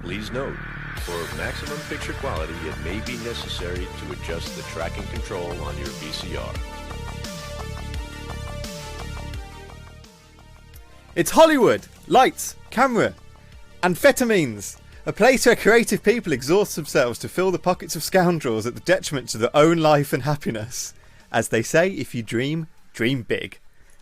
Please note, for maximum picture quality, it may be necessary to adjust the tracking control on your VCR. It's Hollywood, lights, camera, amphetamines. A place where creative people exhaust themselves to fill the pockets of scoundrels at the detriment to their own life and happiness. As they say, if you dream, dream big.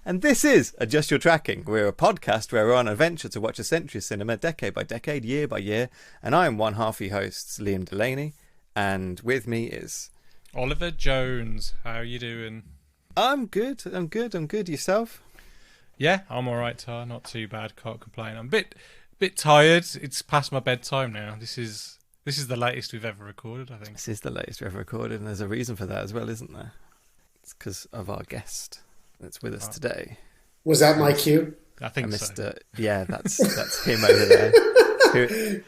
And this is Adjust Your Tracking. We're a podcast where we're on an adventure to watch a century of cinema, decade by decade, year by year. And I am one half of your hosts, Liam Delaney. And with me is... Oliver Jones. How are you doing? I'm good. Yourself? Yeah, I'm alright, Tar. Not too bad. Can't complain. I'm a bit tired. It's past my bedtime now. This is the latest we've ever recorded, I think. This is the latest we've ever recorded, and there's a reason for that as well, isn't there? It's because of our guest that's with us today. Was that my cue? I think so. Yeah, that's him over there. Who,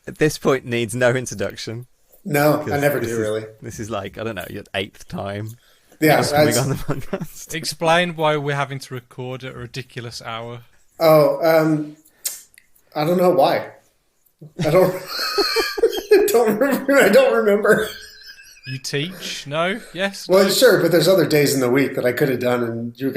at this point, needs no introduction. No, I never do, really. This is like, I don't know, your 8th time. Yeah, coming on the podcast. Explain why we're having to record at a ridiculous hour. Oh, I don't know why. I don't. I don't remember. You teach? No? Yes? Well, no? sure, but there's other days in the week that I could have done, and you were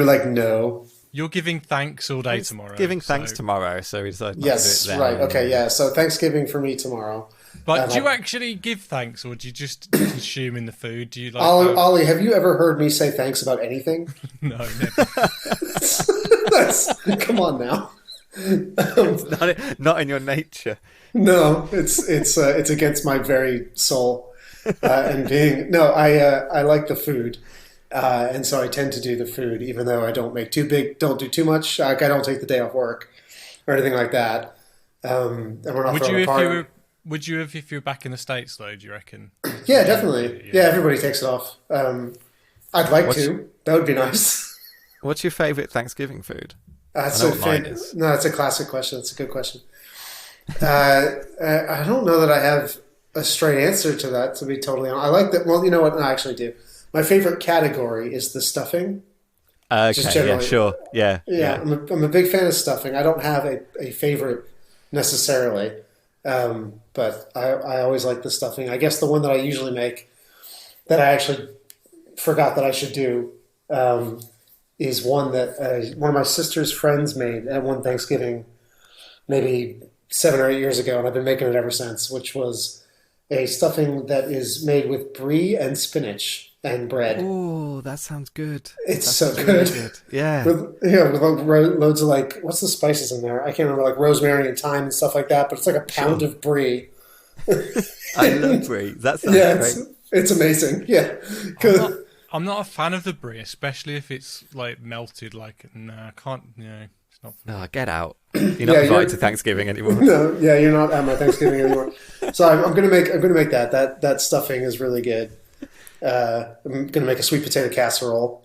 like, no. You're giving thanks all day tomorrow. Giving thanks tomorrow, so we decided not yes, to do it then. right. Okay, yeah. So Thanksgiving for me tomorrow. But do you actually give thanks, or do you just consume in the food? Do you like? Ollie, have you ever heard me say thanks about anything? No, never. Come on now. It's not in your nature. No, it's against my very soul and being. No, I like the food, and so I tend to do the food, even though I don't do too much. Like, I don't take the day off work or anything like that. And we're not throwing a party. Would you if you were back in the States, though, do you reckon? Yeah, definitely. Yeah, everybody takes it off. I'd like to. That would be nice. What's your favourite Thanksgiving food? No, it's a classic question. It's a good question. I don't know that I have a straight answer to that, to be totally honest. I like that. Well, you know what? No, I actually do. My favorite category is the stuffing. Okay, yeah, sure. Yeah. I'm a big fan of stuffing. I don't have a favorite necessarily. But I always like the stuffing. I guess the one that I usually make that I actually forgot that I should do is one that one of my sister's friends made at one Thanksgiving maybe 7 or 8 years ago, and I've been making it ever since, which was a stuffing that is made with brie and spinach and bread. Oh, that sounds good. That's so good. Yeah. With loads of what's the spices in there? I can't remember, like rosemary and thyme and stuff like that, but it's like a pound of brie. I love brie. That sounds great. It's amazing. Yeah. I'm not a fan of the brie, especially if it's like melted. Like, no, I can't. It's not. No, get out. You're not invited to Thanksgiving anymore. No, yeah, you're not at my Thanksgiving anymore. So I'm gonna make that. That stuffing is really good. I'm gonna make a sweet potato casserole.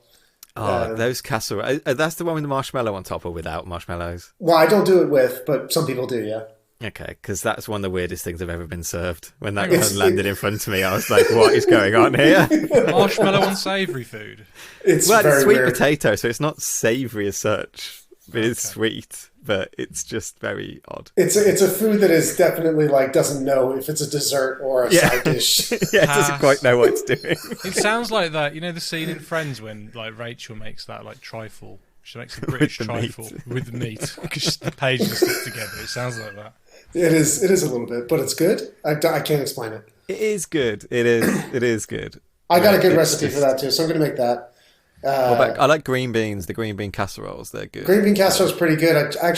Oh, those casserole. That's the one with the marshmallow on top or without marshmallows? Well, I don't do it with, but some people do, yeah. Okay, because that's one of the weirdest things I've ever been served. When that landed in front of me, I was like, what is going on here? Marshmallow on savoury food? It's sweet weird. Potato, so it's not savoury as such. It is sweet, but it's just very odd. It's a food that is definitely doesn't know if it's a dessert or a side dish. Yeah, it doesn't quite know what it's doing. It sounds like that. You know the scene in Friends when Rachel makes that trifle. She makes a British trifle with the meat because the pages stick together. It sounds like that. It is a little bit, but it's good. I can't explain it. It is good. It is good. I got a good recipe for that too, so I'm going to make that. I like green beans. The green bean casseroles, they're good. Green bean casserole is pretty good. I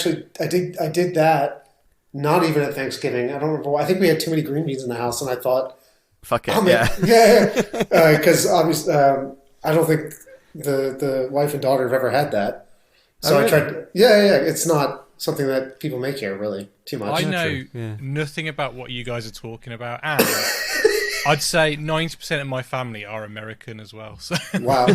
did that. Not even at Thanksgiving. I don't remember why. I think we had too many green beans in the house, and I thought, fuck it, because obviously I don't think the wife and daughter have ever had that. So I tried. Yeah. It's not something that people make here really too much. I know nothing about what you guys are talking about, and I'd say 90% of my family are American as well. So. Wow.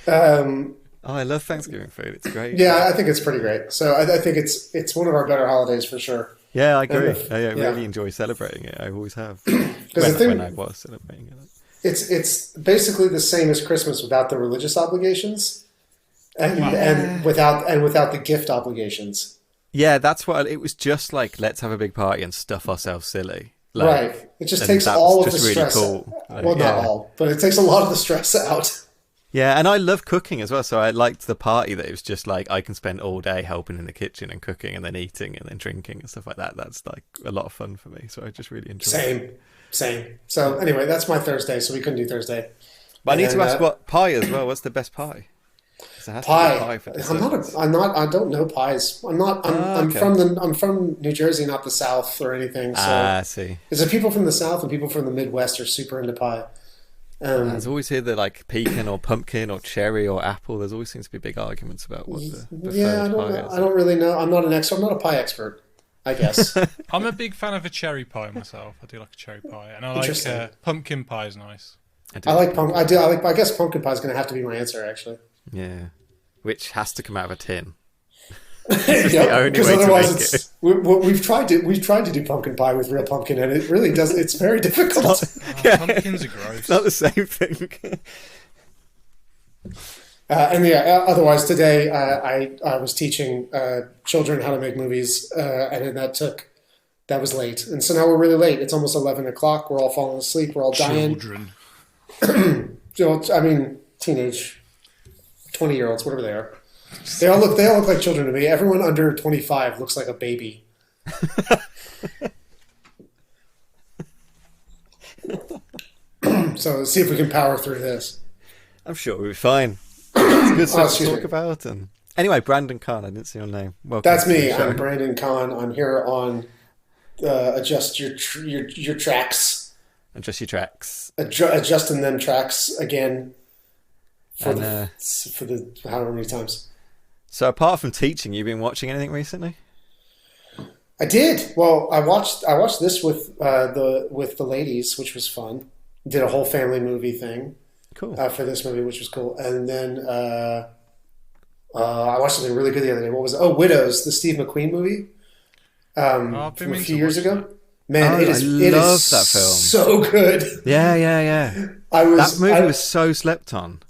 I love Thanksgiving food. It's great. Yeah, I think it's pretty great. So I think it's one of our better holidays for sure. Yeah, I agree. I really enjoy celebrating it. I always have. When I was celebrating it. It's basically the same as Christmas without the religious obligations, and without the gift obligations. Yeah, that's what it was. Just like, let's have a big party and stuff ourselves silly. Like, right. It just takes all of the stress really cool. out. Well, not all, but it takes a lot of the stress out. Yeah, and I love cooking as well, so I liked the party that it was just like I can spend all day helping in the kitchen and cooking and then eating and then drinking and stuff like that. That's like a lot of fun for me, so I just really enjoy it. Same. So anyway, that's my Thursday, so we couldn't do Thursday. But I need to ask what pie as well. What's the best pie? Pie. I don't know pies. I'm from New Jersey, not the South or anything. So I see. There's people from the South and people from the Midwest are super into pie. There's always here the like pecan or pumpkin or cherry or apple. There's always seems to be big arguments about what the preferred pie is. I don't really know. I'm not an expert. I'm not a pie expert, I guess. I'm a big fan of a cherry pie myself. I do like a cherry pie, and I like pumpkin pie is nice. I guess pumpkin pie is going to have to be my answer, actually. Yeah, which has to come out of a tin. Because otherwise, we've tried to do pumpkin pie with real pumpkin, and it really does. It's very difficult. Pumpkins are gross. It's not the same thing. Otherwise today I was teaching children how to make movies, and that was late, and so now we're really late. It's almost 11 o'clock. We're all falling asleep. We're all dying. Children. I mean, teenage, 20-year-olds, whatever they are. They all look like children to me. Everyone under 25 looks like a baby. So let's see if we can power through this. I'm sure we'll be fine. It's good stuff to talk about. And anyway, Brandon Kahn, I didn't see your name. Welcome. That's me. I'm Brandon Kahn. I'm here on Adjust Your Tracks. Adjust Your Tracks. Adjusting them tracks again for the however many times. So apart from teaching, you've been watching anything recently? I did. Well, I watched this with the ladies, which was fun. Did a whole family movie thing. Cool. For this movie, which was cool. And then I watched something really good the other day. What was it? Oh, Widows, the Steve McQueen movie. From a few years ago. Man, I love that film. So good. Yeah. That movie was so slept on.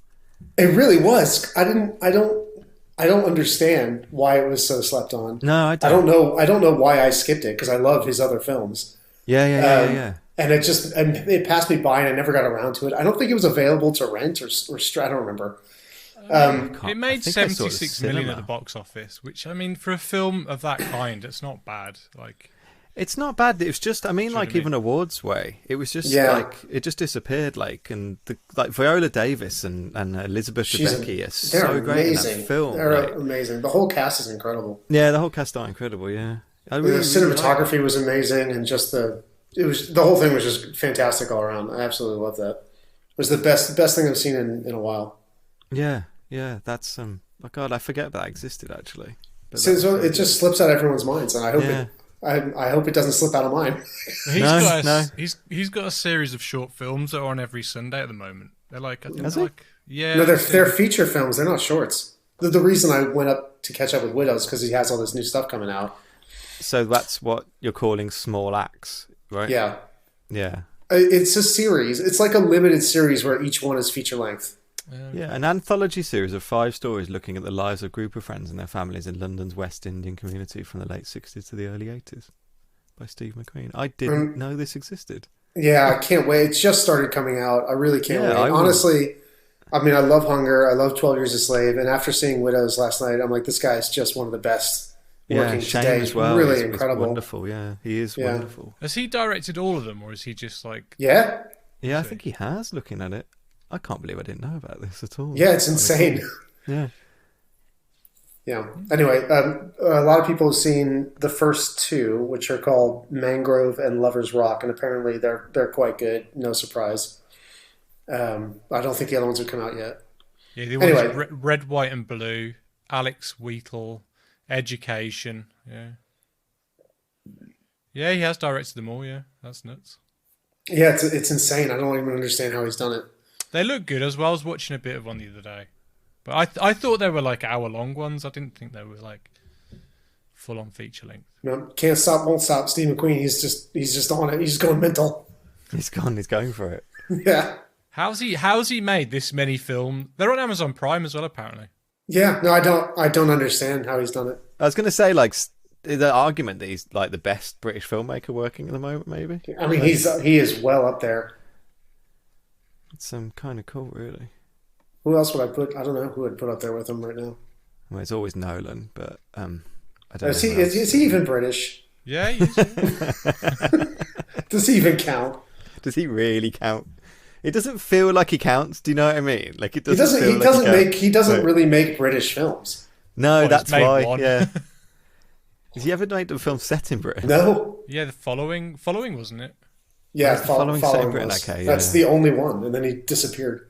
It really was. I don't understand why it was so slept on. No, I don't. I don't know why I skipped it because I love his other films. Yeah. And it passed me by and I never got around to it. I don't think it was available to rent or I don't remember. It made 76 million at the box office, which I mean, for a film of that kind, it's not bad. Like, it's not bad. It was just, I mean, like even awards way, it was just like it just disappeared. Like, and like Viola Davis and Elizabeth Debicki are so great in that film. They're amazing. The whole cast is incredible. Yeah, the whole cast are incredible. Yeah, the cinematography was amazing, and just the whole thing was just fantastic all around. I absolutely love that. It was the best thing I've seen in a while. Yeah, that's oh God, I forget that existed actually. So it just slips out of everyone's minds, and I hope I hope it doesn't slip out of mine. He's got a series of short films that are on every Sunday at the moment. They're like, No, they're feature films. They're not shorts. The reason I went up to catch up with Widows because he has all this new stuff coming out. So that's what you're calling small acts, right? Yeah. It's a series. It's like a limited series where each one is feature length. Yeah, an anthology series of 5 stories looking at the lives of a group of friends and their families in London's West Indian community from the late 60s to the early 80s by Steve McQueen. I didn't know this existed. Yeah, I can't wait. It just started coming out. I really can't wait. Honestly, I mean, I love Hunger. I love 12 Years a Slave. And after seeing Widows last night, I'm like, this guy is just one of the best working today. As well. Really he's incredible. Wonderful, yeah. He is wonderful. Has he directed all of them, or is he just like... Yeah. Yeah, I think he has, looking at it. I can't believe I didn't know about this at all. Yeah, it's insane. Yeah. Anyway, a lot of people have seen the first 2, which are called Mangrove and Lover's Rock, and apparently they're quite good. No surprise. I don't think the other ones have come out yet. Yeah, the ones Red, White, and Blue, Alex Wheatle, Education. Yeah, he has directed them all. Yeah, that's nuts. Yeah, it's insane. I don't even understand how he's done it. They look good as well. I was watching a bit of one the other day. But I thought they were like hour-long ones. I didn't think they were like full-on feature length. No, can't stop, won't stop. Steve McQueen, he's just on it. He's going mental. He's going for it. Yeah. How's he made this many films? They're on Amazon Prime as well, apparently. Yeah, no, I don't understand how he's done it. I was going to say, like, the argument that he's like the best British filmmaker working at the moment. Maybe. I mean, he is well up there. It's kind of cool, really. Who else would I put? I don't know who I'd put up there with him right now. Well, it's always Nolan, but I don't know. Is he even British? Yeah, he is. Does he even count? Does he really count? It doesn't feel like he counts. Do you know what I mean? Like it He doesn't really make British films. No, that's why. One. Yeah. Has he ever made a film set in Britain? No. Yeah, the following wasn't it? Yeah, the following set in Britain. Was. Okay, that's the only one, and then he disappeared.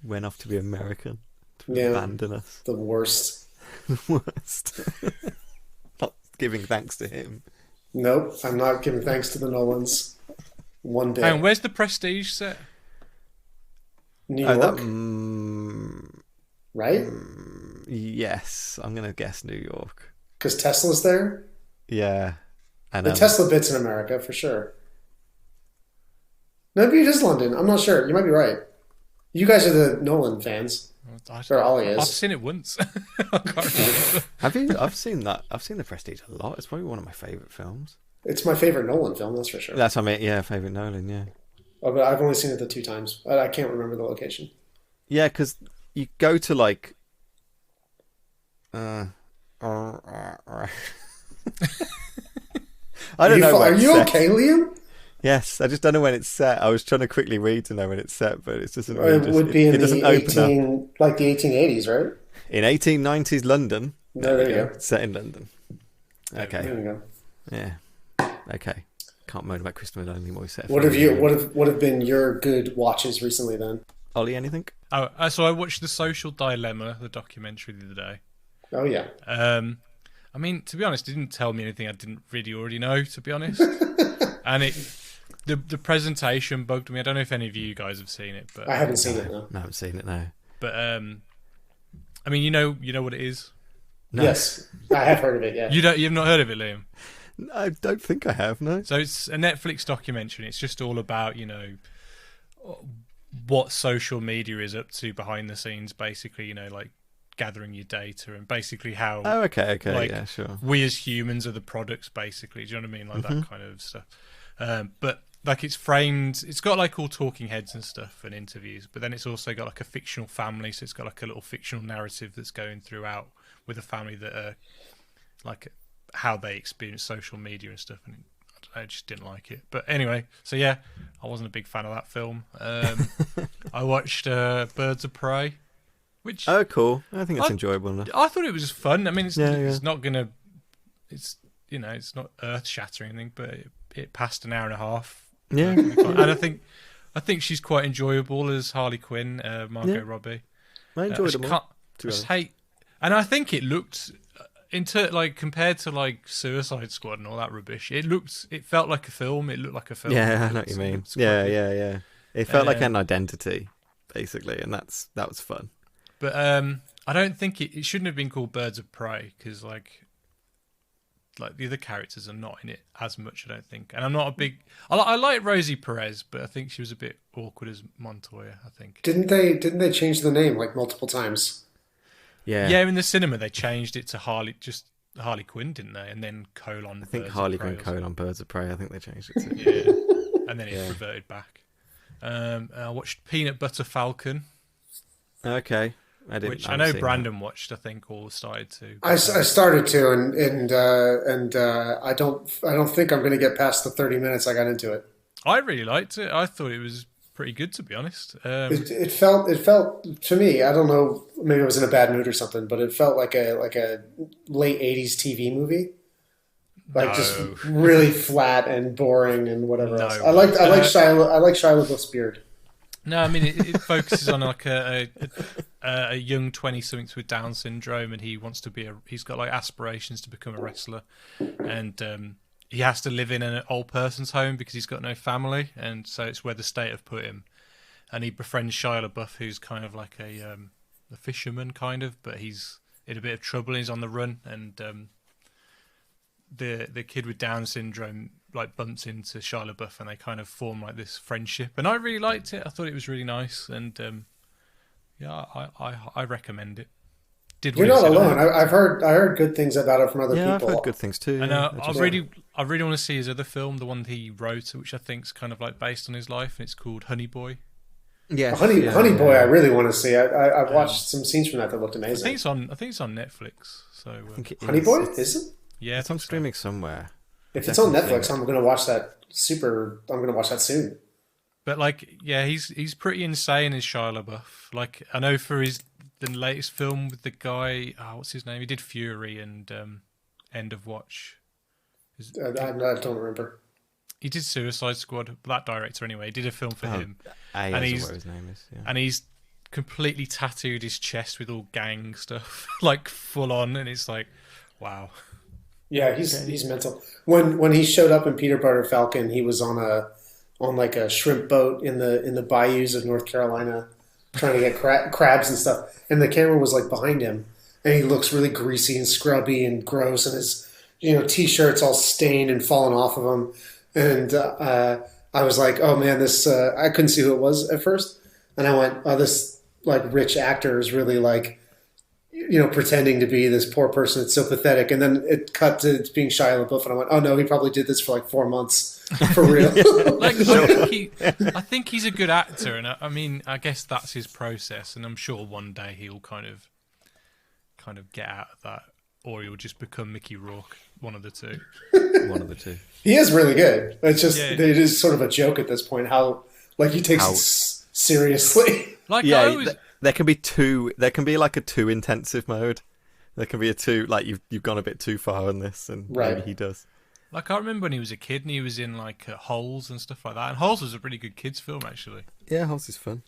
Went off to be American. Yeah, abandon us. The worst. The worst. Not giving thanks to him. Nope, I'm not giving thanks to the Nolans. One day. And where's the Prestige set? New York. Right? Yes, I'm gonna guess New York. Because Tesla's there. Yeah, and the Tesla bit's in America for sure. Maybe it is London. I'm not sure. You might be right. You guys are the Nolan fans. Or Ollie is. I've seen it once. I can't remember. Have you? I've seen that. I've seen The Prestige a lot. It's probably one of my favourite films. It's my favourite Nolan film, that's for sure. That's what I mean. Yeah, favourite Nolan. Yeah. Oh, but I've only seen it the 2 times. I can't remember the location. Yeah, because you go to like. I don't know. Are you okay, Liam? Yes, I just don't know when it's set. I was trying to quickly read to know when it's set, but it doesn't. It would be in the 1880s, right? In 1890s London. There you go. It's set in London. Okay. There we go. Yeah. Okay. Can't moan about Christopher Nolan anymore. What have been your good watches recently then? Ollie, anything? Oh, so I watched The Social Dilemma, the documentary the other day. Oh yeah. I mean, to be honest, it didn't tell me anything I didn't really already know, to be honest. And the presentation bugged me. I don't know if any of you guys have seen it, but I haven't seen it. No, I haven't seen it. No. But I mean, you know what it is. No. Yes, I have heard of it. Yeah. You've not heard of it, Liam? I don't think I have. No. So it's a Netflix documentary. And it's just all about what social media is up to behind the scenes. Basically, like gathering your data and basically how. Oh, okay, like, yeah, sure. We as humans are the products, basically. Do you know what I mean? Like that kind of stuff. But like it's framed, it's got like all talking heads and stuff and interviews, but then it's also got like a fictional family, so it's got like a little fictional narrative that's going throughout with a family that are like how they experience social media and stuff, and I just didn't like it. But anyway, so yeah, I wasn't a big fan of that film. I watched Birds of Prey, which cool. I think it's enjoyable enough. I thought it was fun. I mean, it's yeah. not gonna, it's not earth shattering anything, but it passed an hour and a half. Yeah, and I think she's quite enjoyable as Harley Quinn, Margot Robbie. I enjoyed them all. I just hate, and I think it looked compared to like Suicide Squad and all that rubbish. It felt like a film. It looked like a film. Yeah, I know what you mean. Yeah. It felt like an identity, basically, and that was fun. But I don't think it shouldn't have been called Birds of Prey because like the other characters are not in it as much, I don't think. And I'm not a big. I like Rosie Perez, but I think she was a bit awkward as Montoya. I think didn't they change the name like multiple times? Yeah. In the cinema they changed it to Harley Quinn, didn't they? And then : I think Harley Quinn : Birds of Prey. I think they changed it to. Yeah, and then it reverted back. I watched Peanut Butter Falcon. Okay. I know Brandon watched. I think or started to. I started to, and I don't think I'm going to get past the 30 minutes I got into it. I really liked it. I thought it was pretty good, to be honest. It felt to me. I don't know. Maybe I was in a bad mood or something, but it felt like a late 80s TV movie. Just really flat and boring and whatever else. I like Shia LaBeouf's beard. No, I mean it focuses on like a young 20-something with Down syndrome, and he's got like aspirations to become a wrestler, and he has to live in an old person's home because he's got no family, and so it's where the state have put him. And he befriends Shia LaBeouf, who's kind of like a fisherman, kind of, but he's in a bit of trouble. And he's on the run, and the kid with Down syndrome like bumps into Shia LaBeouf, and they kind of form like this friendship. And I really liked it. I thought it was really nice, and I recommend it. did You're really not sit on alone. it. I heard good things about it from other Yeah, people. I've heard good things too. And yeah. I really want to see his other film, the one he wrote, which I think is kind of like based on his life, and it's called Honey Boy. Yes, Honey Boy, I really want to see. I've Um, watched some scenes from that looked I amazing. think it's on Netflix. So I think it Honey is. Boy, It's, is it? yeah, it's on streaming somewhere. If it's on Definitely. Netflix, I'm going to watch that. I'm going to watch that soon. But like, yeah, he's pretty insane as Shia LaBeouf. Like, I know for the latest film with the guy, what's his name? He did Fury and End of Watch. I don't remember. He did Suicide Squad. That director, anyway, he did a film for him, I and don't know he's what his name is. Yeah. and he's completely tattooed his chest with all gang stuff, like full on, and it's like, wow. Yeah, he's mental. When he showed up in Peter Butter Falcon, he was on like a shrimp boat in the bayous of North Carolina, trying to get crabs and stuff. And the camera was like behind him, and he looks really greasy and scrubby and gross, and his t-shirt's all stained and falling off of him. And I was like, oh man, this I couldn't see who it was at first, and I went, oh, this like rich actor is really like, pretending to be this poor person. It's so pathetic. And then it cut to it being Shia LaBeouf, and I went, oh no, he probably did this for like 4 months for real. Like, I think he's a good actor, and I mean, I guess that's his process, and I'm sure one day he'll kind of get out of that, or he'll just become Mickey Rourke, one of the two. One of the two. He is really good. It's just Yeah. it is sort of a joke at this point how like he takes it seriously. Like, Yeah, I always, there can be two. There can be like a too intensive mode. There can be a too like you've gone a bit too far on this, and Right. maybe he does. like, I remember when he was a kid and he was in like Holes and stuff like that. And Holes was a pretty good kids film, actually. Yeah, Holes is fun.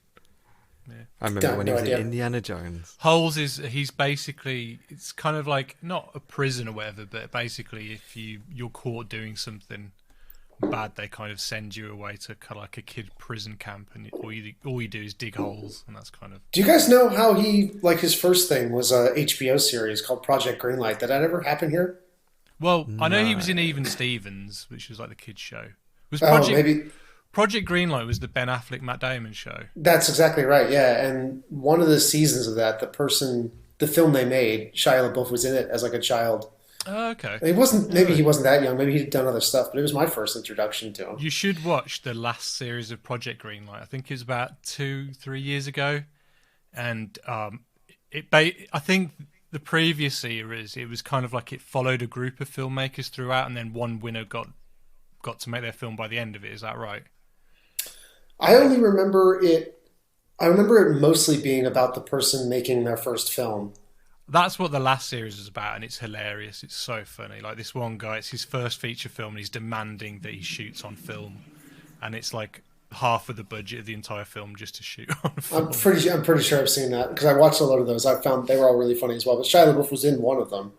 Yeah. I remember when he No was idea. in Indiana Jones. Holes he's basically, it's kind of like not a prison or whatever, but basically if you're caught doing something bad, they kind of send you away to kind of like a kid prison camp, and all you do is dig holes, and that's kind of. Do you guys know how his first thing was a HBO series called Project Greenlight? Did that ever happen here? Well, I know he was in Even Stevens, which was like the kids show. Was Oh, maybe Project Greenlight was the Ben Affleck Matt Damon show. that's exactly right. Yeah, and one of the seasons of that, the film they made, Shia LaBeouf was in it as like a child. Oh, okay. He wasn't. Maybe he wasn't that young. Maybe he'd done other stuff. But it was my first introduction to him. You should watch the last series of Project Greenlight. I think it was about 2-3 years ago, and I think the previous series, it was kind of like it followed a group of filmmakers throughout, and then one winner got to make their film by the end of it. Is that right? I only remember it. I remember it mostly being about the person making their first film. That's what the last series is about, and it's hilarious. It's so funny. Like, this one guy, it's his first feature film, and he's demanding that he shoots on film, and it's like half of the budget of the entire film just to shoot on film. I'm pretty sure I've seen that because I watched a lot of those. I found they were all really funny as well. But Shia LaBeouf was in one of them.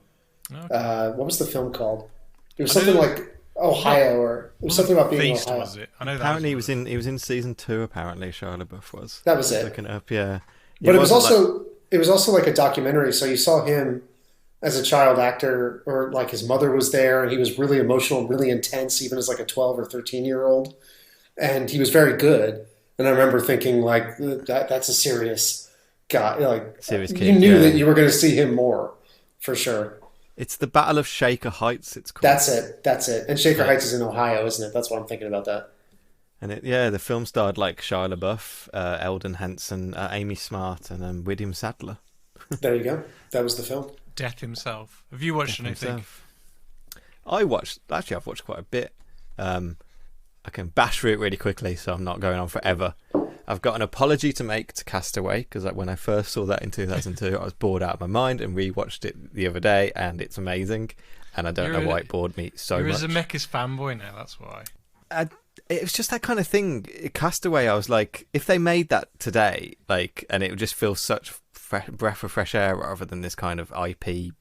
Okay. What was the film called? It was something like Ohio, or it was something about being in Feast, Ohio. was it? I know that. Apparently, was he was in season 2. Apparently, Shia LaBeouf was. That was it. Looking it up, yeah. But it was wasn't also like a documentary. So you saw him as a child actor, or like his mother was there, and he was really emotional, really intense, even as like a 12 or 13-year-old, and he was very good. And I remember thinking like that's a serious guy. Like serious kid. you knew yeah. that you were going to see him more for sure. It's the Battle of Shaker Heights. It's called. That's it. And Shaker Heights is in Ohio, isn't it? That's what I'm thinking about that. And the film starred like Shia LaBeouf, Eldon Henson, Amy Smart, and William Sadler. There you go. That was the film. Death himself. Have you watched anything? I've watched quite a bit. I can bash through it really quickly, so I'm not going on forever. I've got an apology to make to Castaway, because when I first saw that in 2002, I was bored out of my mind, and rewatched it the other day, and it's amazing. And I don't know why it bored me so much. You're a Zemeckis fanboy now, that's why. It was just that kind of thing. Castaway, I was like, if they made that today, like, and it would just feel such breath of fresh air rather than this kind of IP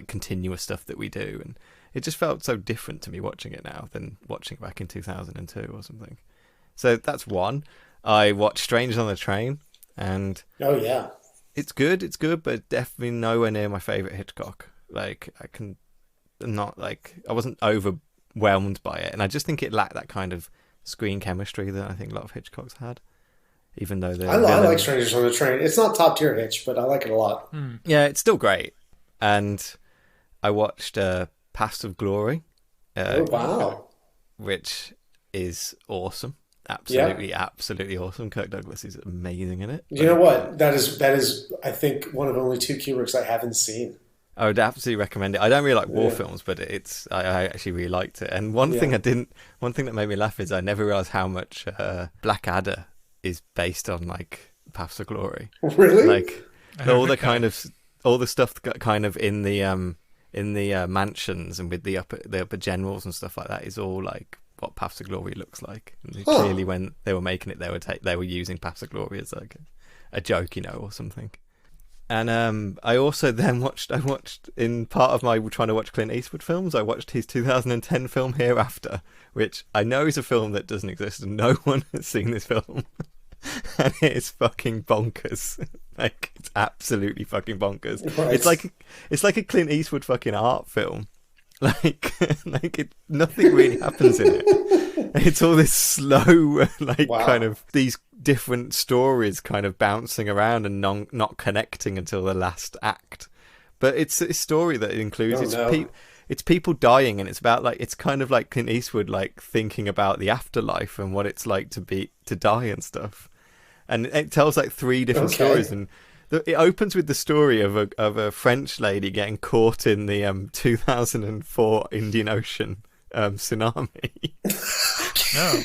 continuous stuff that we do, and it just felt so different to me watching it now than watching it back in 2002 or something. So that's one. I watched Strangers on the Train, and Oh yeah. it's good, but definitely nowhere near my favourite Hitchcock. Like, I wasn't overwhelmed by it, and I just think it lacked that kind of screen chemistry that I think a lot of Hitchcocks had. even though I like Strangers on a Train. It's not top tier Hitch, but I like it a lot. Yeah, it's still great. And I watched Paths of Glory. Oh wow! Which is awesome. Absolutely awesome. Kirk Douglas is amazing in it. You know what? That is I think one of only 2 Kubricks I haven't seen. I would absolutely recommend it. I don't really like war films, but I actually really liked it. And one thing that made me laugh is I never realized how much Blackadder is based on like Paths of Glory. Really? Like all the stuff kind of in the mansions and with the upper generals and stuff like that is all like what Paths of Glory looks like. And clearly, when they were making it, they were using Paths of Glory as like a joke, or something. And I also then watched in part of my trying to watch Clint Eastwood films, I watched his 2010 film Hereafter, which I know is a film that doesn't exist and no one has seen this film. And it is fucking bonkers. Like, it's absolutely fucking bonkers. Right. It's like a Clint Eastwood fucking art film. Nothing really happens in it. It's all this slow, kind of these different stories kind of bouncing around and not connecting until the last act. But it's a story that includes it's people dying, and it's about it's kind of like Clint Eastwood thinking about the afterlife and what it's like to die and stuff. And it tells 3 different stories, and it opens with the story of a French lady getting caught in the 2004 Indian Ocean tsunami. Oh.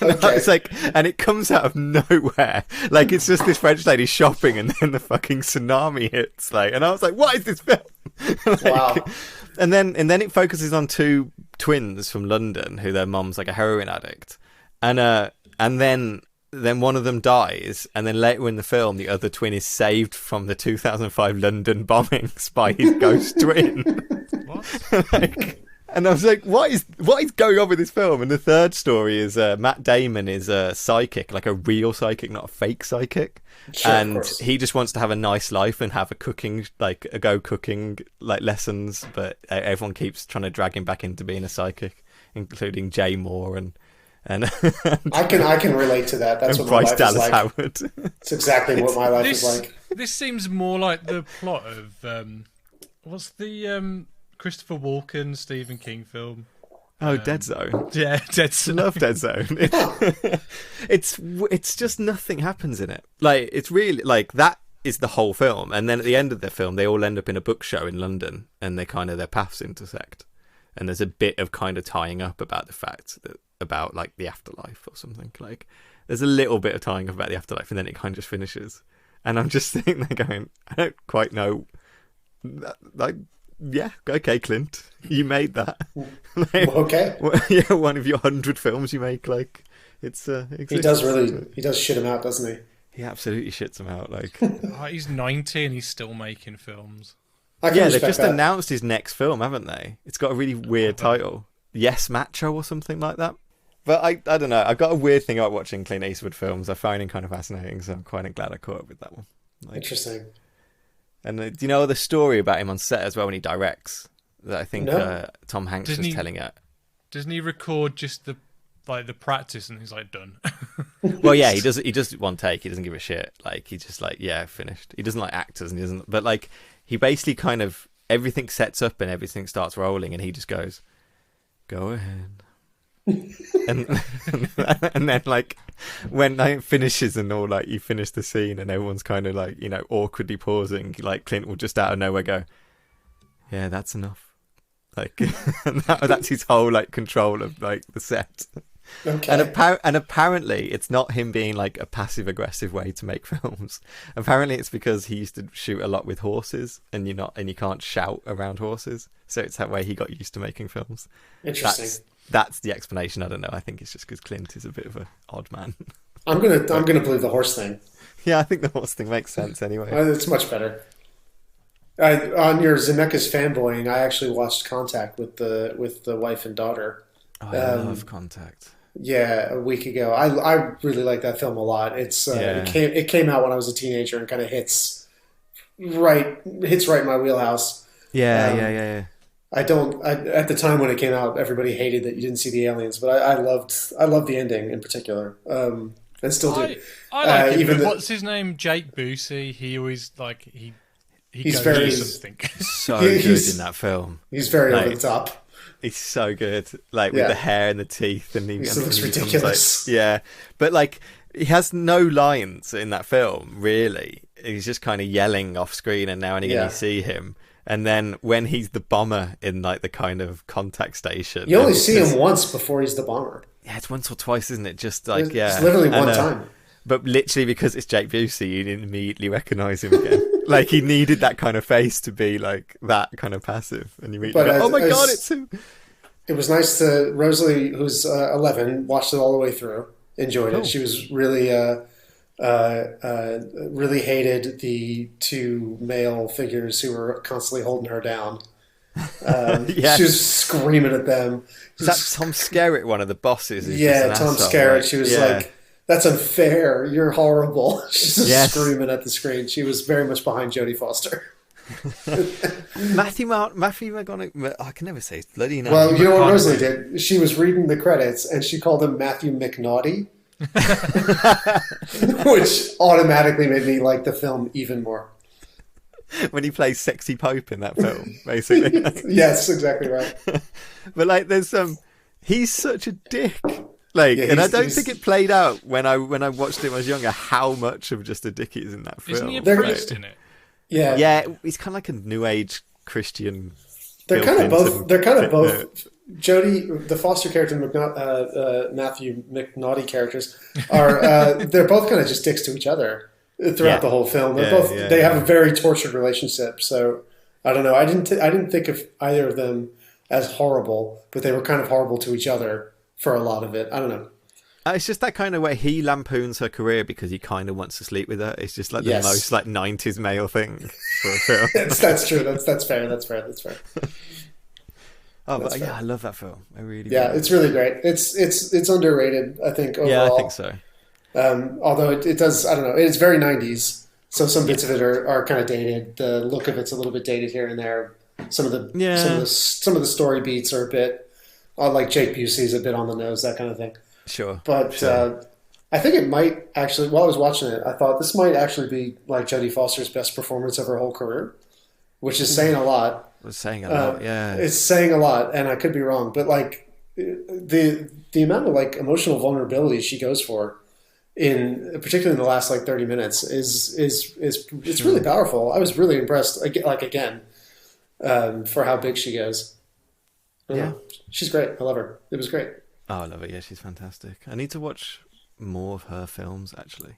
Okay. It's and it comes out of nowhere. It's just this French lady shopping, and then the fucking tsunami hits. And I was like, "What is this film?" Wow. And then it focuses on 2 twins from London who their mum's a heroin addict, and then one of them dies, and then later in the film, the other twin is saved from the 2005 London bombings by his ghost twin. What? And I was like, what is going on with this film? And the third story is Matt Damon is a psychic, a real psychic, not a fake psychic. Sure, and he just wants to have a nice life and have a cooking, cooking lessons. But everyone keeps trying to drag him back into being a psychic, including Jay Moore and I can relate to that. That's what my life Dallas is like. Howard. It's exactly what my life is like. This seems more like the plot of what's the Christopher Walken Stephen King film? Oh, Dead Zone. Yeah, Dead Zone. Love Dead Zone. It's just nothing happens in it. It's really that is the whole film, and then at the end of the film, they all end up in a book show in London, and their paths intersect, and there's a bit of kind of tying up about the fact that about the afterlife or something. There's a little bit of tying up about the afterlife, and then it kind of just finishes, and I'm just sitting there going, I don't quite know. Yeah, okay, Clint, you made that. Okay. Yeah, one of your 100 films you make, it's. He does shit him out, doesn't he? He absolutely shits him out. He's 90 and he's still making films. They've just announced his next film, haven't they? It's got a really weird title, Yes Macho or something like that. But I don't know. I've got a weird thing about watching Clint Eastwood films. I find him kind of fascinating, so I'm quite glad I caught up with that one. Interesting. And do you know the story about him on set as well when he directs? That I think Tom Hanks was telling it. Doesn't he record just the practice and he's done? Well, yeah, he does one take. He doesn't give a shit. He's just finished. He doesn't like actors, and he doesn't. But he basically kind of everything sets up and everything starts rolling, and he just goes, "Go ahead." and then when it finishes and all you finish the scene and everyone's kind of awkwardly pausing, Clint will just out of nowhere go, "Yeah, that's enough." And that's his whole control of the set. Okay. And apparently it's not him being a passive aggressive way to make films. Apparently it's because he used to shoot a lot with horses, and you can't shout around horses, so it's that way he got used to making films. Interesting. That's the explanation. I don't know. I think it's just because Clint is a bit of an odd man. I'm gonna believe the horse thing. Yeah, I think the horse thing makes sense anyway. It's much better. On your Zemeckis fanboying, I actually watched Contact with the wife and daughter. Oh, I love Contact. Yeah, a week ago. I really like that film a lot. It came out when I was a teenager and kind of hits right in my wheelhouse. Yeah. At the time when it came out, everybody hated that you didn't see the aliens, but I loved the ending in particular. and still do. I like him. Even What's his name? Jake Busey. He always like he's goes very to something. So good in that film. He's very Like, over the top. He's so good, like with the hair and the teeth, and He looks ridiculous. But like he has no lines in that film. Really, he's just kind of yelling off screen, and now and again you see him. And then when he's the bomber in like the kind of contact station, you only see him once before he's the bomber. Yeah, it's once or twice, isn't it? Just like it's literally one time. But literally, because it's Jake Busey, you immediately recognise him again. Like he needed that kind of face to be like that kind of passive, and you immediately go, "Oh my god, it's him!" It was nice to Rosalie, who's 11, watched it all the way through, enjoyed it. She was really really hated the two male figures who were constantly holding her down. Yes. She was screaming at them. Is that Tom Skerritt, one of the bosses? Yeah, Tom Skerritt. Right? She was like, "That's unfair. You're horrible." She's just screaming at the screen. She was very much behind Jodie Foster. Matthew McConaughey. I can never say his bloody name. Well, you know what Rosalie did? She was reading the credits and she called him Matthew McNaughty, which automatically made me like the film even more. When he plays Sexy Pope in that film, basically. Yes, exactly right. But like, there's he's such a dick. Like, and I don't think it played out when I watched it when I was younger how much of just a dick he is in that film. Isn't he a priest in it? Yeah, yeah, he's kind of like a new age Christian. They're kind of both. Jodie, the Foster character, and Matthew McNaughty characters are. They're both kind of just dicks to each other throughout the whole film. They're both. They have a very tortured relationship. So I don't know. I didn't think of either of them as horrible, but they were kind of horrible to each other for a lot of it. I don't know. It's just that kind of way he lampoons her career because he kind of wants to sleep with her. It's just like the most like 90s male thing for a film. That's true. That's fair. That's fair. Oh, but yeah, I love that film. I really do. It's really great. It's underrated, I think, overall. Yeah, I think so. Although it does, I don't know, it's very 90s, so some bits of it are kind of dated. The look of it's a little bit dated here and there. Some of the story beats are a bit, like Jake Busey's a bit on the nose, that kind of thing. Sure. But I think it might actually, while I was watching it, I thought this might actually be like Jodie Foster's best performance of her whole career, which is saying a lot. It's saying a lot, yeah. It's saying a lot, and I could be wrong, but like the amount of like emotional vulnerability she goes for, particularly in the last like 30 minutes, is it's really powerful. I was really impressed. Again, for how big she goes. Yeah, she's great. I love her. It was great. Oh, I love it. Yeah, she's fantastic. I need to watch more of her films, actually.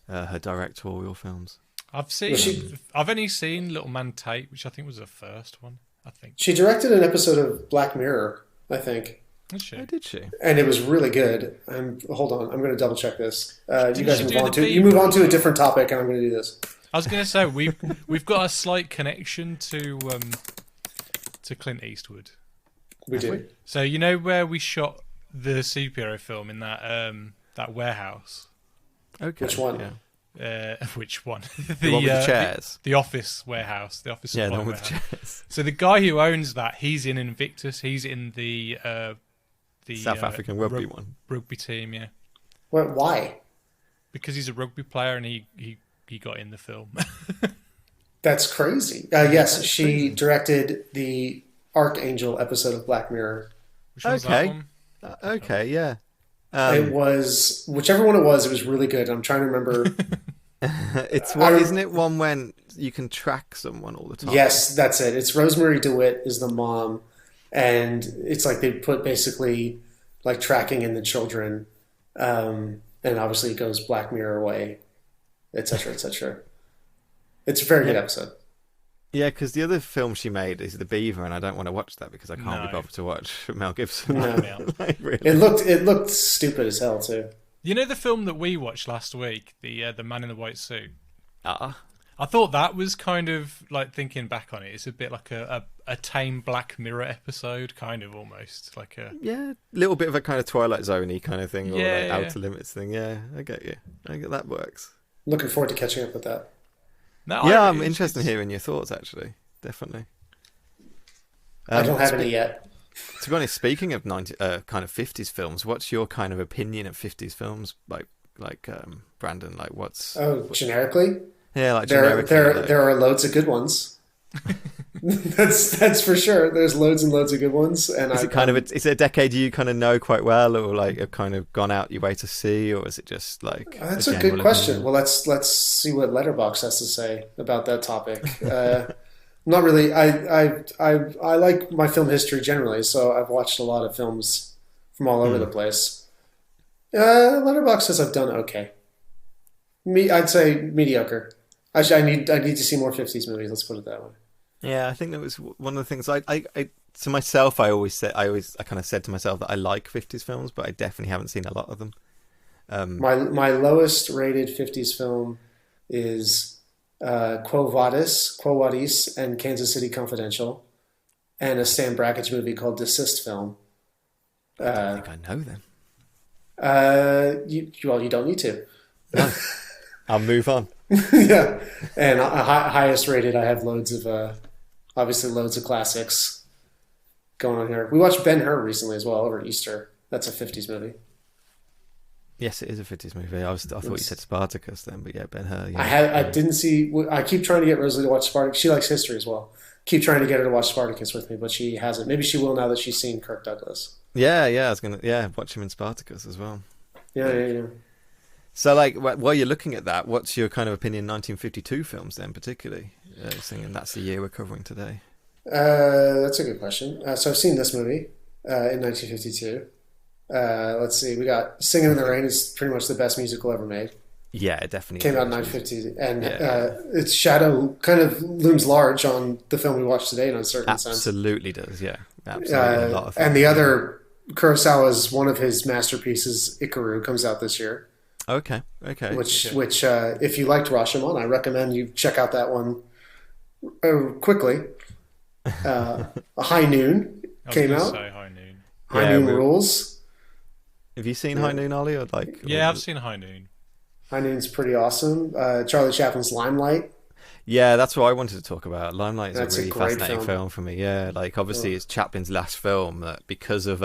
Her directorial films. I've only seen Little Man Tate, which I think was the first one. I think she directed an episode of Black Mirror. I think. Did she? Oh, did she? And it was really good. Hold on, I'm going to double check this. You guys move on to a different topic, and I'm going to do this. I was going to say we've got a slight connection to Clint Eastwood. We do. So you know where we shot the superhero film in that warehouse? Okay. Which one? Yeah. Which one? The one with the chairs. The office warehouse. The office. Yeah, the one warehouse. with the chairs. So the guy who owns that, he's in Invictus. He's in the South African rugby one. Rugby team, yeah. Why? Because he's a rugby player and he got in the film. That's crazy. Yes, she directed the Archangel episode of Black Mirror. Which one's that one? Okay, yeah. It was whichever one it was really good. I'm trying to remember. It's one, isn't it? One when you can track someone all the time. Yes, that's it. It's Rosemary DeWitt is the mom, and it's like they put basically like tracking in the children, and obviously it goes Black Mirror way, etc., etc. It's a very good episode. Yeah, because the other film she made is The Beaver, and I don't want to watch that because I can't be bothered to watch Mel Gibson. No. Like, really. It looked stupid as hell too. You know the film that we watched last week, the Man in the White Suit? I thought that was kind of, like, thinking back on it, it's a bit like a tame Black Mirror episode, kind of, almost. Like a little bit of a kind of Twilight Zone-y kind of thing, or like yeah. Outer Limits thing. Yeah, I get you. I get that works. Looking forward to catching up with that. No, I'm interested in hearing your thoughts, actually. Definitely. I don't have any yet. To be honest, speaking of kind of 50s films, what's your kind of opinion of 50s films? Like, Brandon? Like, what's generically? Yeah, like There generically. there are loads of good ones. that's for sure. There's loads and loads of good ones. And is it kind of is it a decade you kind of know quite well, or like have kind of gone out your way to see, or is it just like that's a good question. Well, let's see what Letterboxd has to say about that topic. Not really. I like my film history generally, so I've watched a lot of films from all over the place. Letterboxd says I've done okay. I'd say mediocre. Actually, I need to see more 50s movies. Let's put it that way. Yeah, I think that was one of the things I to myself. I kind of said to myself that I like 50s films, but I definitely haven't seen a lot of them. My lowest rated 50s film is Quo Vadis, and Kansas City Confidential, and a Stan Brakhage movie called Desist Film. I don't think I know them. You don't need to. No. I'll move on. Yeah, and highest rated, I have loads of obviously loads of classics going on here. We watched Ben-Hur recently as well over Easter. That's a 50s movie. Yes, it is a 50s movie. I thought you said Spartacus then, but yeah, Ben-Hur. Yeah. I didn't see. I keep trying to get Rosalie to watch Spartacus. She likes history as well. Keep trying to get her to watch Spartacus with me, but she hasn't. Maybe she will now that she's seen Kirk Douglas. Yeah. I was gonna watch him in Spartacus as well. Yeah. So, like, while you're looking at that, what's your kind of opinion on 1952 films then, particularly? Seeing that's the year we're covering today. That's a good question. So I've seen this movie in 1952. Let's see. We got Singing in the Rain is pretty much the best musical ever made. Yeah, it definitely came out in 1950, and its shadow kind of looms large on the film we watched today in a certain sense. Absolutely does, yeah. Absolutely, a lot of and the other Kurosawa's one of his masterpieces, Ikaru, comes out this year. Okay. Which if you liked Rashomon, I recommend you check out that one quickly. High Noon came out. Say High Noon. High Noon rules. Have you seen High Noon, Ollie? Or like? Yeah, I've seen High Noon. High Noon's pretty awesome. Charlie Chaplin's Limelight. Yeah, that's what I wanted to talk about. Limelight is a really fascinating film for me. Yeah, like obviously it's Chaplin's last film that because of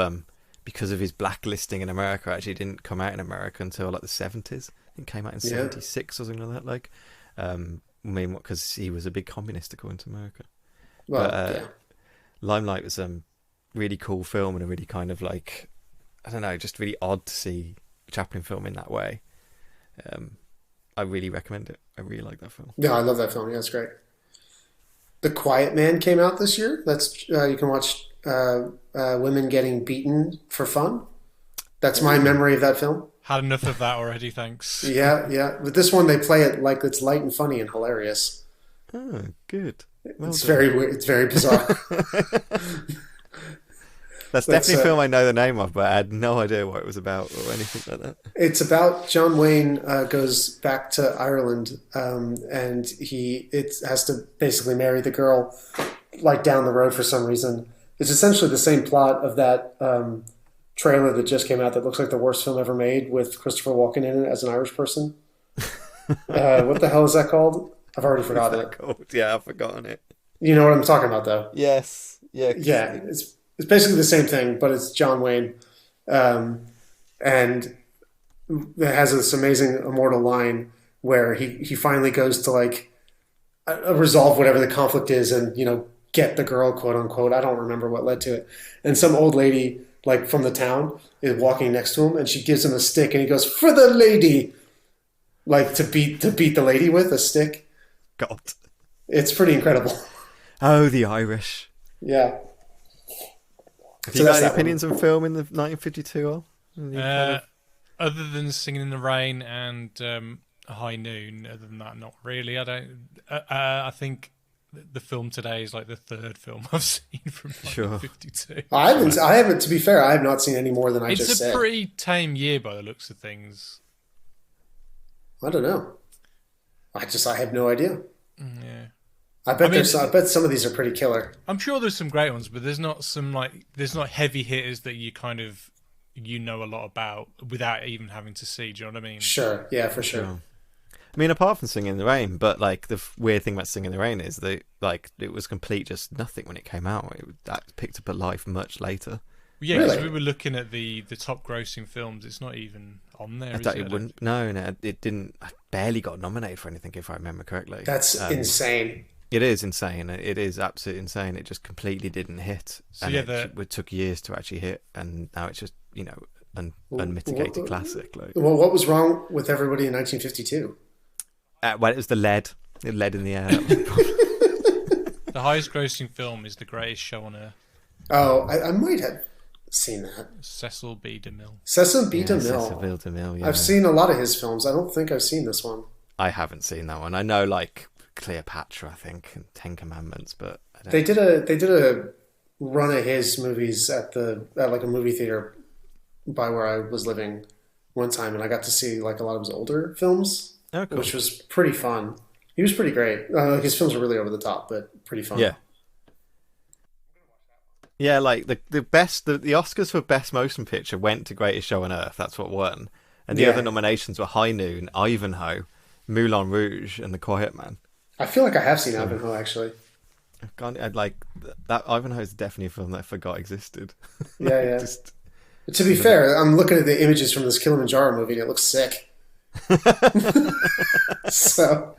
his blacklisting in America, actually didn't come out in America until like the 70s. I think it came out in 76 or something like that. Like, because he was a big communist according to America. Well, Limelight was a really cool film and a really kind of like, I don't know, just really odd to see a Chaplin film in that way. I really recommend it. I really like that film. Yeah, I love that film. Yeah, it's great. The Quiet Man came out this year. That's you can watch women getting beaten for fun. That's my memory of that film. Had enough of that already, thanks. Yeah. But this one, they play it like it's light and funny and hilarious. Oh, good. Well it's done. very weird. It's very bizarre. That's definitely a film I know the name of, but I had no idea what it was about or anything like that. It's about John Wayne goes back to Ireland, and he has to basically marry the girl like down the road for some reason. It's essentially the same plot of that trailer that just came out that looks like the worst film ever made with Christopher Walken in it as an Irish person. What the hell is that called? I've already forgotten it. Yeah, I've forgotten it. You know what I'm talking about, though. Yes. Yeah. Yeah. It's basically the same thing, but it's John Wayne, and it has this amazing immortal line where he finally goes to like resolve whatever the conflict is, and get the girl, quote unquote. I don't remember what led to it. And some old lady like from the town is walking next to him, and she gives him a stick, and he goes, "For the lady," like to beat the lady with a stick. God, it's pretty incredible. Oh, the Irish. Yeah. Have you got any opinions on film in the 1952? Other than Singing in the Rain and High Noon, other than that, not really. I think the film today is like the third film I've seen from 1952. I haven't. To be fair, I have not seen any more than I just said. It's a pretty tame year by the looks of things. I don't know. I have no idea. Yeah. I bet some of these are pretty killer. I'm sure there's some great ones, but there's not heavy hitters that you kind of a lot about without even having to see. Do you know what I mean? Sure. Yeah, for sure. I mean, apart from Singing in the Rain, but like the weird thing about Singing in the Rain is that like it was complete just nothing when it came out. That picked up a life much later. Yeah, Really? because we were looking at the top grossing films. It's not even on there. I thought it wouldn't. No, it didn't. I barely got nominated for anything, if I remember correctly. That's insane. It is insane. It is absolutely insane. It just completely didn't hit. So and yeah, it took years to actually hit, and now it's just, you know, unmitigated classic. Like, Well, what was wrong with everybody in 1952? well, it was the lead. The lead in the air. The highest grossing film is The Greatest Show on Earth. Oh, I might have seen that. Cecil B. DeMille. Cecil B. DeMille. Cecil B. DeMille, yeah. I've seen a lot of his films. I don't think I've seen this one. I haven't seen that one. I know, like, Cleopatra, I think, and Ten Commandments, but I don't... They did a run of his movies at like a movie theater by where I was living one time, and I got to see like a lot of his older films, which was pretty fun. He was pretty great. His films are really over the top, but pretty fun. Yeah. Yeah, like the Oscars for Best Motion Picture went to Greatest Show on Earth. That's what won, and the other nominations were High Noon, Ivanhoe, Moulin Rouge, and The Quiet Man. I feel like I have seen Ivanhoe actually. I'd like that. Ivanhoe is definitely a film that I forgot existed. Yeah. To be fair, I'm looking at the images from this Kilimanjaro movie, and it looks sick. So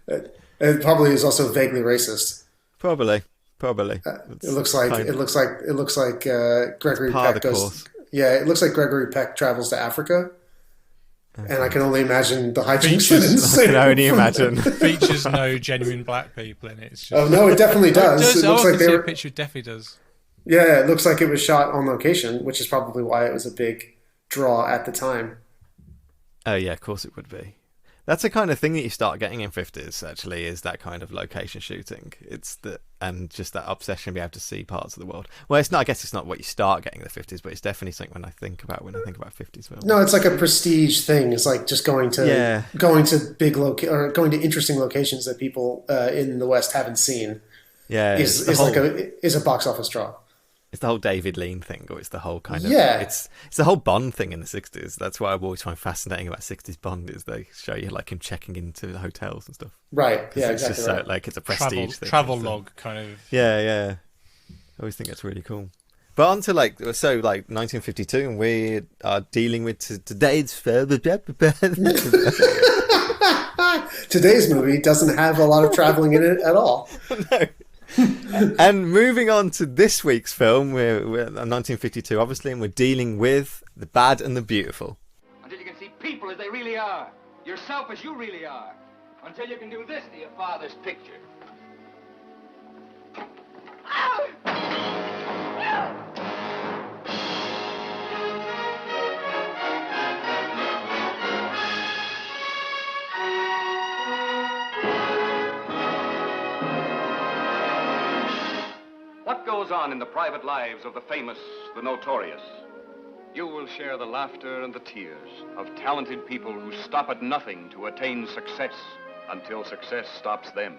it probably is also vaguely racist. Probably. It looks like Gregory Peck goes. Yeah, it looks like Gregory Peck travels to Africa, and I can only imagine the hijinks. I can only imagine. Features no genuine black people in it. It's just... Oh no, it definitely does. It looks like a picture. It definitely does. Yeah, it looks like it was shot on location, which is probably why it was a big draw at the time. Oh yeah, of course it would be. That's the kind of thing that you start getting in 50s, actually, is that kind of location shooting. And just that obsession to be able to see parts of the world. Well, it's not. I guess it's not what you start getting in the 50s, but it's definitely something when I think about 50s films. No, it's like a prestige thing. It's like just going to big or going to interesting locations that people in the West haven't seen. Yeah, is a box office draw. It's the whole David Lean thing, or it's the whole kind of it's the whole Bond thing in the 60s. That's what I always find fascinating about 60s Bond, is they show you like him checking into the hotels and stuff. Right. Yeah, it's exactly. Just so, like, it's a prestige thing. Travel log kind of. Yeah. I always think that's really cool. But on to 1952, and we are dealing with today's Today's movie doesn't have a lot of traveling in it at all. No. And moving on to this week's film, we're 1952, obviously, and we're dealing with The Bad and the Beautiful. Until you can see people as they really are, yourself as you really are, until you can do this to your father's picture. What goes on in the private lives of the famous, the notorious? You will share the laughter and the tears of talented people who stop at nothing to attain success until success stops them.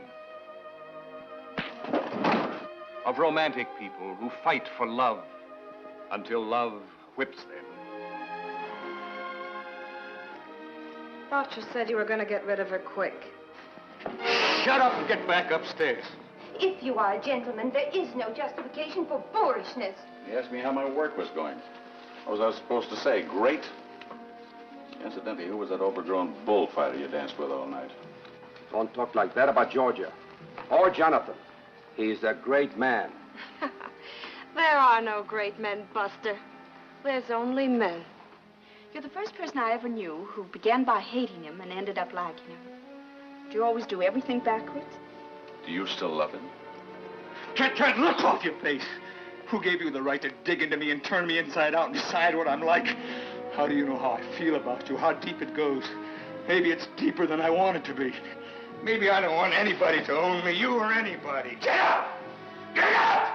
Of romantic people who fight for love until love whips them. Thought you said you were going to get rid of her quick. Shut up and get back upstairs. If you are a gentleman, there is no justification for boorishness. He asked me how my work was going. What was I supposed to say? Great? Incidentally, who was that overgrown bullfighter you danced with all night? Don't talk like that about Georgia. Or Jonathan. He's a great man. There are no great men, Buster. There's only men. You're the first person I ever knew who began by hating him and ended up liking him. Do you always do everything backwards? Do you still love him? Get that look off your face! Who gave you the right to dig into me and turn me inside out and decide what I'm like? How do you know how I feel about you, how deep it goes? Maybe it's deeper than I want it to be. Maybe I don't want anybody to own me, you or anybody. Get out! Get out!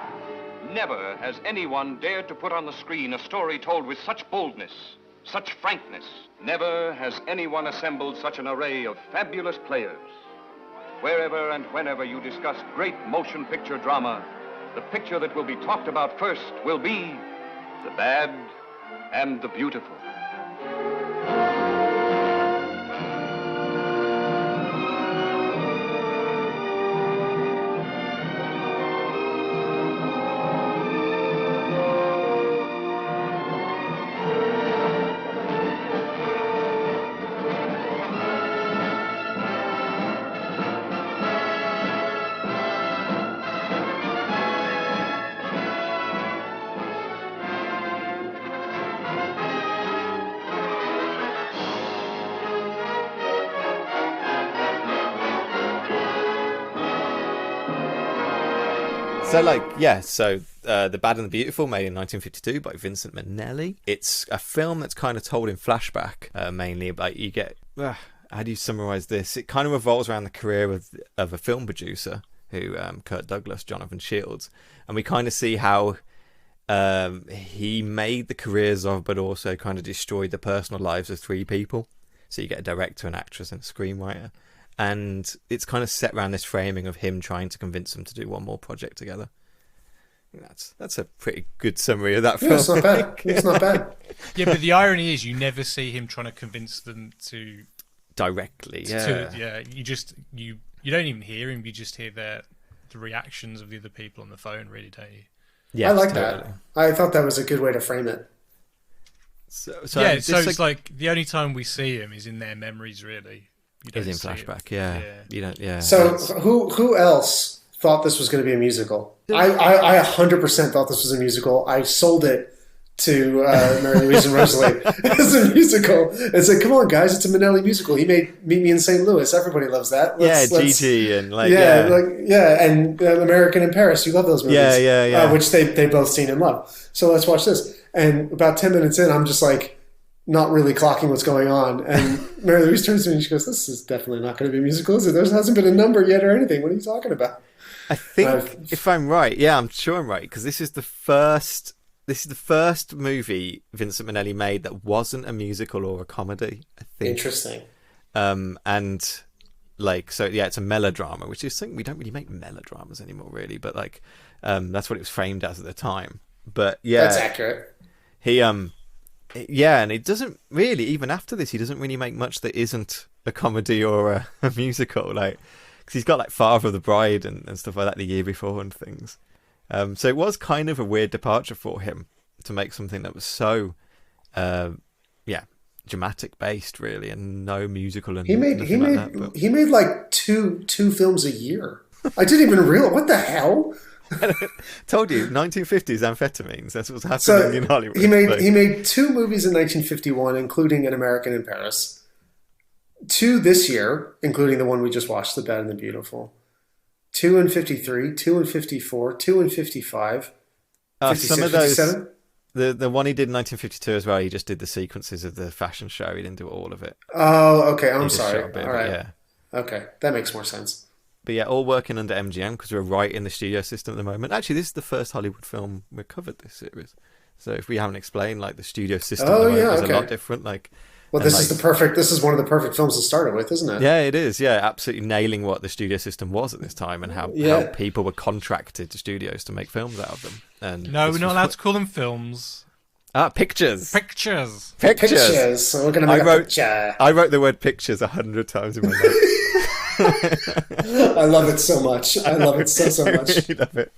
Never has anyone dared to put on the screen a story told with such boldness, such frankness. Never has anyone assembled such an array of fabulous players. Wherever and whenever you discuss great motion picture drama, the picture that will be talked about first will be The Bad and the Beautiful. So, like, yeah, so The Bad and the Beautiful, made in 1952 by Vincent Minnelli. It's a film that's kind of told in flashback, mainly. Like, you get... how do you summarise this? It kind of revolves around the career of a film producer, who Kirk Douglas, Jonathan Shields. And we kind of see how he made the careers of, but also kind of destroyed the personal lives of three people. So you get a director, an actress, and a screenwriter. And it's kind of set around this framing of him trying to convince them to do one more project together. That's a pretty good summary of that film. Yeah, it's not bad. It's not bad. Yeah, but the irony is you never see him trying to convince them to... Directly, yeah. You don't even hear him, you just hear the reactions of the other people on the phone, really, don't you? Yeah, I like that. I thought that was a good way to frame it. So it's like the only time we see him is in their memories, really. Is in flashback, yeah. You don't, yeah. So who else thought this was going to be a musical? I 100% thought this was a musical. I sold it to Mary Louise and Rosalie as a musical. It's like, come on, guys, it's a Minnelli musical. He made Meet Me in St. Louis. Everybody loves that. Gigi and and American in Paris. You love those movies, which they both seen and love. So let's watch this. And about 10 minutes in, I'm just like, not really clocking what's going on. And Mary Louise turns to me and she goes, "This is definitely not going to be a musical, is it? There hasn't been a number yet or anything. What are you talking about?" I think, if I'm right, I'm sure I'm right, because this is the first movie Vincent Minnelli made that wasn't a musical or a comedy, I think. Interesting. And like, so yeah, it's a melodrama, which is something we don't really make melodramas anymore, really, but like, that's what it was framed as at the time. But yeah, that's accurate. He and it doesn't really, even after this, he doesn't really make much that isn't a comedy or a musical, like, because he's got like Father of the Bride and stuff like that the year before and things. So it was kind of a weird departure for him to make something that was so, dramatic based, really, and no musical. And he made like two films a year. I didn't even realize, what the hell. Told you, 1950s amphetamines. That's what's happening in Hollywood. He made two movies in 1951, including An American in Paris. Two this year, including the one we just watched, The Bad and the Beautiful. Two in 53, two in 54, two in 55. 56, some of those, 57? the one he did in 1952 as well, he just did the sequences of the fashion show. He didn't do all of it. Oh, okay. I'm sorry. All right. Yeah. Okay, that makes more sense. But yeah, all working under MGM because we're right in the studio system at the moment. Actually, this is the first Hollywood film we've covered this series. So if we haven't explained, like, the studio system at the moment is a lot different. Like, well, this is one of the perfect films to start it with, isn't it? Yeah, it is. Yeah, absolutely nailing what the studio system was at this time and how people were contracted to studios to make films out of them. And no, we're not allowed to call them films. Pictures. Pictures. So we're going to make a picture. I wrote the word pictures 100 times in my notes. I love it so much. I love it so much. I really love it.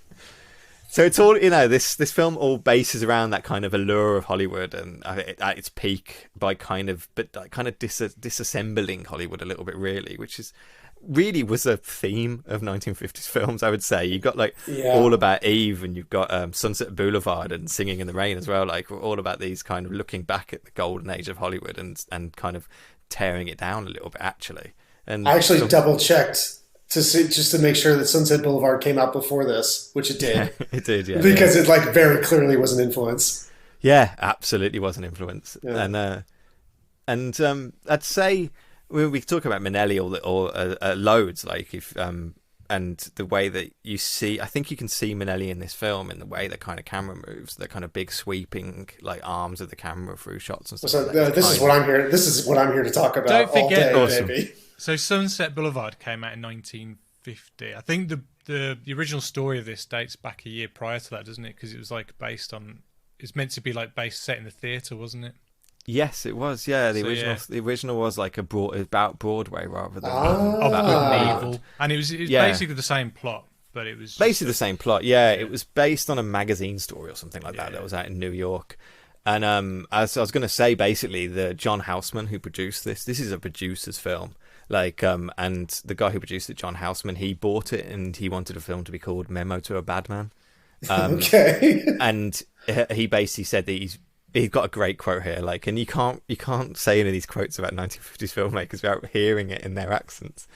So it's all, this film all bases around that kind of allure of Hollywood, and at its peak by kind of disassembling Hollywood a little bit, really, which was a theme of 1950s films, I would say. You've got All About Eve, and you've got Sunset Boulevard and Singing in the Rain as well. Like, all about these kind of looking back at the golden age of Hollywood and kind of tearing it down a little bit, actually. And I actually double-checked to see, just to make sure that Sunset Boulevard came out before this, which it did. Yeah, it did, yeah. Because it very clearly was an influence. Yeah, absolutely was an influence. Yeah. And I'd say we talk about Minnelli or loads, like if and the way that you see, I think you can see Minnelli in this film in the way the kind of camera moves, the kind of big sweeping like arms of the camera through shots and stuff. So this is what I'm here. This is what I'm here to talk about. Don't forget, all day, baby. So Sunset Boulevard came out in 1950. I think the original story of this dates back a year prior to that, doesn't it? Because it was like based on, it's meant to be like set in the theatre, wasn't it? Yes, it was. Yeah, the original was like about Broadway rather than medieval, and it was basically the same plot, but it was basically the same plot. Yeah, it was based on a magazine story or something like that was out in New York. And as I was going to say, basically, the John Houseman who produced this is a producer's film. Like, and the guy who produced it, John Houseman, he bought it and he wanted a film to be called Memo to a Bad Man. Okay. And he basically said that he's got a great quote here, like, and you can't say any of these quotes about 1950s filmmakers without hearing it in their accents.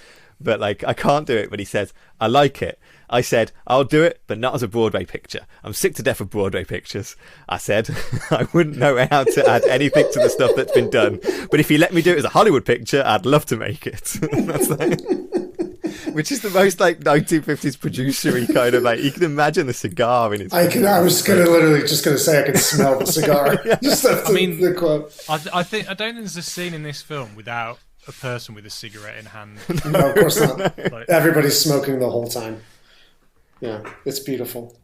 But like, I can't do it. But he says, "I like it. I said, I'll do it, but not as a Broadway picture. I'm sick to death of Broadway pictures. I said, I wouldn't know how to add anything to the stuff that's been done. But if you let me do it as a Hollywood picture, I'd love to make it." That's like, which is the most like 1950s producer-y kind of like, you can imagine the cigar in his. I was literally just gonna say I could smell the cigar. Yeah. Just after the quote. I don't think there's a scene in this film without a person with a cigarette in hand. No, of course not. Like, Everybody's smoking the whole time. Yeah, it's beautiful.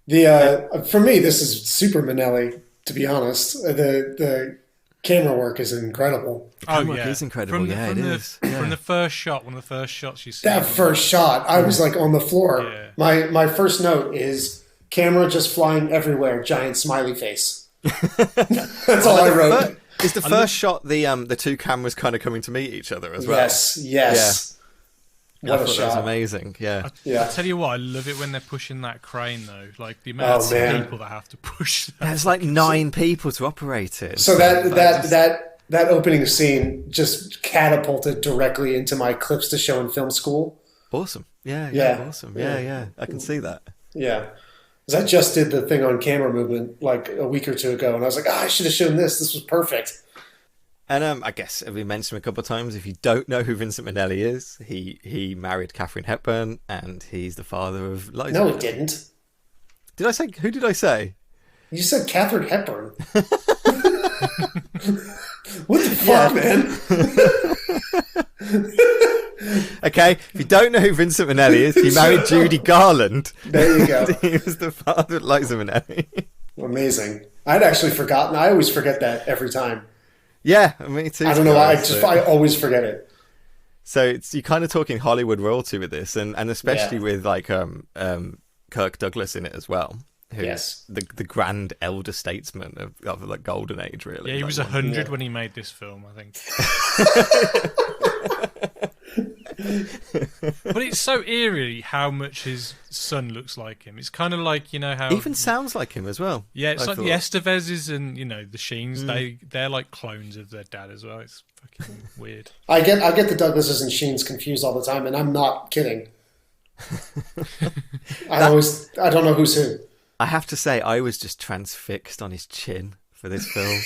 The for me, this is super Minnelli. To be honest, the camera work is incredible. Camera work is incredible. It is. From the first shot, one of the first shots you see. That first shot, I was like on the floor. Yeah. My first note is camera just flying everywhere, giant smiley face. That's all I wrote. Is the first shot the two cameras kind of coming to meet each other as well? Yes. Yeah. What a shot. That was amazing. Yeah. I tell you what, I love it when they're pushing that crane though. Like the amount of people that have to push that. There's like 9 people to operate it. So that opening scene just catapulted directly into my clips to show in film school. Awesome. Yeah. Awesome. Yeah. I can see that. Yeah. Because I just did the thing on camera movement like a week or two ago, and I was like, I should have shown this. This was perfect. And I guess we mentioned a couple of times, if you don't know who Vincent Minnelli is, he married Katharine Hepburn, and he's the father of Liza. No, he didn't. Did I say? Who did I say? You said Katharine Hepburn. What the fuck, man? Okay, if you don't know who Vincent Minnelli is, he married Judy Garland. There you go. He was the father of Liza Minnelli. Amazing. I'd actually forgotten. I always forget that every time. Yeah, me too. I don't know why. I always forget it. So you're kind of talking Hollywood royalty with this, and especially with like Kirk Douglas in it as well. Who's the grand elder statesman of the golden age, really. Yeah, he was 100 when he made this film, I think. But it's so eerie how much his son looks like him. It's kind of like, you know, how... He even sounds like him as well. Yeah, it's like the Estevezes and, you know, the Sheens. They're like clones of their dad as well. It's fucking weird. I get the Douglases and Sheens confused all the time, and I'm not kidding. I don't know who's who. I have to say, I was just transfixed on his chin for this film.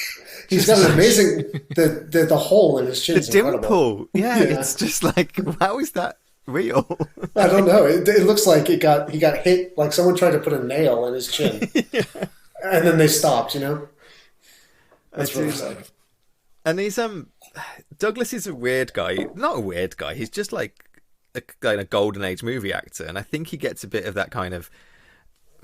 He's got an amazing the hole in his chin. The dimple, yeah, it's just like, how is that real? I don't know. It looks like he got hit, like someone tried to put a nail in his chin, and then they stopped. You know, that's really sad. And he's Douglas is a weird guy. Not a weird guy. He's just like a golden age movie actor, and I think he gets a bit of that kind of.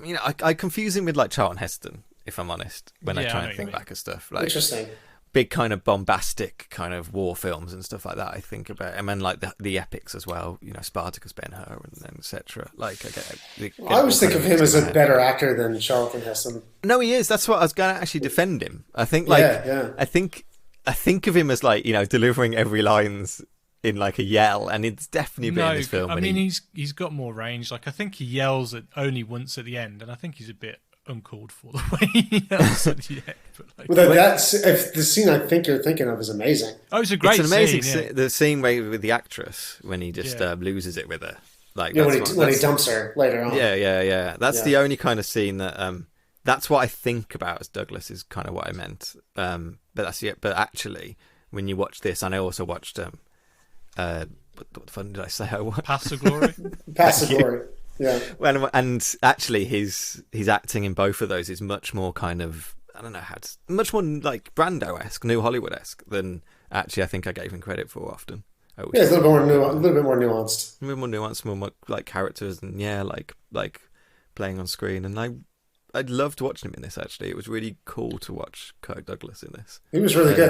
You know, I confuse him with like Charlton Heston, if I'm honest, when I try and think back of stuff. Like, interesting. Big kind of bombastic kind of war films and stuff like that. I think about, and then like the epics as well. You know, Spartacus, Ben-Hur, and etc. Like, I always think of him as a better actor than Charlton Heston. No, he is. That's what I was going to actually defend him. I think, like, I think of him as like, you know, delivering every lines in like a yell, and it's definitely been in this film. I mean, he's got more range. Like, I think he yells only once at the end, and I think he's a bit uncalled for the way he yells at the end. But like, if the scene I think you're thinking of is amazing. Oh, it's a great scene. It's an amazing scene. The scene with the actress when he just loses it with her. Like, when he dumps her later on. Yeah. That's the only kind of scene that that's what I think about as Douglas is kind of what I meant. But that's it. But actually, when you watch this, and I also watched what fun did I say I watched? Paths of Glory. Paths of Glory. Yeah. And actually, his acting in both of those is much more kind of, I don't know how to, much more like Brando-esque, New Hollywood-esque than actually I think I gave him credit for often. It's a little bit more nuanced. A bit more nuanced, more like characters, and like playing on screen. And I loved watching him in this. Actually, it was really cool to watch Kirk Douglas in this. He was really good.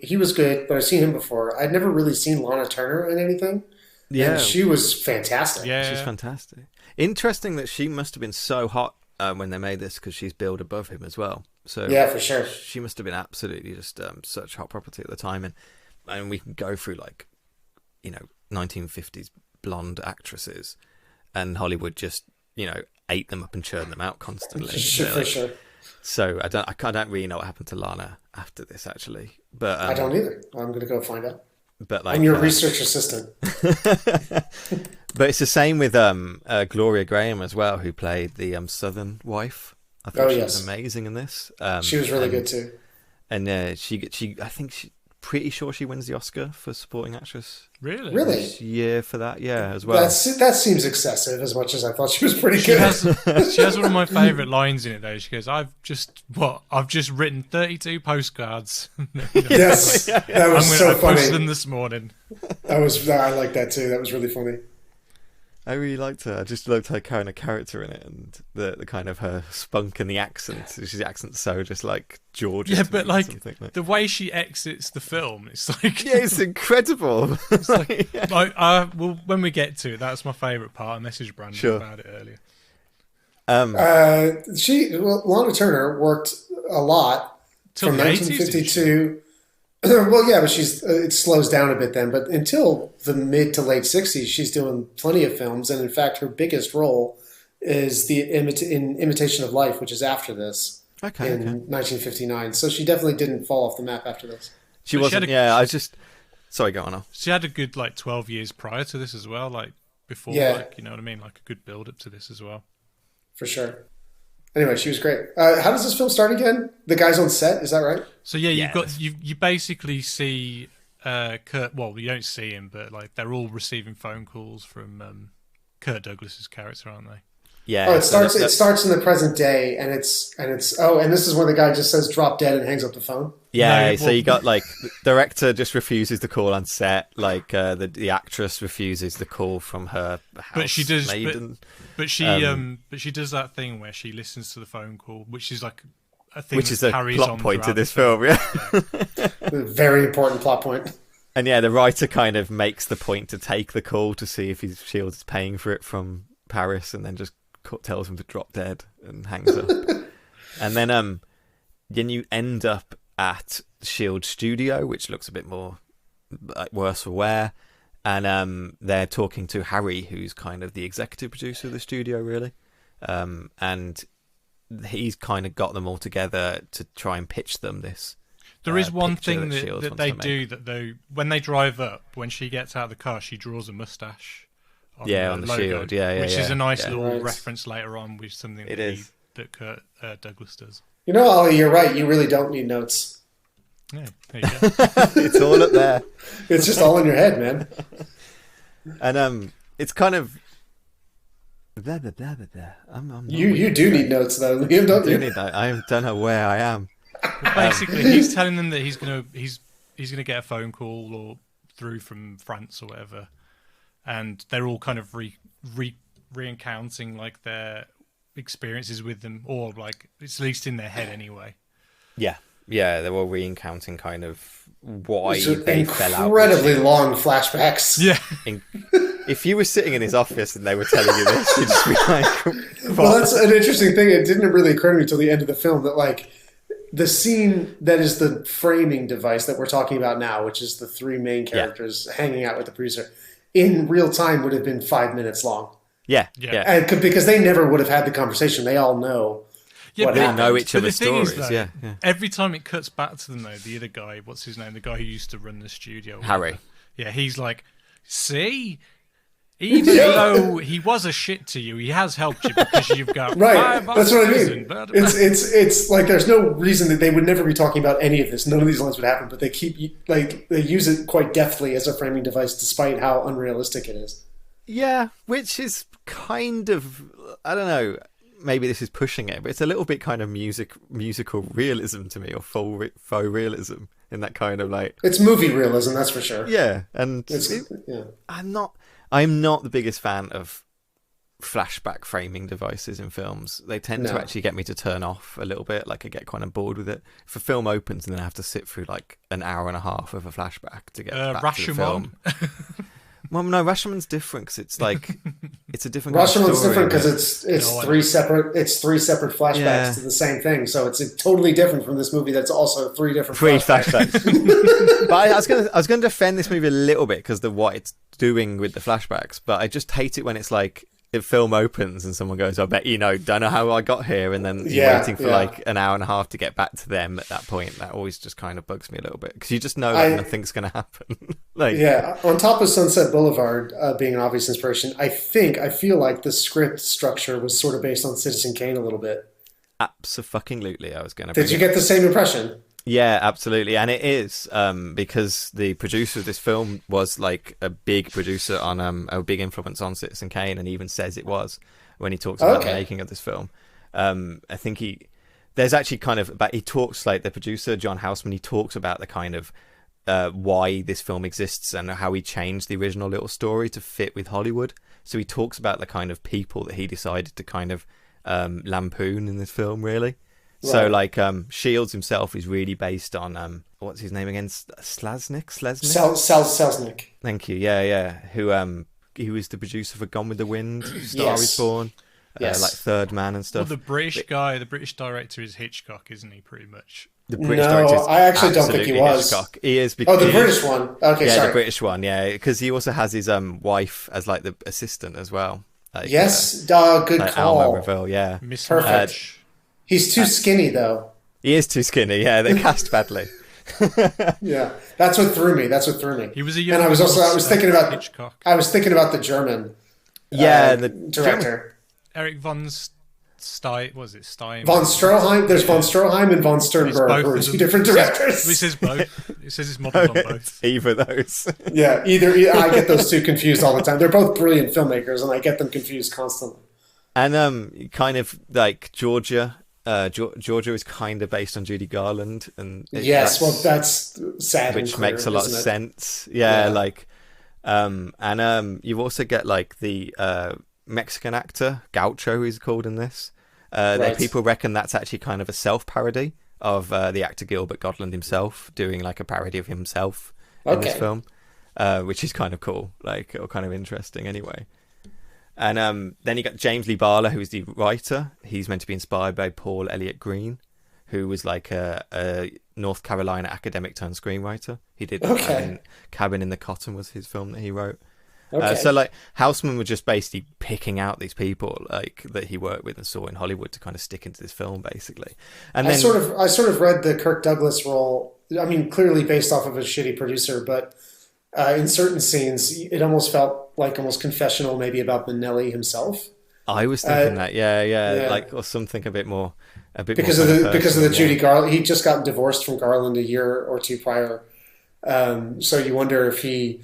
He was good, but I've seen him before. I'd never really seen Lana Turner in anything. Yeah, and she was fantastic. Yeah, she's fantastic. Interesting that she must have been so hot when they made this, because she's billed above him as well. So yeah, for sure, she must have been absolutely just such hot property at the time. And we can go through, like, you know, 1950s blonde actresses, and Hollywood just, you know, ate them up and churned them out constantly. For sure. So I don't really know what happened to Lana after this, actually. But I don't either. I'm going to go find out. But like, I'm your research assistant. But it's the same with Gloria Graham as well, who played the Southern wife. I thought she was amazing in this. She was really good too. And I think pretty sure she wins the Oscar for supporting actress. Really? Really? Yeah, for that, as well. That seems excessive. As much as I thought she was pretty good. She has one of my favourite lines in it though. She goes, "I've just written 32 postcards." Yes, that was so funny. I posted them this morning. I like that too. That was really funny. I really liked her. I just loved her kind of character in it, and the kind of her spunk and the accent. She's accent's so just like Georgia. Yeah, but like the way she exits the film, it's like it's incredible. It's like, well, when we get to it, that's my favourite part. I messaged Brandon about it earlier. Lana Turner worked a lot from 1952. Well, yeah, but it slows down a bit then. But until the mid to late 60s, she's doing plenty of films. And in fact, her biggest role is in Imitation of Life, which is after this, in 1959. So she definitely didn't fall off the map after this. She wasn't, sorry, go on. She had a good, 12 years prior to this as well, before, you know what I mean? Like a good build-up to this as well. For sure. Anyway, she was great. How does this film start again? The guy's on set, is that right? So you basically see Kirk. Well, you don't see him, but they're all receiving phone calls from Kirk Douglas's character, aren't they? Yeah. Oh, it starts in the present day, and it's and this is where the guy just says "drop dead" and hangs up the phone. Yeah, so you got the director just refuses the call on set, the actress refuses the call from her house. But she does. But she does that thing where she listens to the phone call, which is like a thing which is a plot point to this film. A very important plot point. And the writer kind of makes the point to take the call to see if Shields is paying for it from Paris, and then just tells him to drop dead and hangs up. And then you end up at Shield Studio, which looks a bit more worse for wear. And they're talking to Harry, who's kind of the executive producer of the studio, really. And he's kind of got them all together to try and pitch them this. There is one thing that they do when they drive up, when she gets out of the car, she draws a mustache. On the logo, Shield. Which is a nice little reference later on with something that Kirk Douglas does. You know, Ollie, you're right. You really don't need notes. Yeah, there you go. It's all up there. It's just all in your head, man. And it's kind of blah, blah, blah, blah, blah. You do need notes though, Liam, don't you? I don't know where I am. But basically, he's telling them that he's gonna get a phone call or through from France or whatever, and they're all kind of re-recounting their experiences with them, or it's at least in their head anyway. Yeah, they're all recounting kind of why they fell out. Incredibly long flashbacks. Yeah. If you were sitting in his office and they were telling you this, you'd just be like... Well, that's an interesting thing. It didn't really occur to me until the end of the film that, the scene that is the framing device that we're talking about now, which is the three main characters hanging out with the producer, in real time would have been 5 minutes long. Yeah. And because they never would have had the conversation. They all know... Yeah, they know each other's stories. Though, every time it cuts back to them, though, the other guy, what's his name? The guy who used to run the studio. Harry. Yeah, he's like, see? Even though he was a shit to you, he has helped you because you've got right. That's what I mean. Blah, blah, blah. It's like there's no reason that they would never be talking about any of this. None of these lines would happen, but they keep they use it quite deftly as a framing device, despite how unrealistic it is. Yeah, which is kind of, I don't know. Maybe this is pushing it, but it's a little bit kind of musical realism to me, or faux realism in that kind of it's movie realism, that's for sure. Yeah, and I'm not the biggest fan of flashback framing devices in films. They tend to actually get me to turn off a little bit. I get kind of bored with it. If a film opens and then I have to sit through an hour and a half of a flashback to get back to the film. Well, no, Rashomon's different because it's it's a different. Rashomon's different because it's three separate flashbacks to the same thing, so it's totally different from this movie that's also three flashbacks. But I was going to defend this movie a little bit because of what it's doing with the flashbacks, but I just hate it when it's the film opens and someone goes, I bet you know, don't know how I got here, and then you're waiting for like an hour and a half to get back to them at that point. That always just kind of bugs me a little bit, because you just know that nothing's going to happen. Like, on top of Sunset Boulevard being an obvious inspiration, I feel like the script structure was sort of based on Citizen Kane a little bit. Absolutely, I was going to. Did you get the same impression? Yeah, absolutely, and it is because the producer of this film was like a big producer on a big influence on Citizen Kane, and he even says it was when he talks about the making of this film. I think there's actually kind of he talks like the producer John Houseman. He talks about the kind of why this film exists and how he changed the original little story to fit with Hollywood. So he talks about the kind of people that he decided to kind of lampoon in this film, really. Right. So, like, Shields himself is really based on what's his name again? Selznick. Thank you. Yeah. Who was the producer for Gone with the Wind, Star Is Born, like Third Man and stuff. Well, the British director is Hitchcock, isn't he? Pretty much. The British director is I actually don't think he was. Hitchcock. He is. Because, the British one. Okay, yeah, sorry. The British one. Yeah, because he also has his wife as like the assistant as well. Like, yes, good like call. Alma Reville, yeah. Perfect. He's too skinny, though. He is too skinny, yeah. They cast badly. Yeah, that's what threw me. He was a young. And I was thinking about Hitchcock. I was thinking about the German. The director. Eric von Stein. Was it Stein? Von Stroheim. There's von Stroheim and von Sternberg, who are two different directors. This is both. It says it's modeled on both. Either of those. Yeah, either. I get those two confused all the time. They're both brilliant filmmakers, and I get them confused constantly. And kind of like Georgia. Georgia is kind of based on Judy Garland, and that's sad, which clear, makes a lot of sense. Yeah, like, and you also get like the Mexican actor Gaucho, who's called in this. People reckon that's actually kind of a self-parody of the actor Gilbert Gottland himself doing like a parody of himself in this film, which is kind of cool, like, or kind of interesting anyway. And then you got James Lee Bartlow, who's the writer. He's meant to be inspired by Paul Elliott Green, who was like a North Carolina academic turned screenwriter. He did Cabin in the Cotton was his film that he wrote. So like Houseman was just basically picking out these people like that he worked with and saw in Hollywood to kind of stick into this film, basically. And then I sort of read the Kirk Douglas role. I mean, clearly based off of a shitty producer, but in certain scenes, it almost felt like almost confessional, maybe about Minnelli himself. I was thinking that, yeah, like, or something a bit more because of the Judy Garland. He'd just gotten divorced from Garland a year or two prior, so you wonder if he,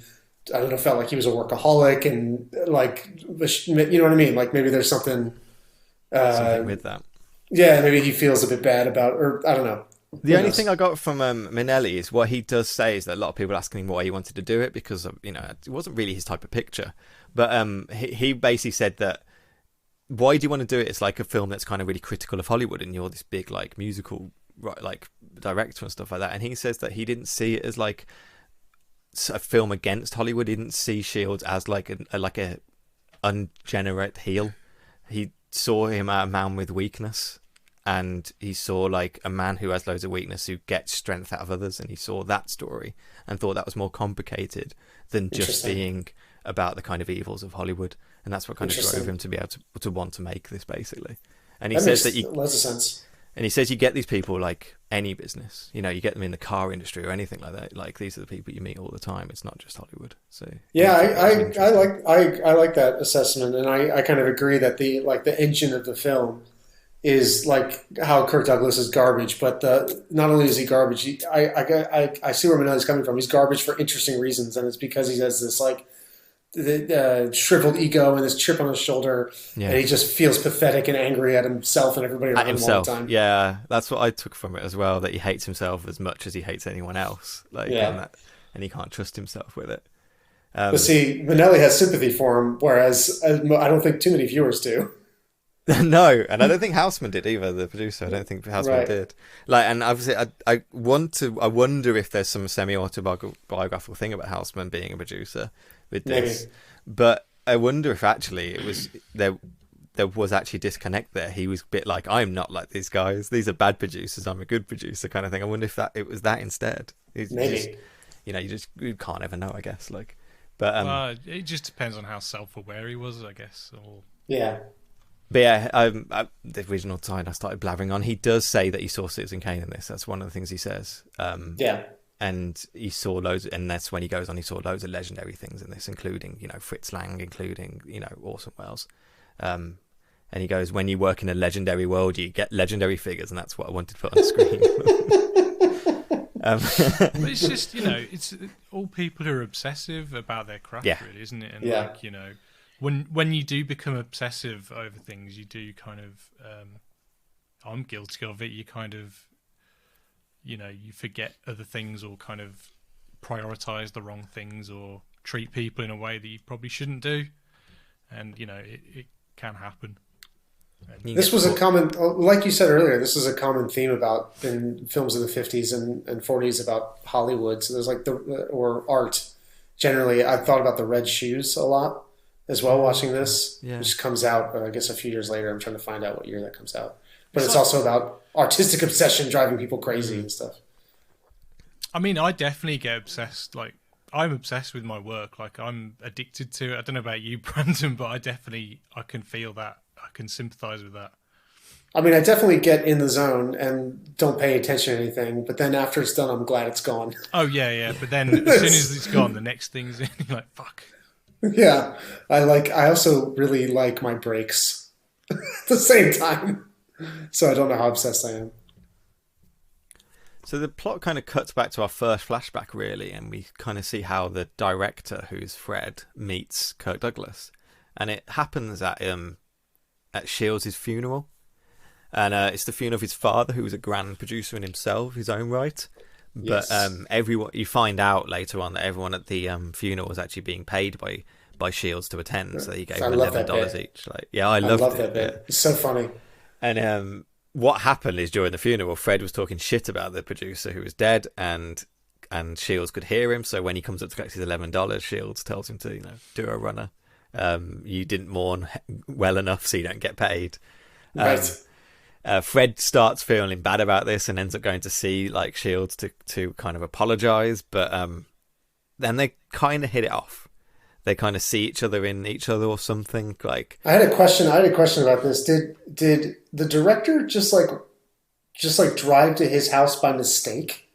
I don't know, felt like he was a workaholic and like, you know what I mean? Like maybe there's something with that. Yeah, maybe he feels a bit bad about, or I don't know. The only thing I got from Minnelli is what he does say is that a lot of people are asking him why he wanted to do it, because it wasn't really his type of picture. But he basically said that, why do you want to do it? It's like a film that's kind of really critical of Hollywood, and you're this big like musical like director and stuff like that. And he says that he didn't see it as like a film against Hollywood. He didn't see Shields as like a ungenerate heel. He saw him as a man with weakness. And he saw like a man who has loads of weakness who gets strength out of others, and he saw that story and thought that was more complicated than just being about the kind of evils of Hollywood. And that's what kind of drove him to be able to want to make this, basically. And he says that lots of sense. And he says you get these people like any business, you get them in the car industry or anything like that. Like these are the people you meet all the time. It's not just Hollywood. So yeah, I like that assessment, and I kind of agree that the engine of the film is like how Kirk Douglas is garbage, but not only is he garbage, I see where Minnelli's coming from. He's garbage for interesting reasons, and it's because he has this like the shriveled ego and this chip on his shoulder, and he just feels pathetic and angry at himself and everybody around him all the time. Yeah, that's what I took from it as well. That he hates himself as much as he hates anyone else. Like, and he can't trust himself with it. But see, Minnelli has sympathy for him, whereas I don't think too many viewers do. No, and I don't think Houseman did either. The producer, I don't think Houseman did. Like, and obviously, I wonder if there's some semi-autobiographical thing about Houseman being a producer with this. Maybe. But I wonder if actually it was there was actually disconnect there. He was a bit like, I'm not like these guys. These are bad producers. I'm a good producer, kind of thing. I wonder if it was that instead. Maybe. You can't ever know, I guess. Like, but it just depends on how self-aware he was, I guess. Or Yeah. But yeah, the original time I started blabbering on, he does say that he saw Citizen Kane in this. That's one of the things he says. Yeah. And he saw loads, and that's when he goes on, he saw loads of legendary things in this, including, Fritz Lang, including, Orson Welles. And he goes, when you work in a legendary world, you get legendary figures, and that's what I wanted to put on screen. But it's just, it's all people who are obsessive about their craft, really, isn't it? And when you do become obsessive over things, you do kind of, I'm guilty of it, you kind of, you forget other things or kind of prioritize the wrong things or treat people in a way that you probably shouldn't do. And, it can happen. This was a common, like you said earlier, this is a common theme in films of the 50s and 40s about Hollywood. So there's or art. Generally, I thought about the Red Shoes a lot as well watching this, which comes out, I guess, a few years later. I'm trying to find out what year that comes out. But it's also about artistic obsession driving people crazy and stuff. I mean, I definitely get obsessed. Like, I'm obsessed with my work. Like, I'm addicted to it. I don't know about you, Brandon, but I can feel that. I can sympathize with that. I mean, I definitely get in the zone and don't pay attention to anything. But then after it's done, I'm glad it's gone. Oh, yeah. But then as soon as it's gone, the next thing's in. You're like, fuck. Yeah. I also really like my breaks at the same time. So I don't know how obsessed I am. So the plot kind of cuts back to our first flashback, really, and we kind of see how the director, who's Fred, meets Kirk Douglas. And it happens at Shields' funeral. And it's the funeral of his father, who was a grand producer in himself, his own right. But everyone, you find out later on that everyone at the funeral was actually being paid by Shields to attend, so he gave them $11 each. I loved that bit. Yeah. It's so funny. And what happened is during the funeral, Fred was talking shit about the producer who was dead, and Shields could hear him. So when he comes up to collect his $11, Shields tells him to do a runner. You didn't mourn well enough, so you don't get paid. Right. Fred starts feeling bad about this and ends up going to see Shields to kind of apologize, but then they kind of hit it off. They kind of see each other in each other or something. I had a question about this. Did the director just drive to his house by mistake?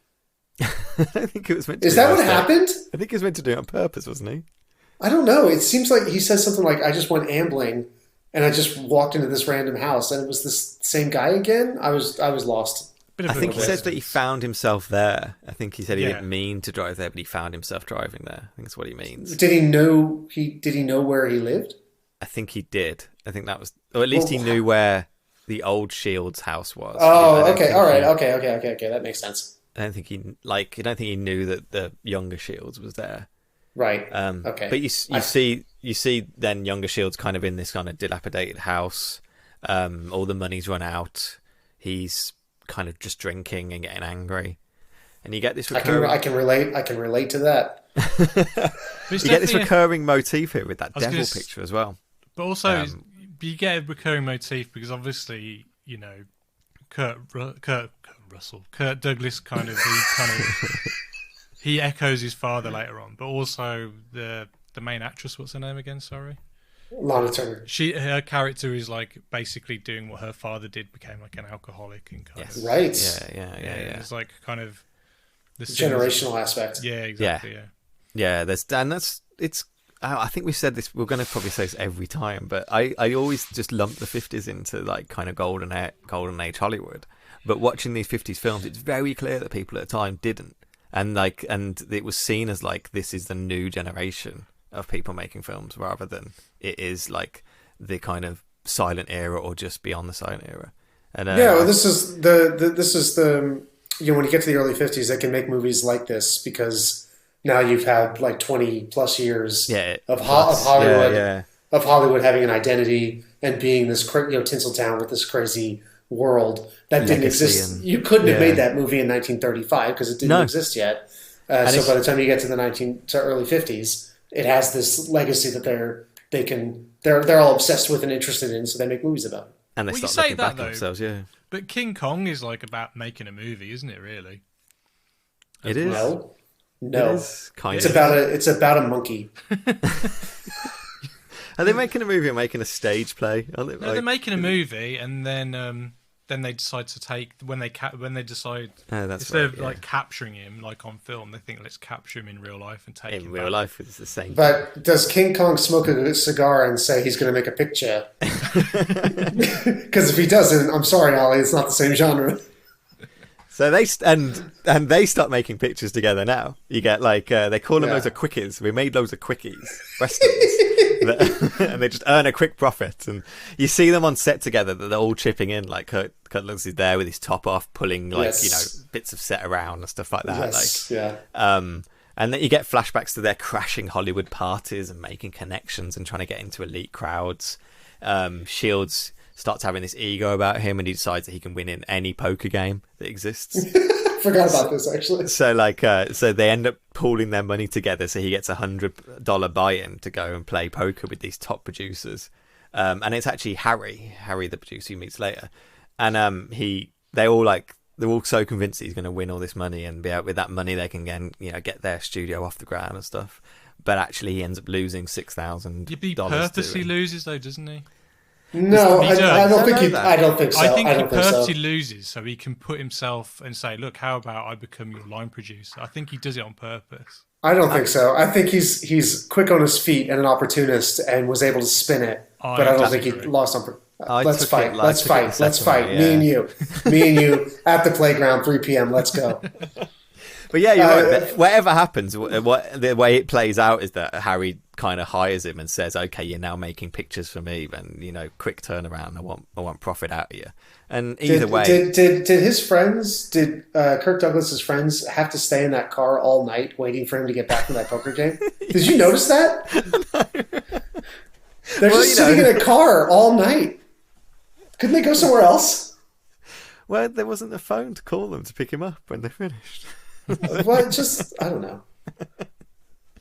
I think it was meant to. Is that what happened? I think he was meant to do it on purpose, wasn't he? I don't know. It seems like he says something like, "I just went ambling and I just walked into this random house and it was this same guy again." I was lost. I think he says that he found himself there. I think he said he didn't mean to drive there, but he found himself driving there. I think that's what he means. Did he know where he lived? I think he did. I think that was, or at least he knew where the old Shields house was. Oh, okay, all right, okay. That makes sense. I don't think he knew that the younger Shields was there. Right. Okay. But you see then younger Shields kind of in this kind of dilapidated house. All the money's run out. He's kind of just drinking and getting angry, and you get this recurring... I can relate to that. You get this recurring motif here with that devil picture as well, but also you get a recurring motif because obviously Kirk Douglas he echoes his father later on, but also the main actress, what's her name again, sorry? Lana Turner. Her character is basically doing what her father did, became an alcoholic and kind of right. Yeah. It's kind of the generational aspect. Yeah, exactly. Yeah. I think we've said this. We're going to probably say this every time, but I always just lump the 50s into kind of golden age Hollywood. But watching these 50s films, it's very clear that people at the time didn't, and it was seen as this is the new generation of people making films rather than it is the kind of silent era or just beyond the silent era. And this is the when you get to the early 50s, they can make movies like this because now you've had 20 plus years of Hollywood of Hollywood having an identity and being this Tinseltown with this crazy world that didn't exist. You couldn't have made that movie in 1935 because it didn't exist yet. So by the time you get to the early 50s, it has this legacy that they're all obsessed with and interested in, so they make movies about it. And they start looking back at themselves, But King Kong is about making a movie, isn't it? Really? It is. No. It is it's about a monkey. Are they making a movie or making a stage play? No, they're making a movie, and then they decide to take when they decide instead of like capturing him like on film, they think let's capture him in real life and take him. In real life, it's the same. But does King Kong smoke a cigar and say he's going to make a picture? Because if he doesn't, I'm sorry, Ollie, it's not the same genre. So they they start making pictures together now. You get like they call them loads of quickies. We made loads of quickies, westerns, and they just earn a quick profit. And you see them on set together that they're all chipping in. Like Kirk Douglas is there with his top off, pulling like bits of set around and stuff like that. And then you get flashbacks to their crashing Hollywood parties and making connections and trying to get into elite crowds. Shields starts having this ego about him, and he decides that he can win in any poker game that exists. Forgot about this, actually. So so they end up pooling their money together, so he gets $100 buy-in to go and play poker with these top producers. And it's actually Harry the producer he meets later. And they're all so convinced that he's going to win all this money, and be out with that money they can get their studio off the ground and stuff. But actually he ends up losing $6,000. He purposely loses though, doesn't he? No, I don't think so. I think he purposely loses so he can put himself and say, "Look, how about I become your line producer?" I think he does it on purpose. I don't think so. I think he's quick on his feet and an opportunist and was able to spin it. But I don't think he lost on. Let's fight. Let's fight. Yeah. Me and you at the playground, 3 p.m. Let's go. But yeah, you're right. Whatever happens, the way it plays out is that Harry kind of hires him and says, "Okay, you're now making pictures for me, and quick turnaround. I want profit out of you." And either way, did his friends, Kirk Douglas's friends, have to stay in that car all night waiting for him to get back from that poker game? Did you notice that? They're just sitting in a car all night. Couldn't they go somewhere else? Well, there wasn't a phone to call them to pick him up when they finished. Well, I don't know.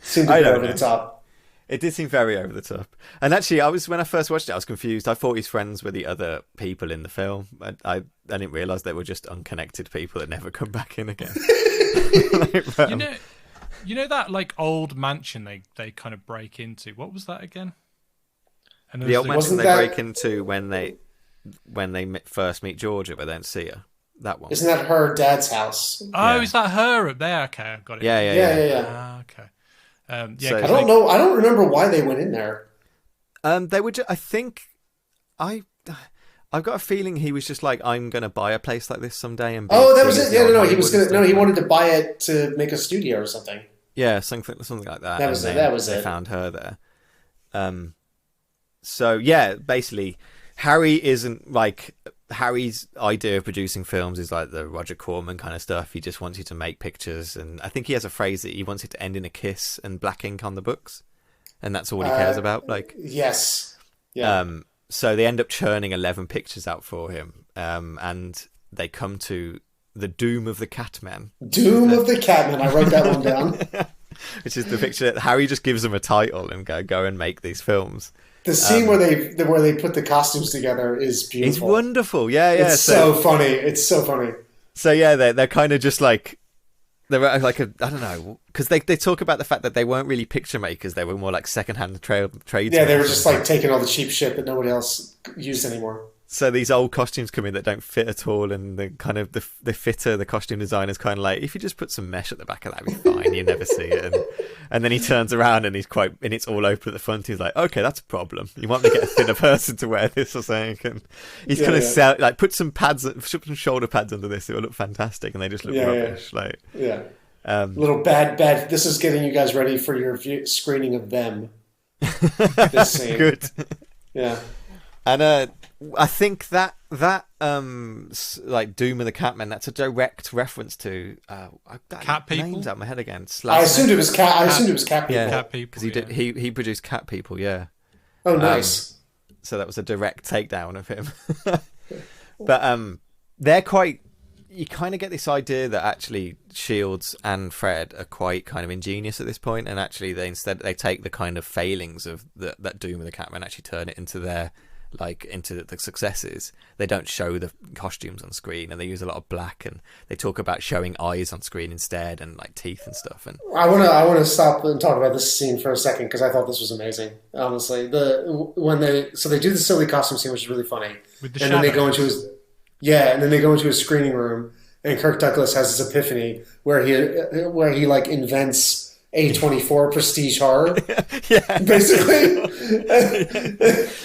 Seemed to be over the top. It did seem very over the top. And actually, when I first watched it, I was confused. I thought his friends were the other people in the film. I didn't realise they were just unconnected people that never come back in again. You know that like old mansion they kind of break into. What was that again? And the old mansion they break into when they first meet Georgia, but don't see her. That one. Isn't that her dad's house? Oh, is that her up there? Okay, I've got it. Yeah. Okay. So, I don't know. I don't remember why they went in there. They were. I think I've got a feeling he was just like, I'm going to buy a place like this someday. And that was it. Yeah, no, he was going to. No, he wanted to buy it to make a studio or something. Yeah, something like that. That was it. They found her there. So yeah, basically, Harry's idea of producing films is like the Roger Corman kind of stuff. He just wants you to make pictures, and I think he has a phrase that he wants it to end in a kiss and black ink on the books, and that's all he cares about. Yes, yeah. So they end up churning 11 pictures out for him, and they come to the Doom of the Catman. Doom of the Catman. I wrote that one down. Which is the picture that Harry just gives them a title and go and make these films. The scene where they put the costumes together is beautiful. It's wonderful, yeah. It's so funny. It's so funny. So yeah, they're kind of just like they're like I don't know, because they talk about the fact that they weren't really picture makers; they were more like secondhand trades. Yeah, they were just like taking all the cheap shit that nobody else used anymore. So these old costumes come in that don't fit at all, and the kind of the fitter, the costume designer's kind of like, if you just put some mesh at the back of that, it'd be fine. You never see it, and then he turns around and and it's all open at the front. He's like, okay, that's a problem. You want me to get a thinner person to wear this or something? And he's kind of put some shoulder pads under this. It will look fantastic, and they just look rubbish. Little bad. This is getting you guys ready for your screening of Them. This scene. Good. Yeah. And I think that like Doom of the Catman, that's a direct reference to Cat People. Names out of my head again. I assumed it was Cat. I assumed it was Cat People. Yeah, Cat People. Because he produced Cat People. Yeah. Oh, nice. So that was a direct takedown of him. But they're quite. You kind of get this idea that actually Shields and Fred are quite kind of ingenious at this point, and actually they take the kind of failings of that Doom of the Catman, actually turn it into their like into the successes, they don't show the costumes on screen, and they use a lot of black, and they talk about showing eyes on screen instead, and like teeth and stuff. And I want to stop and talk about this scene for a second, because I thought this was amazing. Honestly, they do the silly costume scene, which is really funny, with the and then they go into his screening room, and Kirk Douglas has his epiphany where he like invents A24 prestige horror, basically.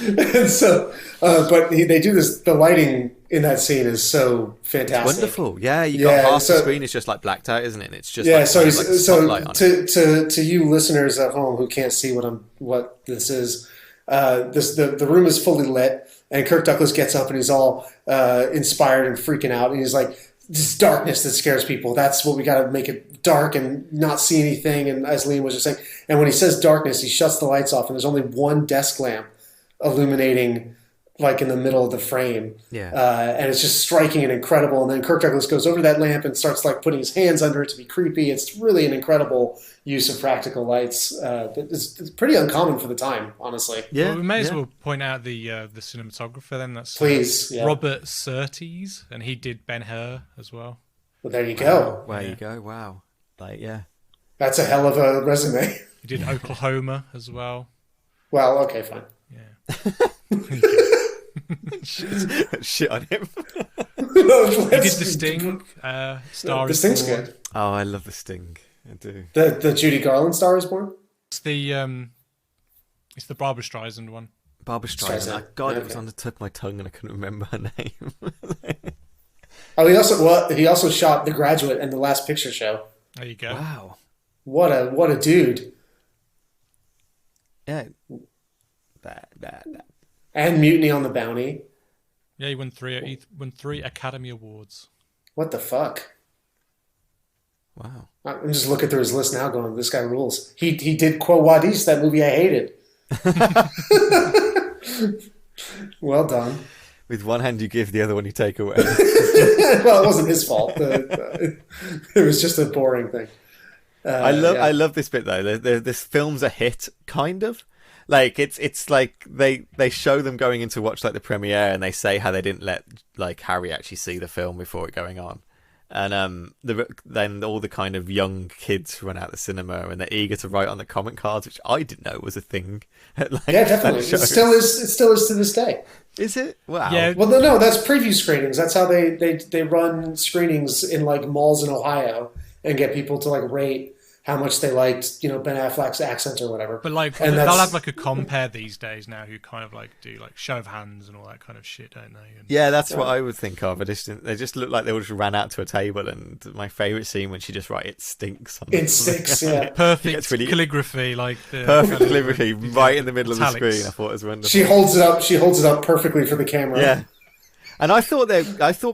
And so, but they do this. The lighting in that scene is so fantastic. It's wonderful. Yeah, you got half the screen is just like blacked out, isn't it? And it's just to you listeners at home who can't see what this is, the room is fully lit, and Kirk Douglas gets up and he's all inspired and freaking out, and he's like, this darkness that scares people. That's what we got to make it dark and not see anything. And as Liam was just saying, and when he says darkness, he shuts the lights off, and there's only one desk lamp illuminating, like in the middle of the frame. Yeah. And it's just striking and incredible. And then Kirk Douglas goes over to that lamp and starts like putting his hands under it to be creepy. It's really an incredible use of practical lights. It's pretty uncommon for the time, honestly. Yeah. Well, we may as well point out the cinematographer then. That's please, Robert Surtees, and he did Ben-Hur as well. Well, there you go. There you go. Wow. Like, yeah. That's a hell of a resume. He did Oklahoma as well. Well, okay, fine. Yeah. Shit on him. He did The Sting. The Sting's good. Oh, I love The Sting. I do. The Judy Garland Star is Born? It's the Barbra Streisand one. Barbra Streisand. God, it was on the tip of my tongue and I couldn't remember her name. Oh, he also shot The Graduate and The Last Picture Show. There you go. Wow. What a dude. Yeah. And Mutiny on the Bounty. Yeah, he won three Academy Awards. What the fuck? Wow. I'm just looking through his list now going, this guy rules. He did Quo Vadis, that movie I hated. Well done. With one hand you give, the other one you take away. Well, it wasn't his fault. It was just a boring thing. I love this bit though. This film's a hit, kind of. Like it's like they show them going in to watch like the premiere, and they say how they didn't let like Harry actually see the film before it going on, and then all the kind of young kids run out the cinema and they're eager to write on the comment cards, which I didn't know was a thing. Yeah, definitely. It still is to this day. Is it? Wow. Yeah. Well, no, that's preview screenings. That's how they run screenings in like malls in Ohio and get people to like rate how much they liked, Ben Affleck's accent or whatever. But like, they'll have like a compare these days now who kind of like do like show of hands and all that kind of shit, don't they? Yeah, that's what I would think of. They just look like they all just ran out to a table. And my favourite scene when she just it stinks. It stinks, yeah. Perfect calligraphy, like perfect calligraphy right in the middle of the screen. I thought it was wonderful. She holds it up perfectly for the camera. Yeah. And I thought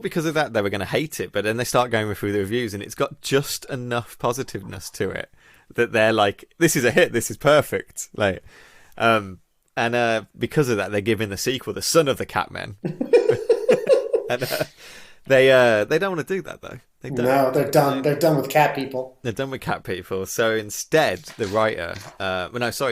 because of that they were going to hate it, but then they start going through the reviews, and it's got just enough positiveness to it that they're like, "This is a hit. This is perfect." Like, and because of that, they're giving the sequel "The Son of the Catmen." And they don't want to do that though. They don't. No, they're done. They're done with cat people. They're done with cat people. So instead, the writer,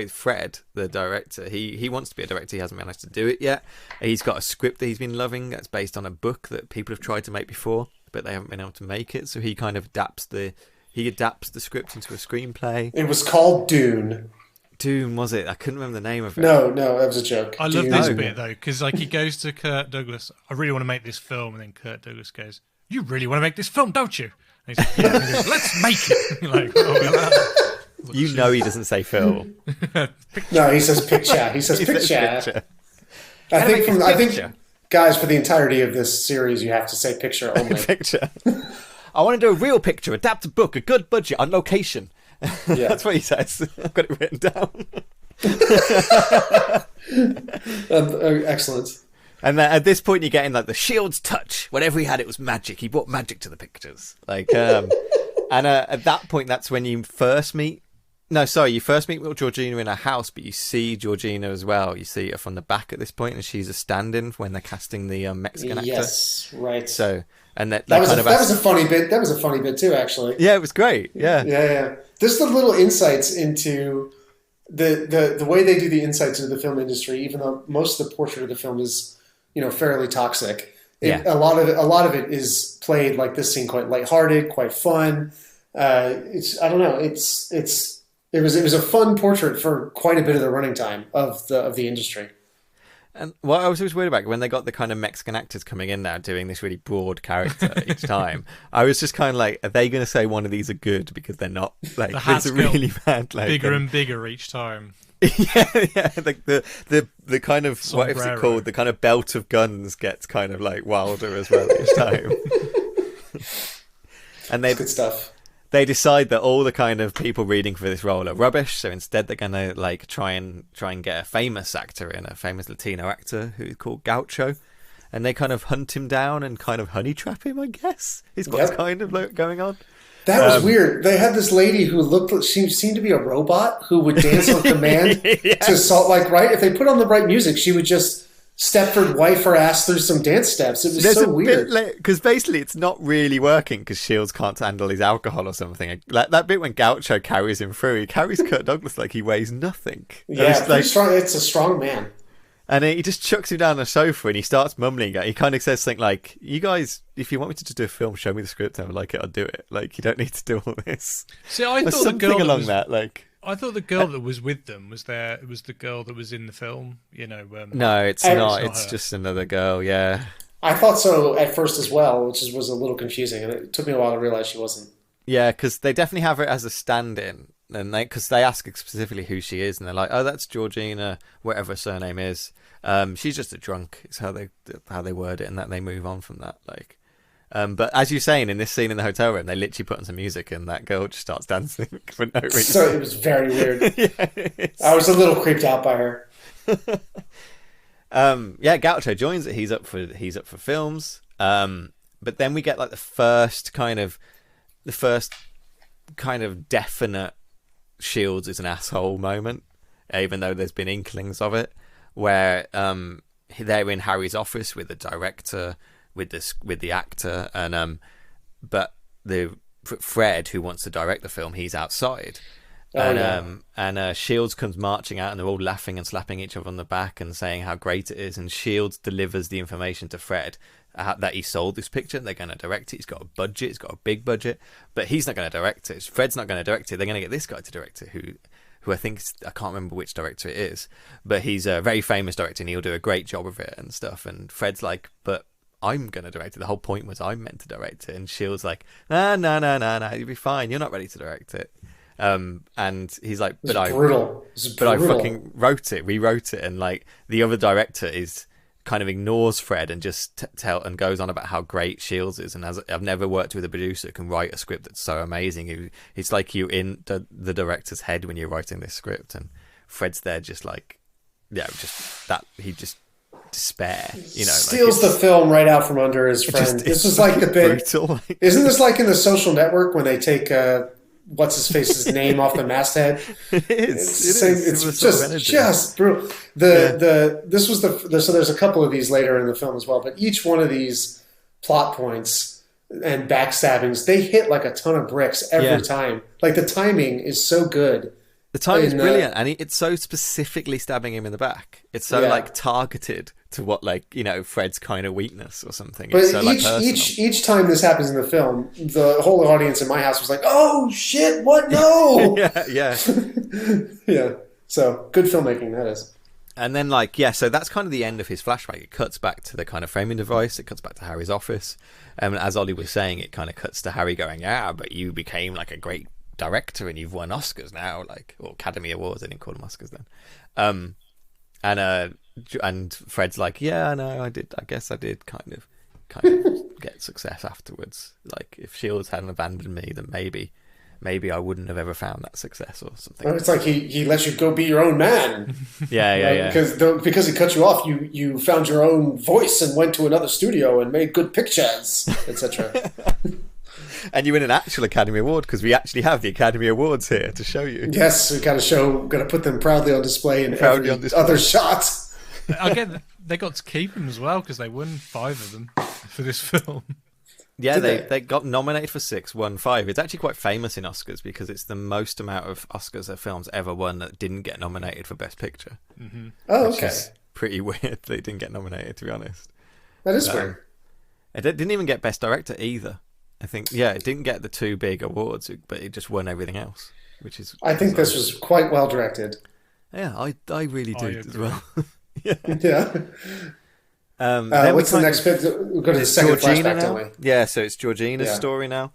Fred, the director, he wants to be a director. He hasn't managed to do it yet. He's got a script that he's been loving that's based on a book that people have tried to make before, but they haven't been able to make it. So he kind of adapts the script into a screenplay. It was called Dune. Dune, was it? I couldn't remember the name of it. No, that was a joke. I love this bit though, because like he goes to Kirk Douglas, I really want to make this film, and then Kirk Douglas goes, "You really want to make this film, don't you?" And he's like, "Yeah." And he goes, "Let's make it." Like, he doesn't say film. No, he says picture. He says picture. I think, guys, for the entirety of this series, you have to say picture only. Picture. I want to do a real picture, adapt a book, a good budget, on location. Yeah. That's what he says. I've got it written down. Excellent. And at this point, you're getting like the shield's touch. Whatever he had, it was magic. He brought magic to the pictures. Like, and at that point, that's when you first meet. No, sorry, you first meet with Georgina in her house, but you see Georgina as well. You see her from the back at this point, and she's a stand-in when they're casting the Mexican actor. Yes, right. So, and that was a funny bit. That was a funny bit too, actually. Yeah, it was great. Yeah. Just the little insights into the way they do the insights into the film industry, even though most of the portrait of the film is, fairly toxic, a lot of it is played like this scene, quite lighthearted, quite fun. I don't know. It was a fun portrait for quite a bit of the running time of the industry. And what I was always worried about when they got the kind of Mexican actors coming in now doing this really broad character each time, I was just kind of like, are they going to say one of these are good because they're not like it's a really bad like bigger and bigger each time. yeah, like the kind of sombrero. What is it called? The kind of belt of guns gets kind of like wilder as well each time. And that's good stuff. They decide that all the kind of people reading for this role are rubbish, so instead they're going to like try and get a famous actor in, a famous Latino actor who's called Gaucho, and they kind of hunt him down and kind of honey trap him, I guess, is what's kind of like going on. That was weird. They had this lady who seemed to be a robot who would dance on command to salt, like, right? If they put on the right music, she would just Stepford wife her ass through some dance steps. It was so weird. Because basically it's not really working because Shields can't handle his alcohol or something. Like that bit when Gaucho carries him through, he carries Kirk Douglas like he weighs nothing. Yeah, like, strong. It's a strong man. And he just chucks him down the sofa and he starts mumbling. He kind of says something like, you guys, if you want me to just do a film, show me the script and I like it, I'll do it. Like, you don't need to do all this. See, I thought something the girl along that, like... I thought the girl that was with them was there. It was the girl that was in the film. No, it's not. It's just another girl. Yeah. I thought so at first as well, which was a little confusing, and it took me a while to realize she wasn't. Yeah, because they definitely have her as a stand-in, and because they ask specifically who she is, and they're like, "Oh, that's Georgina, whatever her surname is. She's just a drunk." It's how they word it, and that they move on from that. Like. But as you're saying, in this scene in the hotel room, they literally put on some music and that girl just starts dancing for no reason. So it was very weird. I was a little creeped out by her. Gaucho joins it. He's up for films. But then we get like the first kind of definite Shields is an asshole moment, even though there's been inklings of it, where they're in Harry's office with the director, with the actor, and but the Fred, who wants to direct the film, he's outside. And Shields comes marching out and they're all laughing and slapping each other on the back and saying how great it is, and Shields delivers the information to Fred that he sold this picture and they're going to direct it. He's got a budget, he's got a big budget, but he's not going to direct it. Fred's not going to direct it. They're going to get this guy to direct it, who I think, I can't remember which director it is, but he's a very famous director and he'll do a great job of it and stuff. And Fred's like, but I'm going to direct it. The whole point was I'm meant to direct it. And Shields like, no, you'll be fine. You're not ready to direct it. And he's like, but I fucking rewrote it. And like the other director is kind of ignores Fred and just and goes on about how great Shields is. And I've never worked with a producer who can write a script that's so amazing. It's like you in the director's head when you're writing this script. And Fred's there just like, he just despair, steals the film right out from under his friend. This is like the bit. Brutal. Isn't this like in The Social Network when they take what's his face's name off the masthead? It is. It's just brutal. So there's a couple of these later in the film as well, but each one of these plot points and backstabbings, they hit like a ton of bricks every time. Like the timing is so good. The timing is brilliant, and it's so specifically stabbing him in the back. It's so like targeted to what Fred's kind of weakness or something. But it's so, each time this happens in the film, the whole audience in my house was like, "Oh shit! What? No!" yeah. So good filmmaking that is. And then so that's kind of the end of his flashback. It cuts back to the kind of framing device. It cuts back to Harry's office, and as Ollie was saying, it kind of cuts to Harry going, "Yeah, but you became like a great director and you've won Oscars now, or Academy Awards." They didn't call them Oscars then. And Fred's like, "Yeah, no, I did. I guess I did kind of get success afterwards. Like if Shields hadn't abandoned me, then maybe I wouldn't have ever found that success or something." It's like he lets you go be your own man. Yeah. Because he cut you off, you found your own voice and went to another studio and made good pictures, etc. And you win an actual Academy Award because we actually have the Academy Awards here to show you. Yes, we got to put them proudly on display in every other shot. Again, they got to keep them as well because they won 5 of them for this film. Yeah, they got nominated for 6, won 5. It's actually quite famous in Oscars because it's the most amount of Oscars a film's ever won that didn't get nominated for Best Picture. Mm-hmm. Oh, which okay. is pretty weird they didn't get nominated, to be honest. That is weird. It didn't even get Best Director either. I think, it didn't get the 2 big awards, but it just won everything else, which is... I think this was quite well directed. Yeah, I really do as well. Yeah. Then what's the next bit? We'll go to the second flashback, don't we? Yeah, so it's Georgina's story now.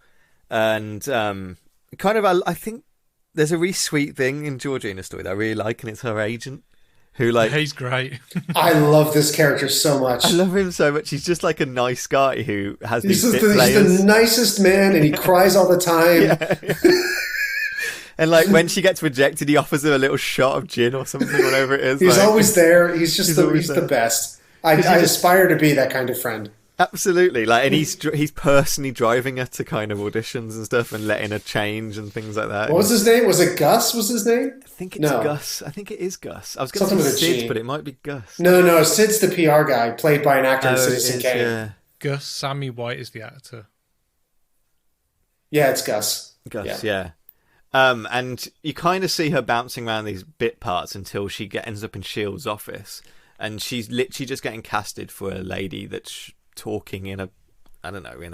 And kind of, I think there's a really sweet thing in Georgina's story that I really like, and it's her agent, who he's great. I love this character so much. I love him so much. He's just like a nice guy who has he's these players. He's the nicest man, and he cries all the time. Yeah. And like when she gets rejected, he offers her a little shot of gin or something, whatever it is. He's always there. He's just the best. I aspire to be that kind of friend. Absolutely, and he's personally driving her to kind of auditions and stuff, and letting her change and things like that. What was his name? Was it Gus? Was his name? I think it's Gus. I think it is Gus. I was going to say say Sid, but it might be Gus. No. Sid's the PR guy, played by an actor in Citizen Kane. Yeah. Gus. Sammy White is the actor. Yeah, it's Gus. Yeah. And you kind of see her bouncing around these bit parts until she ends up in Shield's office, and she's literally just getting casted for a lady that's talking in a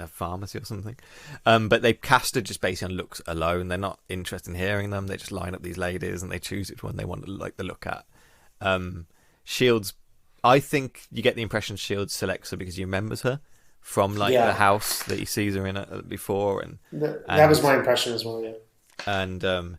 pharmacy or something. But they cast her just based on looks alone. They're not interested in hearing them. They just line up these ladies and they choose which one they want to like the look at. Shield's, I think you get the impression Shields selects her because he remembers her from the house that he sees her in before, and that was my impression as well. Yeah. And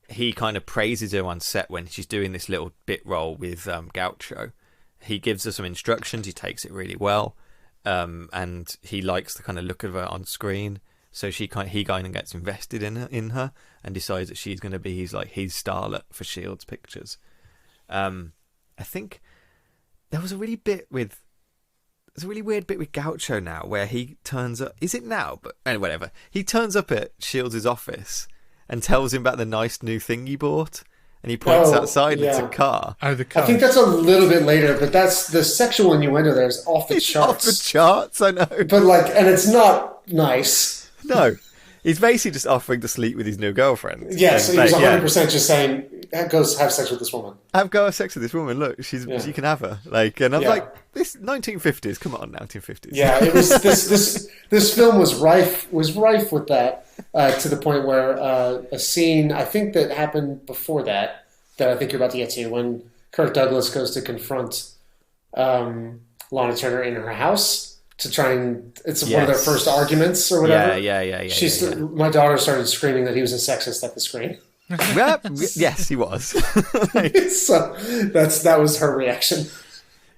he kind of praises her on set when she's doing this little bit role with Gaucho. He gives her some instructions. He takes it really well, and he likes the kind of look of her on screen. So he kind of gets invested in her and decides that she's going to be his starlet for Shield's pictures. I think there was a really weird bit with Gaucho now where he turns up. Is it now? But anyway, whatever. He turns up at Shields' office and tells him about the nice new thing he bought, and he points outside. It's a car. Oh, the car. I think that's a little bit later, but that's the sexual innuendo there is off the charts. Off the charts, I know. But and it's not nice. No. He's basically just offering to sleep with his new girlfriend. Yes, he was 100% just saying, "Go have sex with this woman." Go have sex with this woman. Look, you can have her. And I'm like, this 1950s. Come on, 1950s. Yeah, it was this film was rife with that to the point where a scene I think that happened before that I think you're about to get to when Kirk Douglas goes to confront Lana Turner in her house. To try and one of their first arguments or whatever. Yeah. My daughter started screaming that he was a sexist at the screen. Yes, he was. So that was her reaction.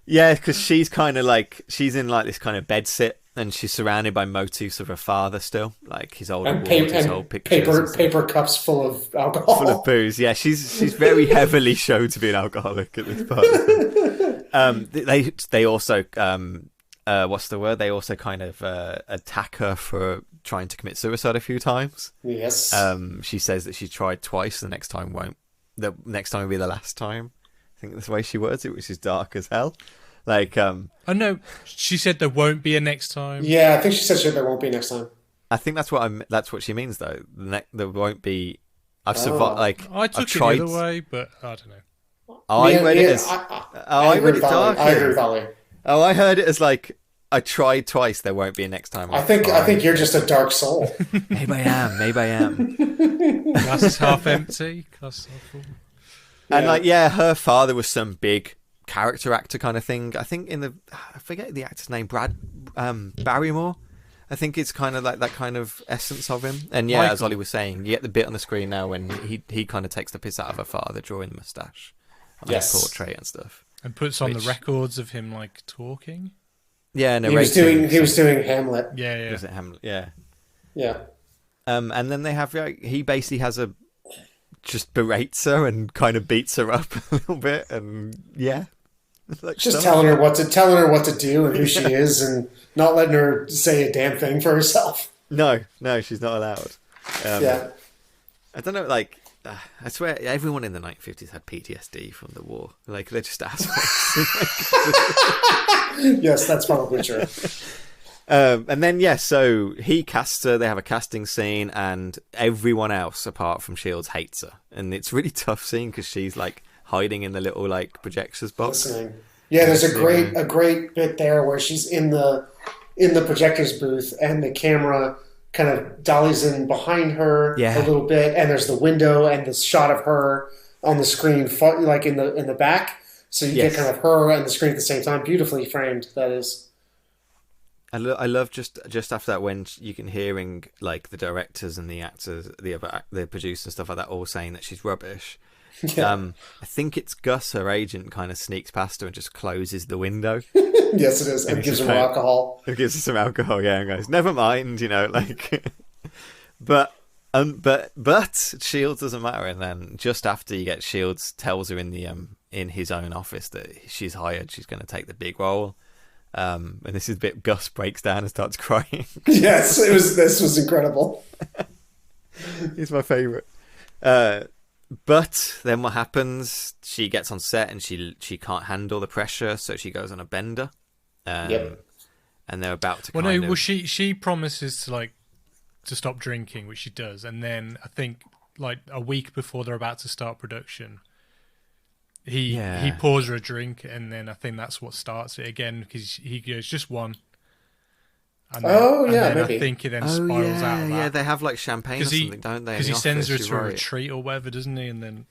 Yeah, because she's kind of she's in this kind of bed sit, and she's surrounded by motifs of her father still, his old awards, his old pictures, paper cups full of alcohol, full of booze. Yeah, she's very heavily shown to be an alcoholic at this part. They also. What's the word? They also kind of attack her for trying to commit suicide a few times. Yes. She says that she tried twice. The next time will be the last time. I think that's the way she words it, which is dark as hell. Oh no, she said there won't be a next time. Yeah, I think she said there won't be next time. I think that's what she means though. There won't be. I've survived. I took it the other way, but I don't know. I read it as. I read it dark. I agree with Ollie. Oh, I heard it as I tried twice. There won't be a next time. I think you're just a dark soul. Maybe I am. Glass is half empty. Glass half full. And her father was some big character actor kind of thing. I think I forget the actor's name, Barrymore. I think it's kind of that kind of essence of him. And Michael. As Ollie was saying, you get the bit on the screen now when he kind of takes the piss out of her father, drawing the moustache on his portrait and stuff. And puts on the records of him talking. Yeah, he was doing Hamlet. Yeah. Was it Hamlet? Yeah. Yeah. And then they have he basically has just berates her and kind of beats her up a little bit, and just telling her what to do and who she is, and not letting her say a damn thing for herself. No, she's not allowed. I don't know, I swear everyone in the 1950s had PTSD from the war. They're just assholes. Yes, that's probably true. And then, yeah, so he casts her, they have a casting scene, and everyone else, apart from Shields, hates her. And it's a really tough scene, because she's, like, hiding in the little, like, projectors box. Listening. Yeah, there's a great bit there where she's in the projectors booth, and the camera kind of dollies in behind her a little bit, and there's the window and the shot of her on the screen, like in the back. So you get kind of her and the screen at the same time. Beautifully framed, that is. I love just after that when you can hearing like the directors and the actors, the producers and stuff like that all saying that she's rubbish. Yeah. I think it's Gus, her agent, kind of sneaks past her and just closes the window. Yes, it is, and gives her alcohol. It gives her some alcohol, yeah, and goes, "Never mind," like. But Shields doesn't matter, and then just after you get Shields tells her in his own office that she's hired, she's going to take the big role. And this is a bit Gus breaks down and starts crying. Yes, this was incredible. He's my favourite. But then what happens? She gets on set and she can't handle the pressure, so she goes on a bender. And they're about to she promises to stop drinking, which she does, and then I think like a week before they're about to start production, he pours her a drink, and then I think that's what starts it again, because he goes, "Just one." And then, maybe. I think it then spirals out of that. Yeah, they have like champagne or something, don't they? Because he sends her to a retreat or whatever, doesn't he? And then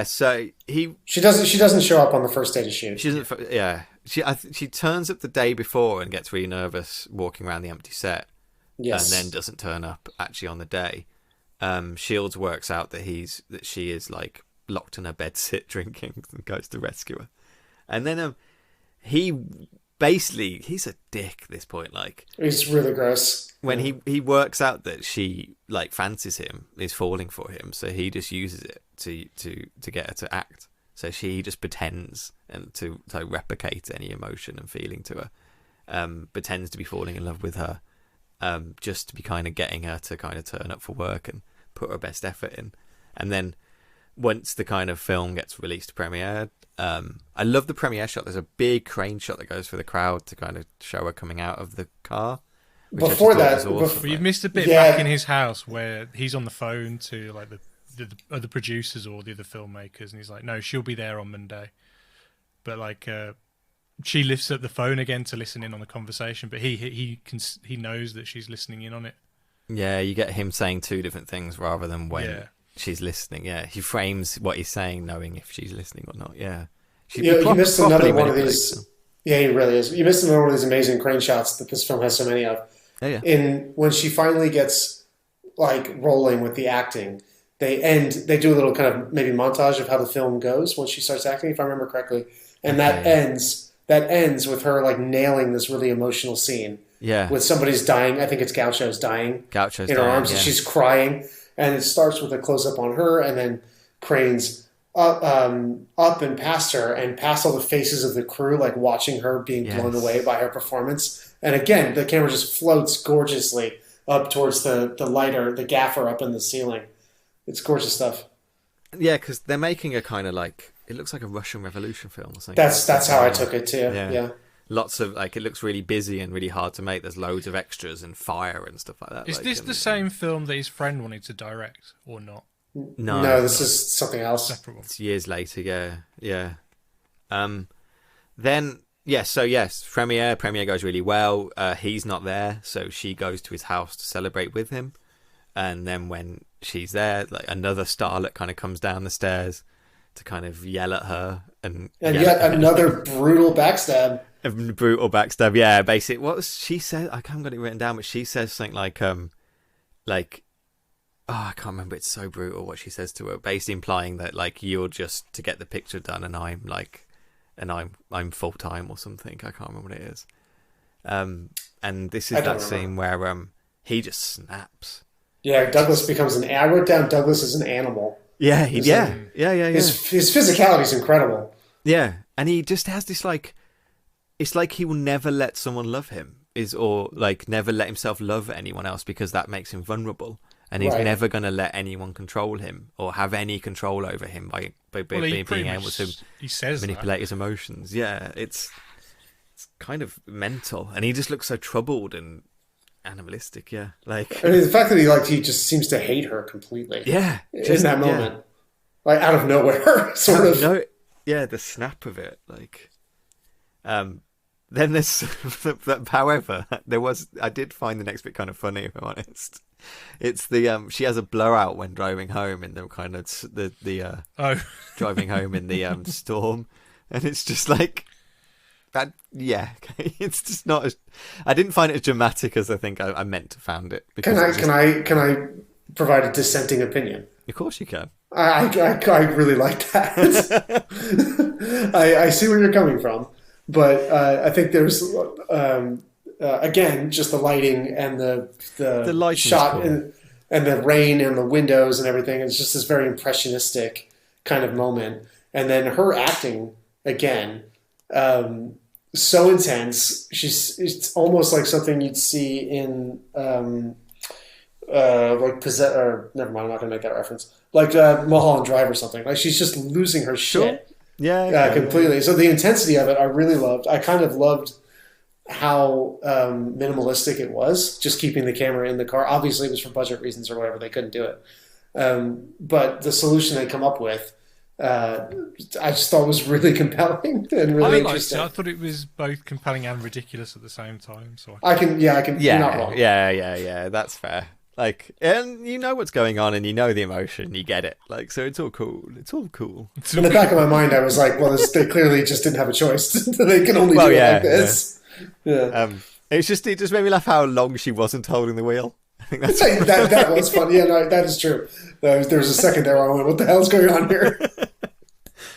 so she doesn't show up on the first day to shoot. She doesn't. Yeah, she turns up the day before and gets really nervous walking around the empty set. Yes. And then doesn't turn up actually on the day. Shields works out that she is like locked in her bed sit drinking and goes to rescue her. And then he's a dick at this point. Like, he's really gross. When he works out that she like fancies him, is falling for him, so he just uses it to get her to act. So he just pretends and to replicate any emotion and feeling to her. Pretends to be falling in love with her. Just to be kind of getting her to kind of turn up for work and put her best effort in. And then once the kind of film gets released, premiered, I love the premiere shot. There's a big crane shot that goes for the crowd to kind of show her coming out of the car. Before that, awesome. You've missed a bit back in his house where he's on the phone to like the other producers or the other filmmakers, and he's like, "No, she'll be there on Monday." But like, she lifts up the phone again to listen in on the conversation, but he knows that she's listening in on it. Yeah, you get him saying two different things rather than when she's listening. Yeah, he frames what he's saying knowing if she's listening or not. Yeah. You missed another one of these. Yeah, he really is. You missed another one of these amazing crane shots that this film has so many of. Yeah. When she finally gets like rolling with the acting, they do a little kind of maybe montage of how the film goes when she starts acting, if I remember correctly, and that ends with her like nailing this really emotional scene. Yeah. With somebody's dying. I think it's Gaucho's dying. In her arms, and she's crying, and it starts with a close up on her, and then cranes up and past her, and past all the faces of the crew, like watching her being blown away by her performance. And again, the camera just floats gorgeously up towards the lighter, the gaffer up in the ceiling. It's gorgeous stuff. Yeah, because they're making a kind of like, it looks like a Russian Revolution film or something. That's how I took it too. Yeah. Lots of like, it looks really busy and really hard to make. There's loads of extras and fire and stuff like that. Is this the same film that his friend wanted to direct or not? No, this is something else. It's years later. Yeah. Then premiere goes really well. He's not there, so she goes to his house to celebrate with him. And then when she's there, like another starlet kind of comes down the stairs to kind of yell at her and yet another brutal backstab. A brutal backstab, yeah. Basically, what was she said? I haven't got it written down, but she says something like, I can't remember. It's so brutal what she says to her, basically implying that like you're just to get the picture done, and I'm full time or something. I can't remember what it is. And this is that scene where he just snaps. Yeah, Douglas becomes I wrote down Douglas as an animal. Yeah. His physicality is incredible. Yeah, and he just has this like, it's like he will never let someone love him, or like never let himself love anyone else because that makes him vulnerable, and he's never going to let anyone control him or have any control over him by being able to manipulate his emotions. Yeah, it's kind of mental, and he just looks so troubled and animalistic. Yeah, like I mean, the fact that he just seems to hate her completely. Yeah, in that moment, like out of nowhere, sort of. No, yeah, the snap of it, like. Then there's, however, I did find the next bit kind of funny, if I'm honest. It's she has a blowout when driving home in the kind of driving home in the storm, and it's just like that. Yeah, it's just not I didn't find it as dramatic as I think I meant to found it. Can I provide a dissenting opinion? Of course you can. I really like that. I see where you're coming from. But I think there's again just the lighting and the shot cool. and the rain and the windows and everything. It's just this very impressionistic kind of moment. And then her acting again, so intense. It's almost like something you'd see in never mind. I'm not going to make that reference. Like Mulholland Drive or something. Like she's just losing her shit. Yeah, completely. So the intensity of it, I really loved. I kind of loved how minimalistic it was, just keeping the camera in the car. Obviously, it was for budget reasons or whatever; they couldn't do it. But the solution they come up with, I just thought was really compelling and really interesting. I thought it was both compelling and ridiculous at the same time. So I can. You're not wrong. Yeah. That's fair. Like, and you know what's going on, and you know the emotion, you get it. Like, so it's all cool. In the back of my mind, I was like, well, they clearly just didn't have a choice. They can only do it like this. Yeah. It just made me laugh how long she wasn't holding the wheel. I think that's that was fun. Yeah, no, that is true. There was a second there where I went, what the hell's going on here?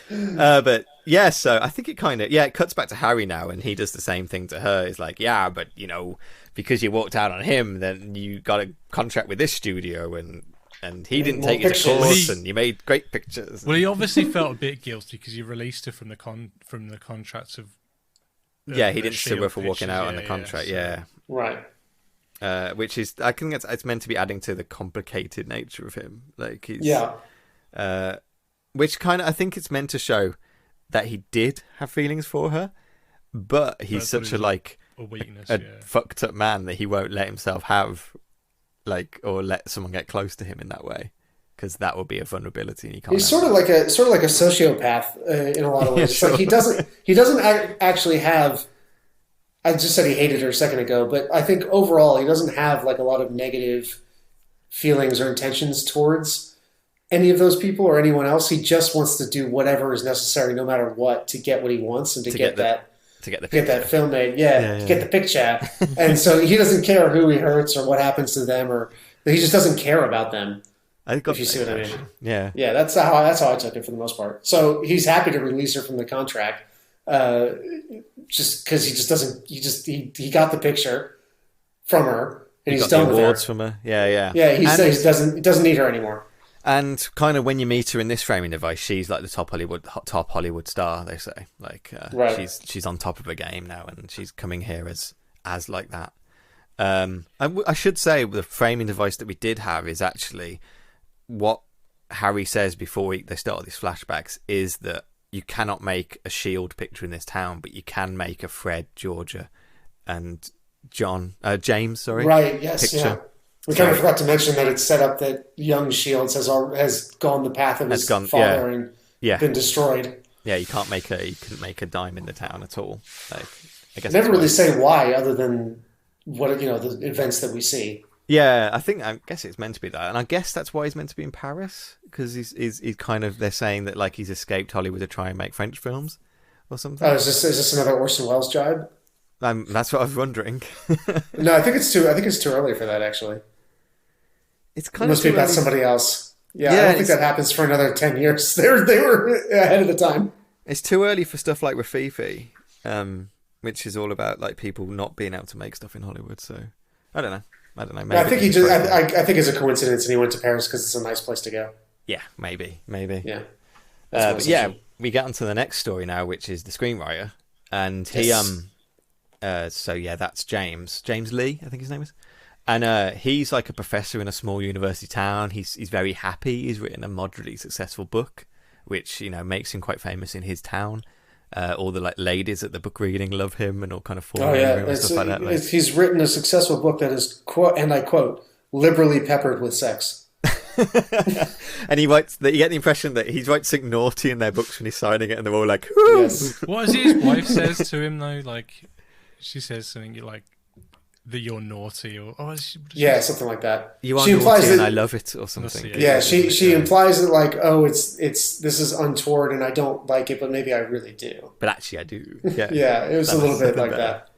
But yeah, so I think it cuts back to Harry now, and he does the same thing to her. He's like, yeah, but because you walked out on him, then you got a contract with this studio, and he didn't take it to court, and you made great pictures. Well, he obviously felt a bit guilty because you released her from the contracts of. He didn't sue her for walking out on the contract. Yeah, right. Which is, I think it's meant to be adding to the complicated nature of him. Like which kind of, I think it's meant to show that he did have feelings for her, but he's such a weakness, fucked up man that he won't let himself have, or let someone get close to him in that way, because that would be a vulnerability, and he can't. He's sort of like a sociopath in a lot of ways. Sure. Like he doesn't actually have. I just said he hated her a second ago, but I think overall he doesn't have like a lot of negative feelings or intentions towards any of those people or anyone else. He just wants to do whatever is necessary, no matter what, to get what he wants and to get that film made. To get the picture. And so he doesn't care who he hurts or what happens to them, or he just doesn't care about them. If you see what I mean. Yeah. Yeah, that's how I took it for the most part. So he's happy to release her from the contract. Just because he just doesn't, he got the picture from her and he's done with her. From her. Yeah. Yeah, he doesn't need her anymore. And kind of when you meet her in this framing device, she's like the top Hollywood star. They say right. She's on top of her game now, and she's coming here as like that. I should say the framing device that we did have is actually what Harry says before they start these flashbacks is that you cannot make a Shield picture in this town, but you can make a Fred, Georgia, and James. Sorry, right? Yes, picture. Yeah. We kind of forgot to mention that it's set up that young Shields has gone the path of his father and been destroyed. Yeah, you couldn't make a dime in the town at all. Like, I guess never really say why, other than what the events that we see. Yeah, I guess it's meant to be that, and I guess that's why he's meant to be in Paris, because he's kind of, they're saying that like he's escaped Hollywood to try and make French films or something. Oh, is this another Orson Welles job? That's what I was wondering. No, I think it's too early for that. Actually, it must be about somebody else. Yeah, I don't think that happens for another 10 years. They were ahead of the time. It's too early for stuff like Rafifi, which is all about like people not being able to make stuff in Hollywood. So I don't know. Maybe I think I think it's a coincidence, and he went to Paris because it's a nice place to go. Yeah, maybe. Yeah. But yeah, we get onto the next story now, which is the screenwriter, and he that's James Lee, I think his name is, and he's like a professor in a small university town. He's very happy. He's written a moderately successful book, which makes him quite famous in his town. All the like ladies at the book reading love him and all kind of fall Oh in yeah, him and stuff like that. Like, he's written a successful book that is, quote, and I quote, liberally peppered with sex. and he writes that you get the impression that he writes something naughty in their books when he's signing it, and they're all like, "Woo!" Yes. What is it his wife says to him though? Like, she says something like that you're naughty, or yeah, something like that. You are she naughty, that, and I love it, or something. Yeah, she implies that like, oh, it's this is untoward, and I don't like it, but maybe I really do. But actually, I do. Yeah, yeah, it was a little bit like that.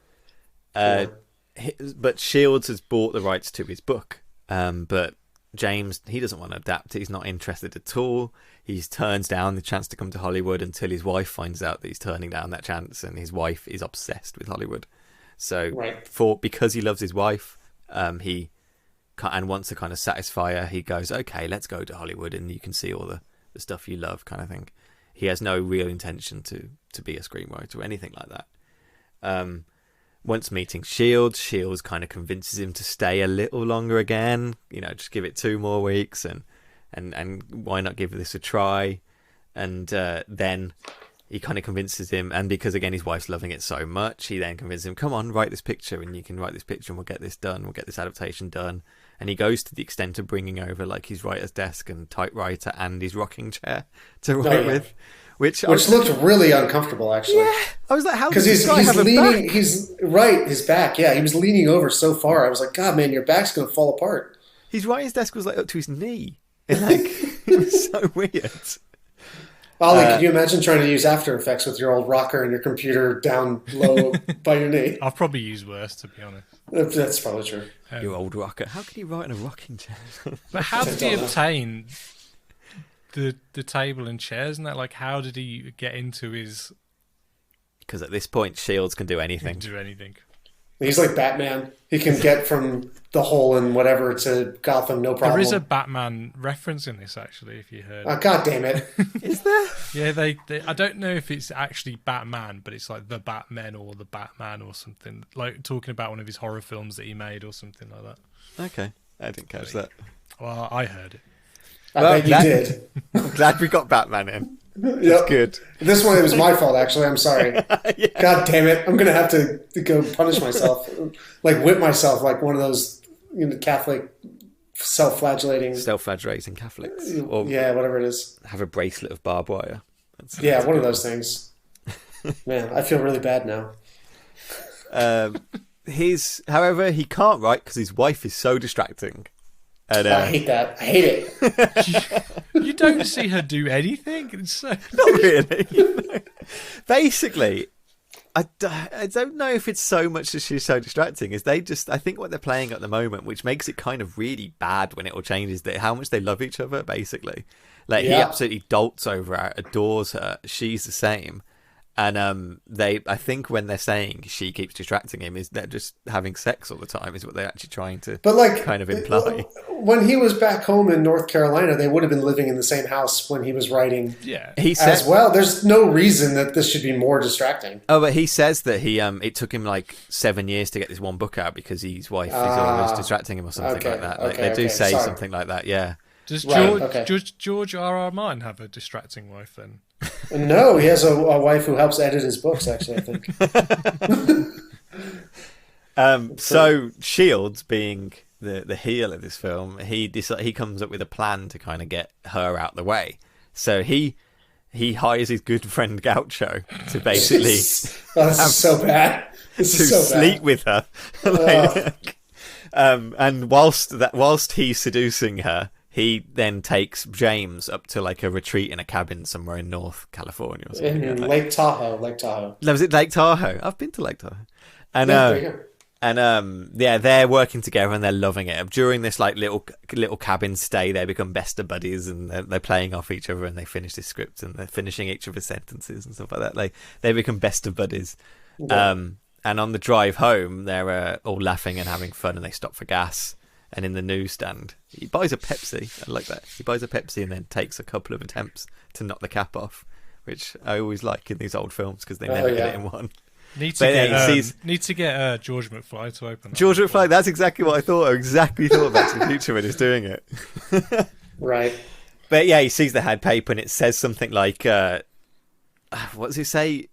But Shields has bought the rights to his book, but James, he doesn't want to adapt it. He's not interested at all. He turns down the chance to come to Hollywood until his wife finds out that he's turning down that chance, and his wife is obsessed with Hollywood. So, because he loves his wife, he and wants to kind of satisfy her, he goes, "Okay, let's go to Hollywood, and you can see all the stuff you love," kind of thing. He has no real intention to be a screenwriter or anything like that. Once meeting Shields kind of convinces him to stay a little longer again. You know, just give it 2 more weeks, and why not give this a try? And then he kind of convinces him, and because again his wife's loving it so much, he then convinces him, "Come on, write this picture, and you can write this picture, and we'll get this done. We'll get this adaptation done." And he goes to the extent of bringing over like his writer's desk and typewriter and his rocking chair to write with. Which looked really uncomfortable, actually. Yeah, I was like, how does this guy have a leaning, back? He's right, his back. Yeah, he was leaning over so far. I was like, God, man, your back's going to fall apart. His writing desk was like up to his knee. And, like, it was so weird. Ollie, can you imagine trying to use After Effects with your old rocker and your computer down low by your knee? I've probably used worse, to be honest. That's probably true. Your old rocker. How can you write in a rocking chair? But how did he obtain the table and chairs and that? Like, how did he get into his... Because at this point, Shields can do anything. He's like Batman. He can get from the hole and whatever to Gotham, no problem. There is a Batman reference in this, actually, if you heard. Oh, God damn it. Is there? Yeah, they I don't know if it's actually Batman, but it's like the Batmen or the Batman or something. Like talking about one of his horror films that he made or something like that. Okay, I didn't catch that. Well, I heard it. I bet you did. I'm glad we got Batman in. That's Yep. good. This one, it was my fault, actually. I'm sorry. Yeah. God damn it. I'm going to have to go punish myself. Like, whip myself like one of those Catholic self-flagellating Catholics. Or whatever it is. have a bracelet of barbed wire. That's one of those things. Man, I feel really bad now. However, he can't write because his wife is so distracting. And, I hate that. I hate it. You don't see her do anything. It's so... Not really. Basically, I don't know if it's so much that she's so distracting. I think what they're playing at the moment, which makes it kind of really bad when it all changes, that how much they love each other, basically. Like, he absolutely dolts over her, adores her. She's the same. And I think when they're saying she keeps distracting him, is they're just having sex all the time, is what they're actually trying to kind of imply. When he was back home in North Carolina, they would have been living in the same house when he was writing he said, as well. There's no reason that this should be more distracting. Oh, but he says that it took him like 7 years to get this one book out because his wife is always distracting him or something like that. They do say something like that, yeah. Does George R.R. Martin have a distracting wife then? No, he has a wife who helps edit his books, actually, I think. So Shields, being the heel of this film, he comes up with a plan to kind of get her out the way. So he hires his good friend Gaucho to basically this is so bad. Sleep with her. And whilst he's seducing her, he then takes James up to like a retreat in a cabin somewhere in North California or something. In Lake Tahoe. Was it Lake Tahoe? I've been to Lake Tahoe. And they're working together and they're loving it. During this like little cabin stay, they become best of buddies and they're playing off each other and they finish this script and they're finishing each other's sentences and stuff like that. They become best of buddies. Yeah. And on the drive home, they're all laughing and having fun and they stop for gas. And in the newsstand, he buys a Pepsi. I like that. He buys a Pepsi and then takes a couple of attempts to knock the cap off, which I always like in these old films because they never get it in one. Need to get George McFly to open that. George McFly, that's exactly what I thought. I exactly thought Back to the Future when he's doing it. Right. But yeah, he sees the head paper and it says something like, what does it say?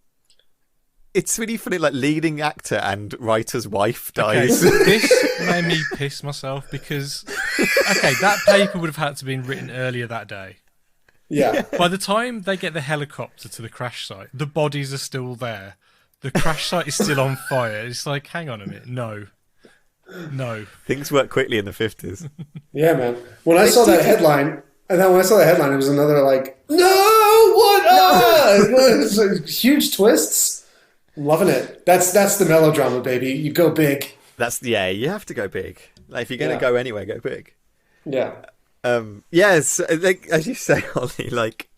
it's really funny, like leading actor and writer's wife dies. Okay, this made me piss myself because, okay, that paper would have had to been written earlier that day. Yeah. By the time they get the helicopter to the crash site, the bodies are still there. The crash site is still on fire. It's like, hang on a minute, no. Things work quickly in the 50s. Yeah, man. When I saw that headline, it was another like, no, what? Huge twists. Loving it. That's the melodrama, baby. You go big. You have to go big. Like, if you're going to go anywhere, go big. Yeah. Yes, as you say, Ollie, like,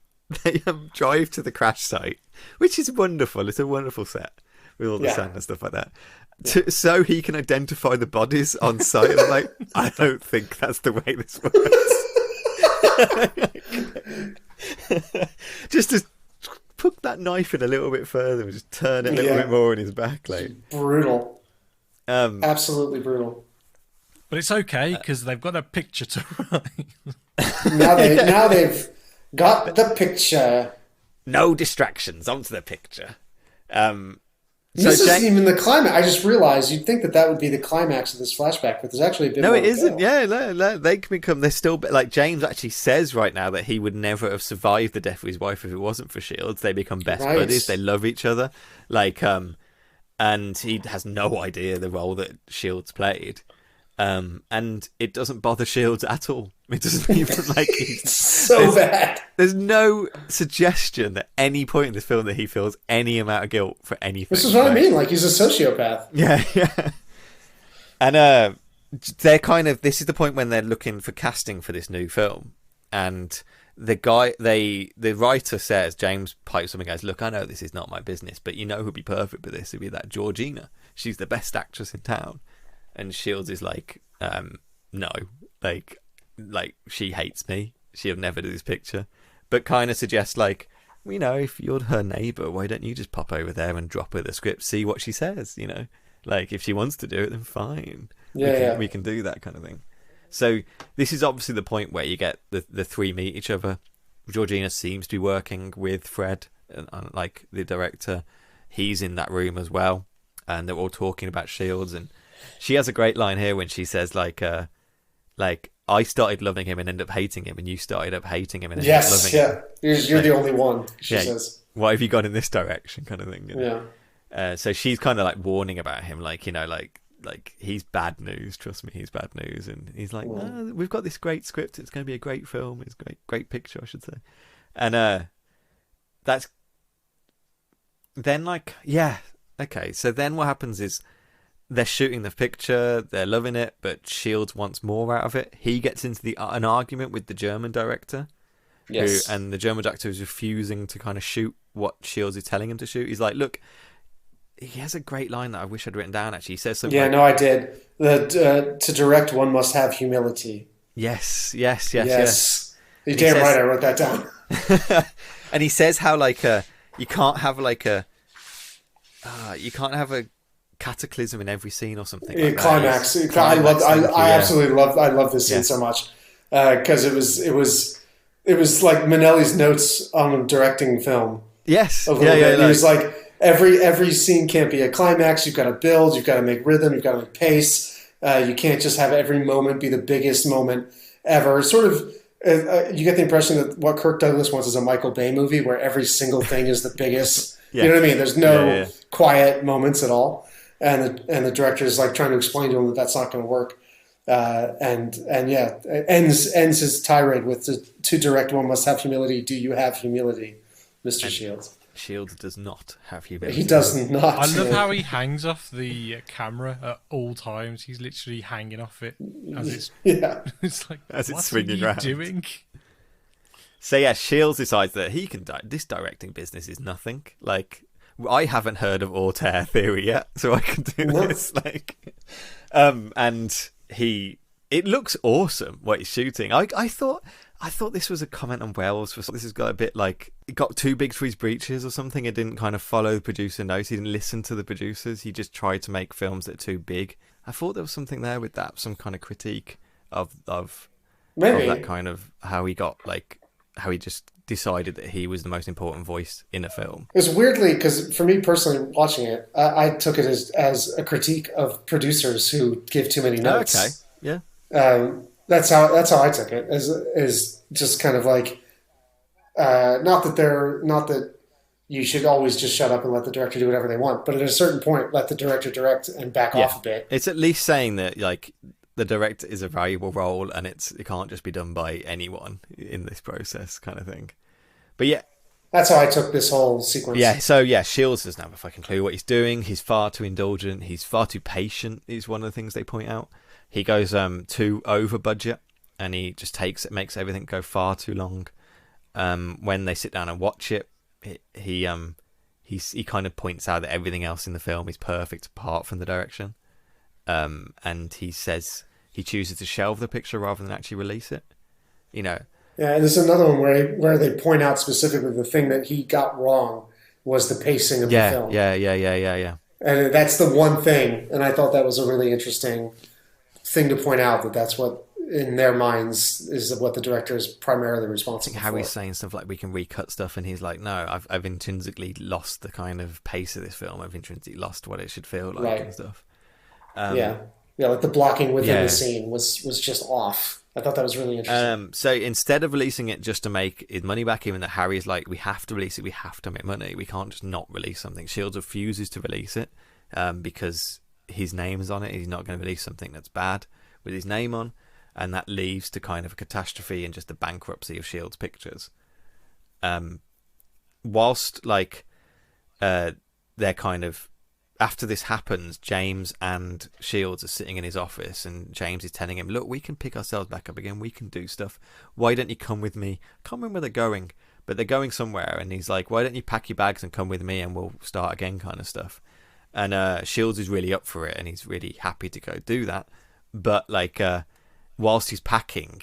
they drive to the crash site, which is wonderful. It's a wonderful set with all the sand and stuff like that. So he can identify the bodies on site. And I'm like, I don't think that's the way this works. Just to put that knife in a little bit further and just turn it a little bit more in his back. Like, brutal. Absolutely brutal. But it's okay because they've got a picture to write. Now they've got the picture. No distractions, onto the picture. This isn't even the climax. I just realized you'd think that would be the climax of this flashback, but there's actually a bit more. No, it isn't. Yeah, they can become. They're still like James actually says right now that he would never have survived the death of his wife if it wasn't for Shields. They become best buddies. They love each other. Like, and he has no idea the role that Shields played. And it doesn't bother Shields at all. It doesn't even like he's so bad. There's no suggestion at any point in this film that he feels any amount of guilt for anything. This is what I mean. Like, he's a sociopath. Yeah. And they're kind of. This is the point when they're looking for casting for this new film, and the writer says, James pipes up and goes, "Look, I know this is not my business, but you know who'd be perfect for this? It'd be that Georgina. She's the best actress in town." And Shields is like, no, like she hates me. She'll never do this picture, but kind of suggests like, you know, if you're her neighbour, why don't you just pop over there and drop her the script, see what she says? You know, like if she wants to do it, then fine. We can do that kind of thing. So this is obviously the point where you get the three meet each other. Georgina seems to be working with Fred, and like the director, he's in that room as well, and they're all talking about Shields. And she has a great line here when she says like I started loving him and ended up hating him, and you started up hating him and ended up loving him. You're the only one, she says. Why have you gone in this direction, kind of thing? You know? Yeah. So she's kind of like warning about him, like, you know, like he's bad news. Trust me, he's bad news. And he's like, no, we've got this great script. It's going to be a great film. It's a great picture, I should say. And that's then like, yeah, okay. So then what happens is, they're shooting the picture, they're loving it, but Shields wants more out of it. He gets into an argument with the German director, and the German director is refusing to kind of shoot what Shields is telling him to shoot. He's like, look, he has a great line that I wish I'd written down, actually. He says something I did. To direct, one must have humility. Yes. You're damn right, I wrote that down. And he says how, like, you can't have a cataclysm in every scene or something. Like climax. I absolutely love this scene so much because it was like Minnelli's notes on directing film. Yes, a little bit. He was like every scene can't be a climax. You've got to build. You've got to make rhythm. You've got to make pace. You can't just have every moment be the biggest moment ever. Sort of. You get the impression that what Kirk Douglas wants is a Michael Bay movie where every single thing is the biggest. You know what I mean? There's no quiet moments at all. And the director is like trying to explain to him that that's not going to work, ends his tirade with to direct one must have humility. Do you have humility, Mr. Shields? Shields does not have humility. He does not. I love how he hangs off the camera at all times. He's literally hanging off it as it's it's like as it's what swinging are you around. Doing? So yeah, Shields decides that he can. This directing business is nothing. Like, I haven't heard of Auteur theory yet, so I can do this. Like, and it looks awesome what he's shooting. I thought this was a comment on Wells. This has got a bit like it got too big for his breeches or something. It didn't kind of follow the producer notes. He didn't listen to the producers. He just tried to make films that are too big. I thought there was something there with that, some kind of critique of maybe that kind of how he got like just decided that he was the most important voice in a film. It was weirdly, because for me personally, watching it, I took it as a critique of producers who give too many notes. Okay, yeah. That's how I took it. Is just kind of like, not that you should always just shut up and let the director do whatever they want, but at a certain point, let the director direct and back off a bit. It's at least saying that like the director is a valuable role, and it can't just be done by anyone in this process, kind of thing. But yeah, that's how I took this whole sequence. Yeah, so yeah, Shields doesn't have a fucking clue what he's doing. He's far too indulgent. He's far too patient, is one of the things they point out. He goes too over budget, and he just makes everything go far too long. When they sit down and watch it, he kind of points out that everything else in the film is perfect apart from the direction. And he says he chooses to shelve the picture rather than actually release it. You know. Yeah, and there's another one where they point out specifically the thing that he got wrong was the pacing of the film. Yeah. And that's the one thing, and I thought that was a really interesting thing to point out, that's what, in their minds, is what the director is primarily responsible for. How he's saying stuff like, we can recut stuff, and he's like, no, I've intrinsically lost the kind of pace of this film. I've intrinsically lost what it should feel like and stuff. Yeah, like the blocking within the scene was just off. I thought that was really interesting. So instead of releasing it just to make his money back, even that Harry's like, we have to release it, we have to make money, we can't just not release something. Shields refuses to release it because his name is on it. He's not going to release something that's bad with his name on, and that leads to kind of a catastrophe and just the bankruptcy of Shields Pictures. Whilst like they're kind of, after this happens, James and Shields are sitting in his office, and James is telling him, look, we can pick ourselves back up again, we can do stuff, why don't you come with me? I can't remember where they're going, but they're going somewhere, and he's like, why don't you pack your bags and come with me and we'll start again, kind of stuff. And Shields is really up for it, and he's really happy to go do that, but like whilst he's packing,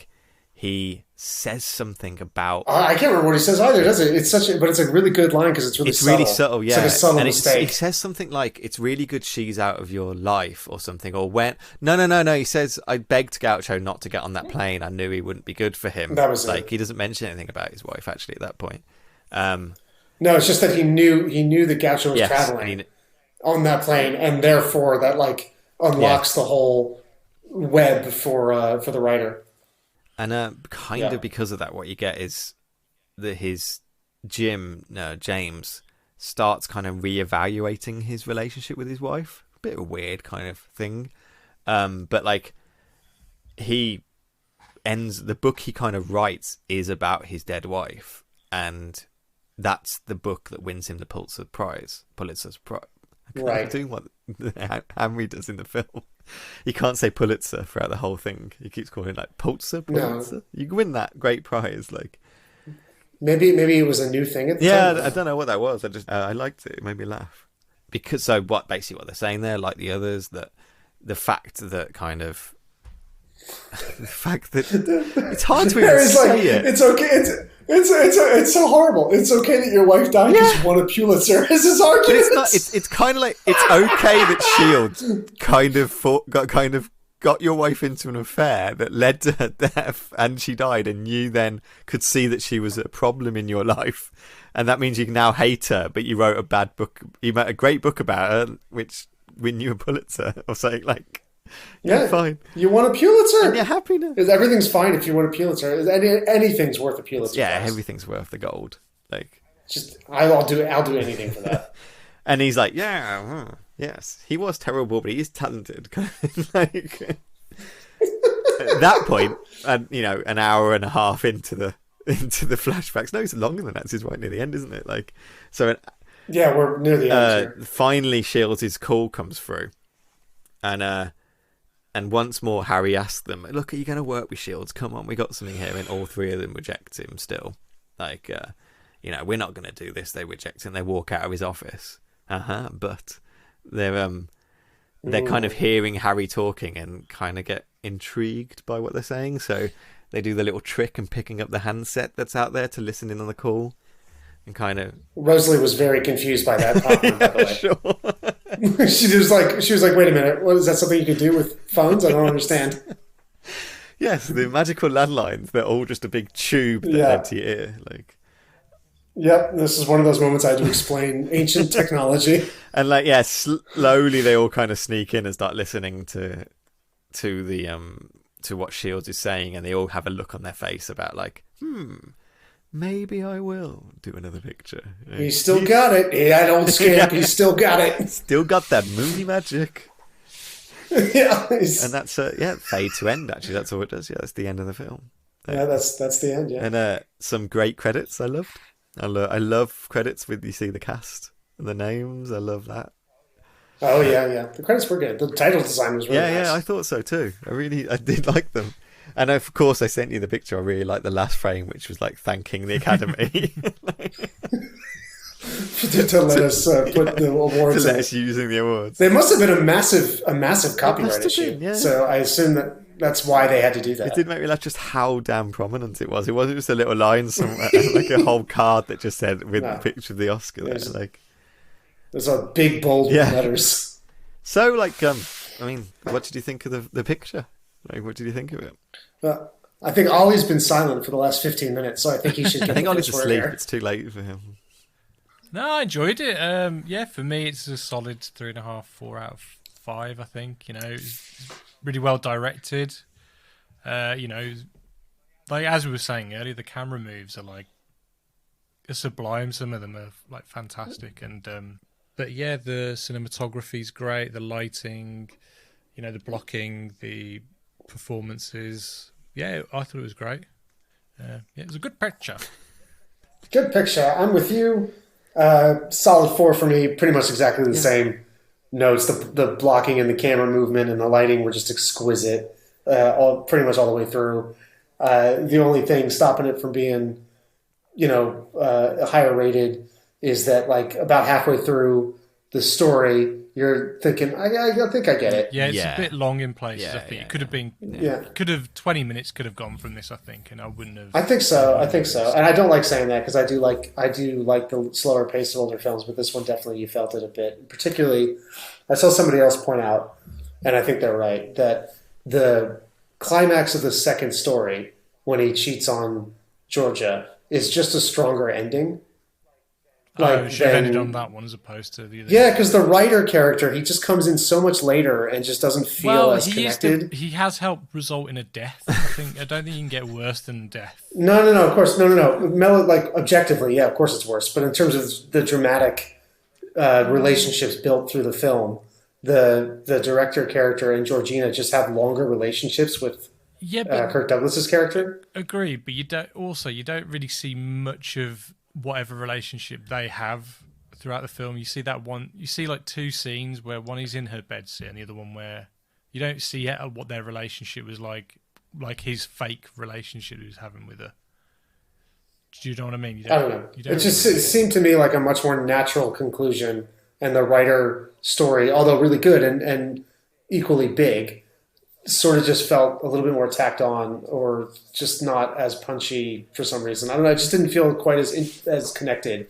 he says something about... I can't remember what he says either, does it? But it's a really good line because it's really subtle. It's really subtle, yeah. It's like a subtle mistake. He says something like, it's really good she's out of your life or something, or when... No. He says, I begged Gaucho not to get on that plane. I knew he wouldn't be good for him. That was like it. He doesn't mention anything about his wife, actually, at that point. No, it's just that he knew that Gaucho was traveling on that plane, and therefore that like unlocks the whole web for the writer. And kind of because of that, what you get is that James starts kind of reevaluating his relationship with his wife. A bit of a weird kind of thing. But like the book he kind of writes is about his dead wife. And that's the book that wins him the Pulitzer's Prize. Right. Doing what Henry does in the film. He can't say Pulitzer throughout the whole thing. He keeps calling it like Pulitzer. No. You can win that great prize. Like maybe it was a new thing at the time. I don't know what that was. I liked it. It made me laugh. Because what they're saying there, like the others, that the fact that it's hard to even say it. It's okay. It's so horrible. It's okay that your wife died because you won a Pulitzer. Is his argument? It's kind of like, it's okay that Shields kind of got your wife into an affair that led to her death, and she died, and you then could see that she was a problem in your life, and that means you can now hate her. But you wrote a bad book. You wrote a great book about her, which win you a Pulitzer or something like. Yeah, fine. You won a Pulitzer. And you're happy now. Everything's fine if you win a Pulitzer. Anything's worth a Pulitzer. Yeah, prize. everything's worth the gold. Like, just I'll do anything for that. And he's like, yes, he was terrible, but he is talented. Like, at that point, and an hour and a half into the flashbacks. No, it's longer than that. It's right near the end, isn't it? Like, so. Yeah, we're near the end here. Finally, Shields' call comes through, and once more, Harry asks them, look, are you going to work with Shields? Come on, we got something here. And all three of them reject him still. Like, we're not going to do this. They reject him. They walk out of his office. But they're kind of hearing Harry talking and kind of get intrigued by what they're saying. So they do the little trick and picking up the handset that's out there to listen in on the call. And kind of... Rosalie was very confused by that comment, by the way. Sure. She was like, wait a minute, what is that something you can do with phones? I don't understand. Yes, the magical landlines, they're all just a big tube that led to your ear. Like, yep, this is one of those moments I had to explain ancient technology. And like, slowly they all kind of sneak in and start listening to what Shields is saying, and they all have a look on their face about like, maybe I will do another picture. He's still got it. Yeah, don't scamp. He's still got it. Still got that moody magic. Yeah, and that's fade to end. Actually, that's all it does. Yeah, that's the end of the film. Yeah, that's the end. Yeah, and some great credits. I loved. I love credits with you see the cast and the names. I love that. Oh yeah. The credits were good. The title design was really nice. Yeah, I thought so too. I did like them. And of course, I sent you the picture. I really liked the last frame, which was like thanking the Academy. to let us put the awards. To let us using the awards. They must have been a massive copyright issue. Been, yeah. So I assume that's why they had to do that. It did make me laugh just how damn prominent it was. It wasn't just a little line somewhere, like a whole card that just said with the picture of the Oscar there. Like, there's a big bold letters. So, like, I mean, what did you think of the picture? Like, what did you think of it? Well, I think Ollie's been silent for the last 15 minutes, so I think he should get I think Ollie's asleep. It's too late for him. No, I enjoyed it. For me, it's a solid 3.5, 4 out of 5. I think it's really well directed. Like as we were saying earlier, the camera moves are like sublime. Some of them are like fantastic, and but yeah, the cinematography's great. The lighting, the blocking, the performances. Yeah, I thought it was great. It was a good picture. Good picture. I'm with you. Solid 4 for me. Pretty much exactly the same notes. The blocking and the camera movement and the lighting were just exquisite. Pretty much all the way through. The only thing stopping it from being, higher rated is that like about halfway through the story, you're thinking, I think I get it. Yeah, it's a bit long in places. I think it could have been. Could have 20 minutes could have gone from this. I think, and I wouldn't have. I think so, and I don't like saying that because I do like the slower pace of older films, but this one definitely you felt it a bit. Particularly, I saw somebody else point out, and I think they're right, that the climax of the second story when he cheats on Georgia is just a stronger ending. Should have ended on that one as opposed to the other. Yeah, because the writer character, he just comes in so much later and just doesn't feel as connected. He has helped result in a death. I don't think you can get worse than death. No, of course, no. Like objectively, yeah, of course it's worse. But in terms of the dramatic relationships built through the film, the director character and Georgina just have longer relationships with Kirk Douglas's character. Agree, but you don't really see much of whatever relationship they have throughout the film. You see like 2 scenes where one is in her bedsit and the other one where you don't see what their relationship was like his fake relationship he was having with her. Do you know what I mean? I don't know. It seemed to me like a much more natural conclusion, and the writer story, although really good and equally big, sort of just felt a little bit more tacked on or just not as punchy for some reason. I don't know. I just didn't feel quite as connected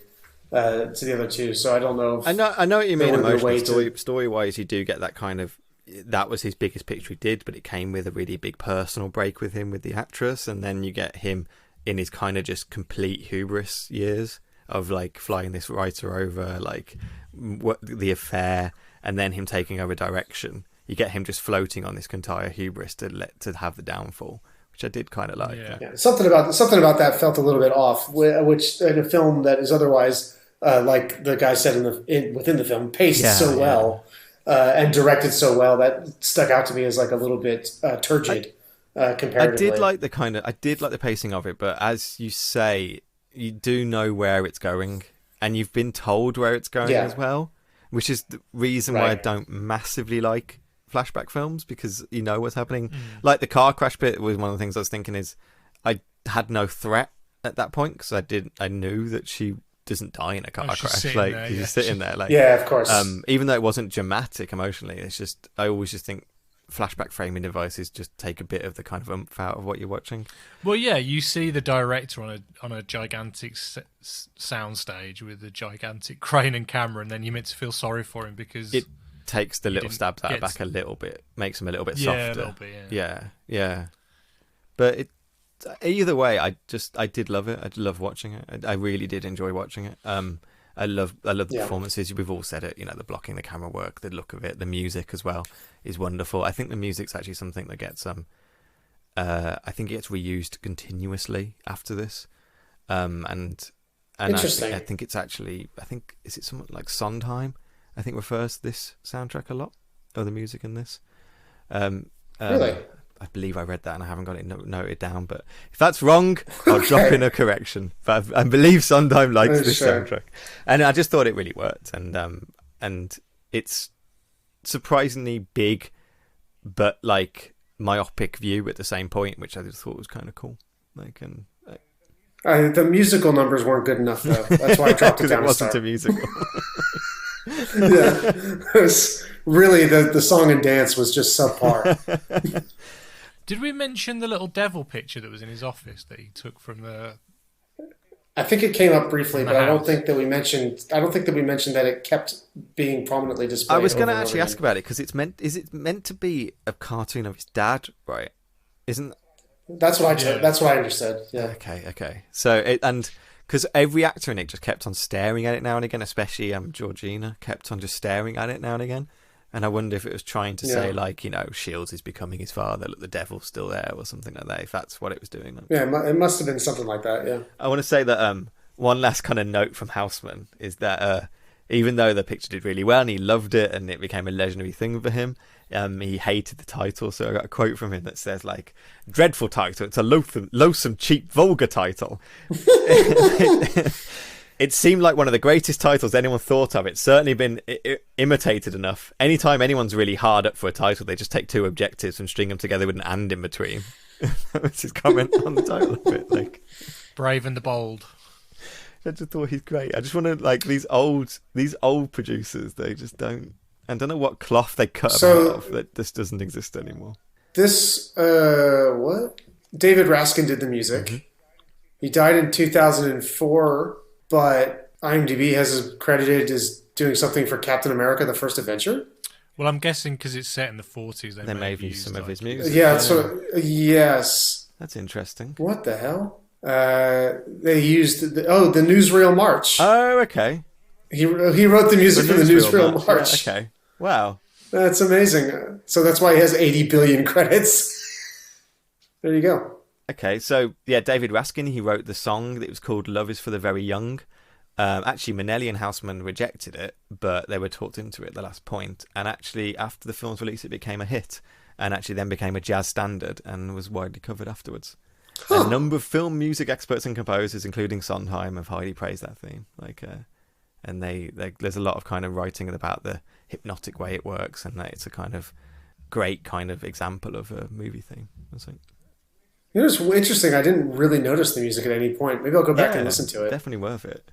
to the other two. So I don't know. I know what you mean emotionally. Story-wise, you do get that kind of... That was his biggest picture he did, but it came with a really big personal break with him with the actress. And then you get him in his kind of just complete hubris years of like flying this writer over, like the affair, and then him taking over direction. You get him just floating on this entire hubris to have the downfall, which I did kind of like. Yeah. Something about that felt a little bit off, which in a film that is otherwise, like the guy said within the film, paced so well and directed so well, that stuck out to me as like a little bit turgid comparatively. I did like the pacing of it, but as you say, you do know where it's going, and you've been told where it's going as well, which is the reason why I don't massively like flashback films, because you know what's happening. Like the car crash bit was one of the things I was thinking is I had no threat at that point because I knew that she doesn't die in a car crash. Like she's just sitting there, like of course. Even though it wasn't dramatic emotionally, it's just I always just think flashback framing devices just take a bit of the kind of oomph out of what you're watching. Well, yeah, you see the director on a gigantic sound stage with a gigantic crane and camera, and then you're meant to feel sorry for him because it takes the little stabs out back a little bit, makes them a little bit softer. A little bit, yeah. But either way, I did love it. I love watching it. I really did enjoy watching it. I love the performances. We've all said it. You know, the blocking, the camera work, the look of it, the music as well is wonderful. I think the music's actually something that gets I think it gets reused continuously after this. And Interesting. I think it's actually is it something like Sondheim? I think refers to this soundtrack a lot, or the music in this. Really? I believe I read that and I haven't got it noted down, but if that's wrong, I'll drop in a correction. But I believe Sondheim likes this soundtrack, and I just thought it really worked. And it's surprisingly big, but like myopic view at the same point, which I just thought was kind of cool. The musical numbers weren't good enough, though. That's why I dropped it down. It wasn't a musical. Yeah, it was really the song and dance was just subpar. Did we mention the little devil picture that was in his office that he took from the? I think it came up briefly, but I don't think that we mentioned that it kept being prominently displayed. I was going to actually ask about it because is it meant to be a cartoon of his dad, right? Isn't that's what I understood. Yeah. Okay. So because every actor in it just kept on staring at it now and again, especially Georgina kept on just staring at it now and again. And I wonder if it was trying to say, like, you know, Shields is becoming his father, look, the devil's still there, or something like that, if that's what it was doing. Yeah, it must have been something like that, yeah. I want to say that one last kind of note from Houseman is that even though the picture did really well and he loved it and it became a legendary thing for him, he hated the title. So I got a quote from him that says, like, dreadful title, it's a loathsome, cheap, vulgar title. It seemed like one of the greatest titles anyone thought of. It's certainly been imitated enough. Anytime anyone's really hard up for a title, they just take two objectives and string them together with an "and" in between. That's his comment on the title of it. Like, Brave and the Bold. I just thought he's great. I just want to, like, these old producers, they just don't. I don't know what cloth they cut out of that this doesn't exist anymore. This what? David Raskin did the music. Mm-hmm. He died in 2004. But IMDb has it credited as doing something for Captain America: The First Adventure. Well, I'm guessing because it's set in the 40s, they may have used some of his music. Yeah, so yes. That's interesting. What the hell? They used the Newsreel March. Oh, okay. He wrote the music for the Newsreel March. Yeah, okay. Wow. That's amazing. So that's why he has 80 billion credits. There you go. Okay, so yeah, David Raskin, he wrote the song that was called Love is for the Very Young. Actually, Minnelli and Houseman rejected it, but they were talked into it at the last point. And actually, after the film's release, it became a hit and actually then became a jazz standard and was widely covered afterwards. Huh. A number of film music experts and composers, including Sondheim, have highly praised that theme. And there's a lot of kind of writing about the hypnotic way it works, and that it's a kind of great kind of example of a movie theme, I think. It was interesting. I didn't really notice the music at any point. Maybe I'll go back and listen to it. Definitely worth it.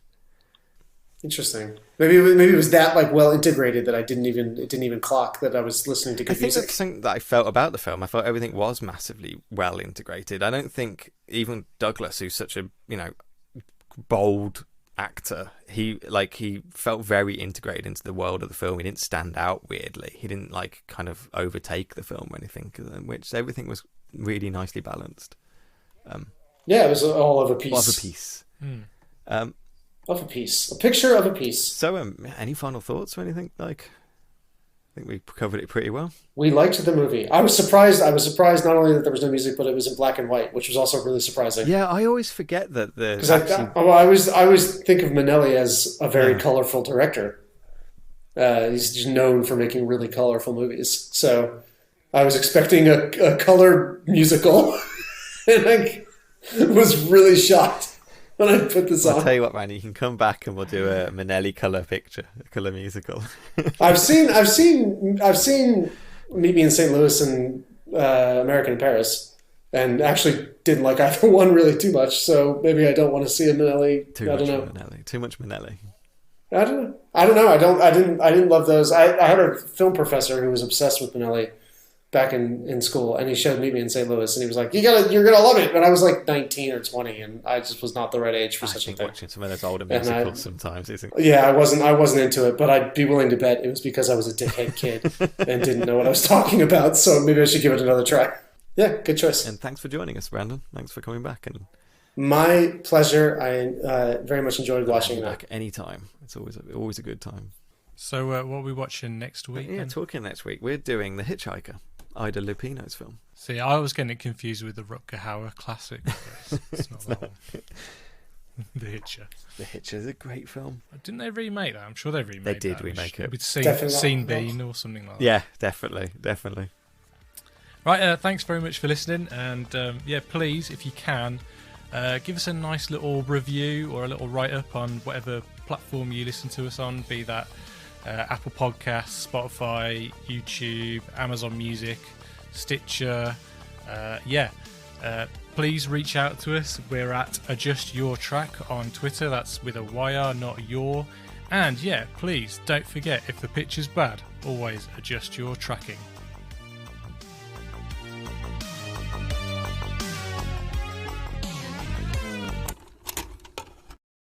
Interesting. Maybe it was that like well integrated that it didn't even clock that I was listening to good music. I think that's something that I felt about the film. I felt everything was massively well integrated. I don't think even Douglas, who's such a bold actor, he felt very integrated into the world of the film. He didn't stand out weirdly. He didn't like kind of overtake the film or anything, which everything was really nicely balanced. It was all of a piece. Of a piece. Of a piece. A picture of a piece. So, any final thoughts or anything? Like, I think we covered it pretty well. We liked the movie. I was surprised not only that there was no music, but it was in black and white, which was also really surprising. Yeah, I always forget that because I always think of Minnelli as a very colorful director. He's just known for making really colorful movies. So I was expecting a color musical, and I was really shocked when I put this on. I'll tell you what, man, you can come back and we'll do a Minnelli color picture, a color musical. I've seen Meet Me in St. Louis and American in Paris, and actually didn't like either one really too much. So maybe I don't want to see a Minnelli. Too much Minnelli. I don't know. I didn't love those. I had a film professor who was obsessed with Minnelli back in school, and he showed Meet Me in St. Louis, and he was like, you're gonna love it. But I was like 19 or 20, and I just was not the right age for such a thing. Watching some of those older musicals sometimes, isn't it? Yeah, I wasn't into it, but I'd be willing to bet it was because I was a dickhead kid and didn't know what I was talking about. So maybe I should give it another try. Yeah, good choice. And thanks for joining us, Brandon. Thanks for coming back. And my pleasure. I very much enjoyed watching that. Back anytime. It's always a good time. So what are we watching next week? Yeah, talking next week, we're doing The Hitchhiker, Ida Lupino's film. See, I was getting it confused with the Rutger Hauer classic. But it's not that one. The Hitcher. The Hitcher is a great film. Didn't they remake that? I'm sure they remade that. They did remake it. With Scene Bean or something like that. Yeah, definitely. Right, thanks very much for listening. And please, if you can, give us a nice little review or a little write-up on whatever platform you listen to us on, be that Apple Podcasts, Spotify, YouTube, Amazon Music, Stitcher. Please reach out to us. We're at Adjust Your Track on Twitter. That's with a YR, not your. And please don't forget, if the picture's bad, always adjust your tracking.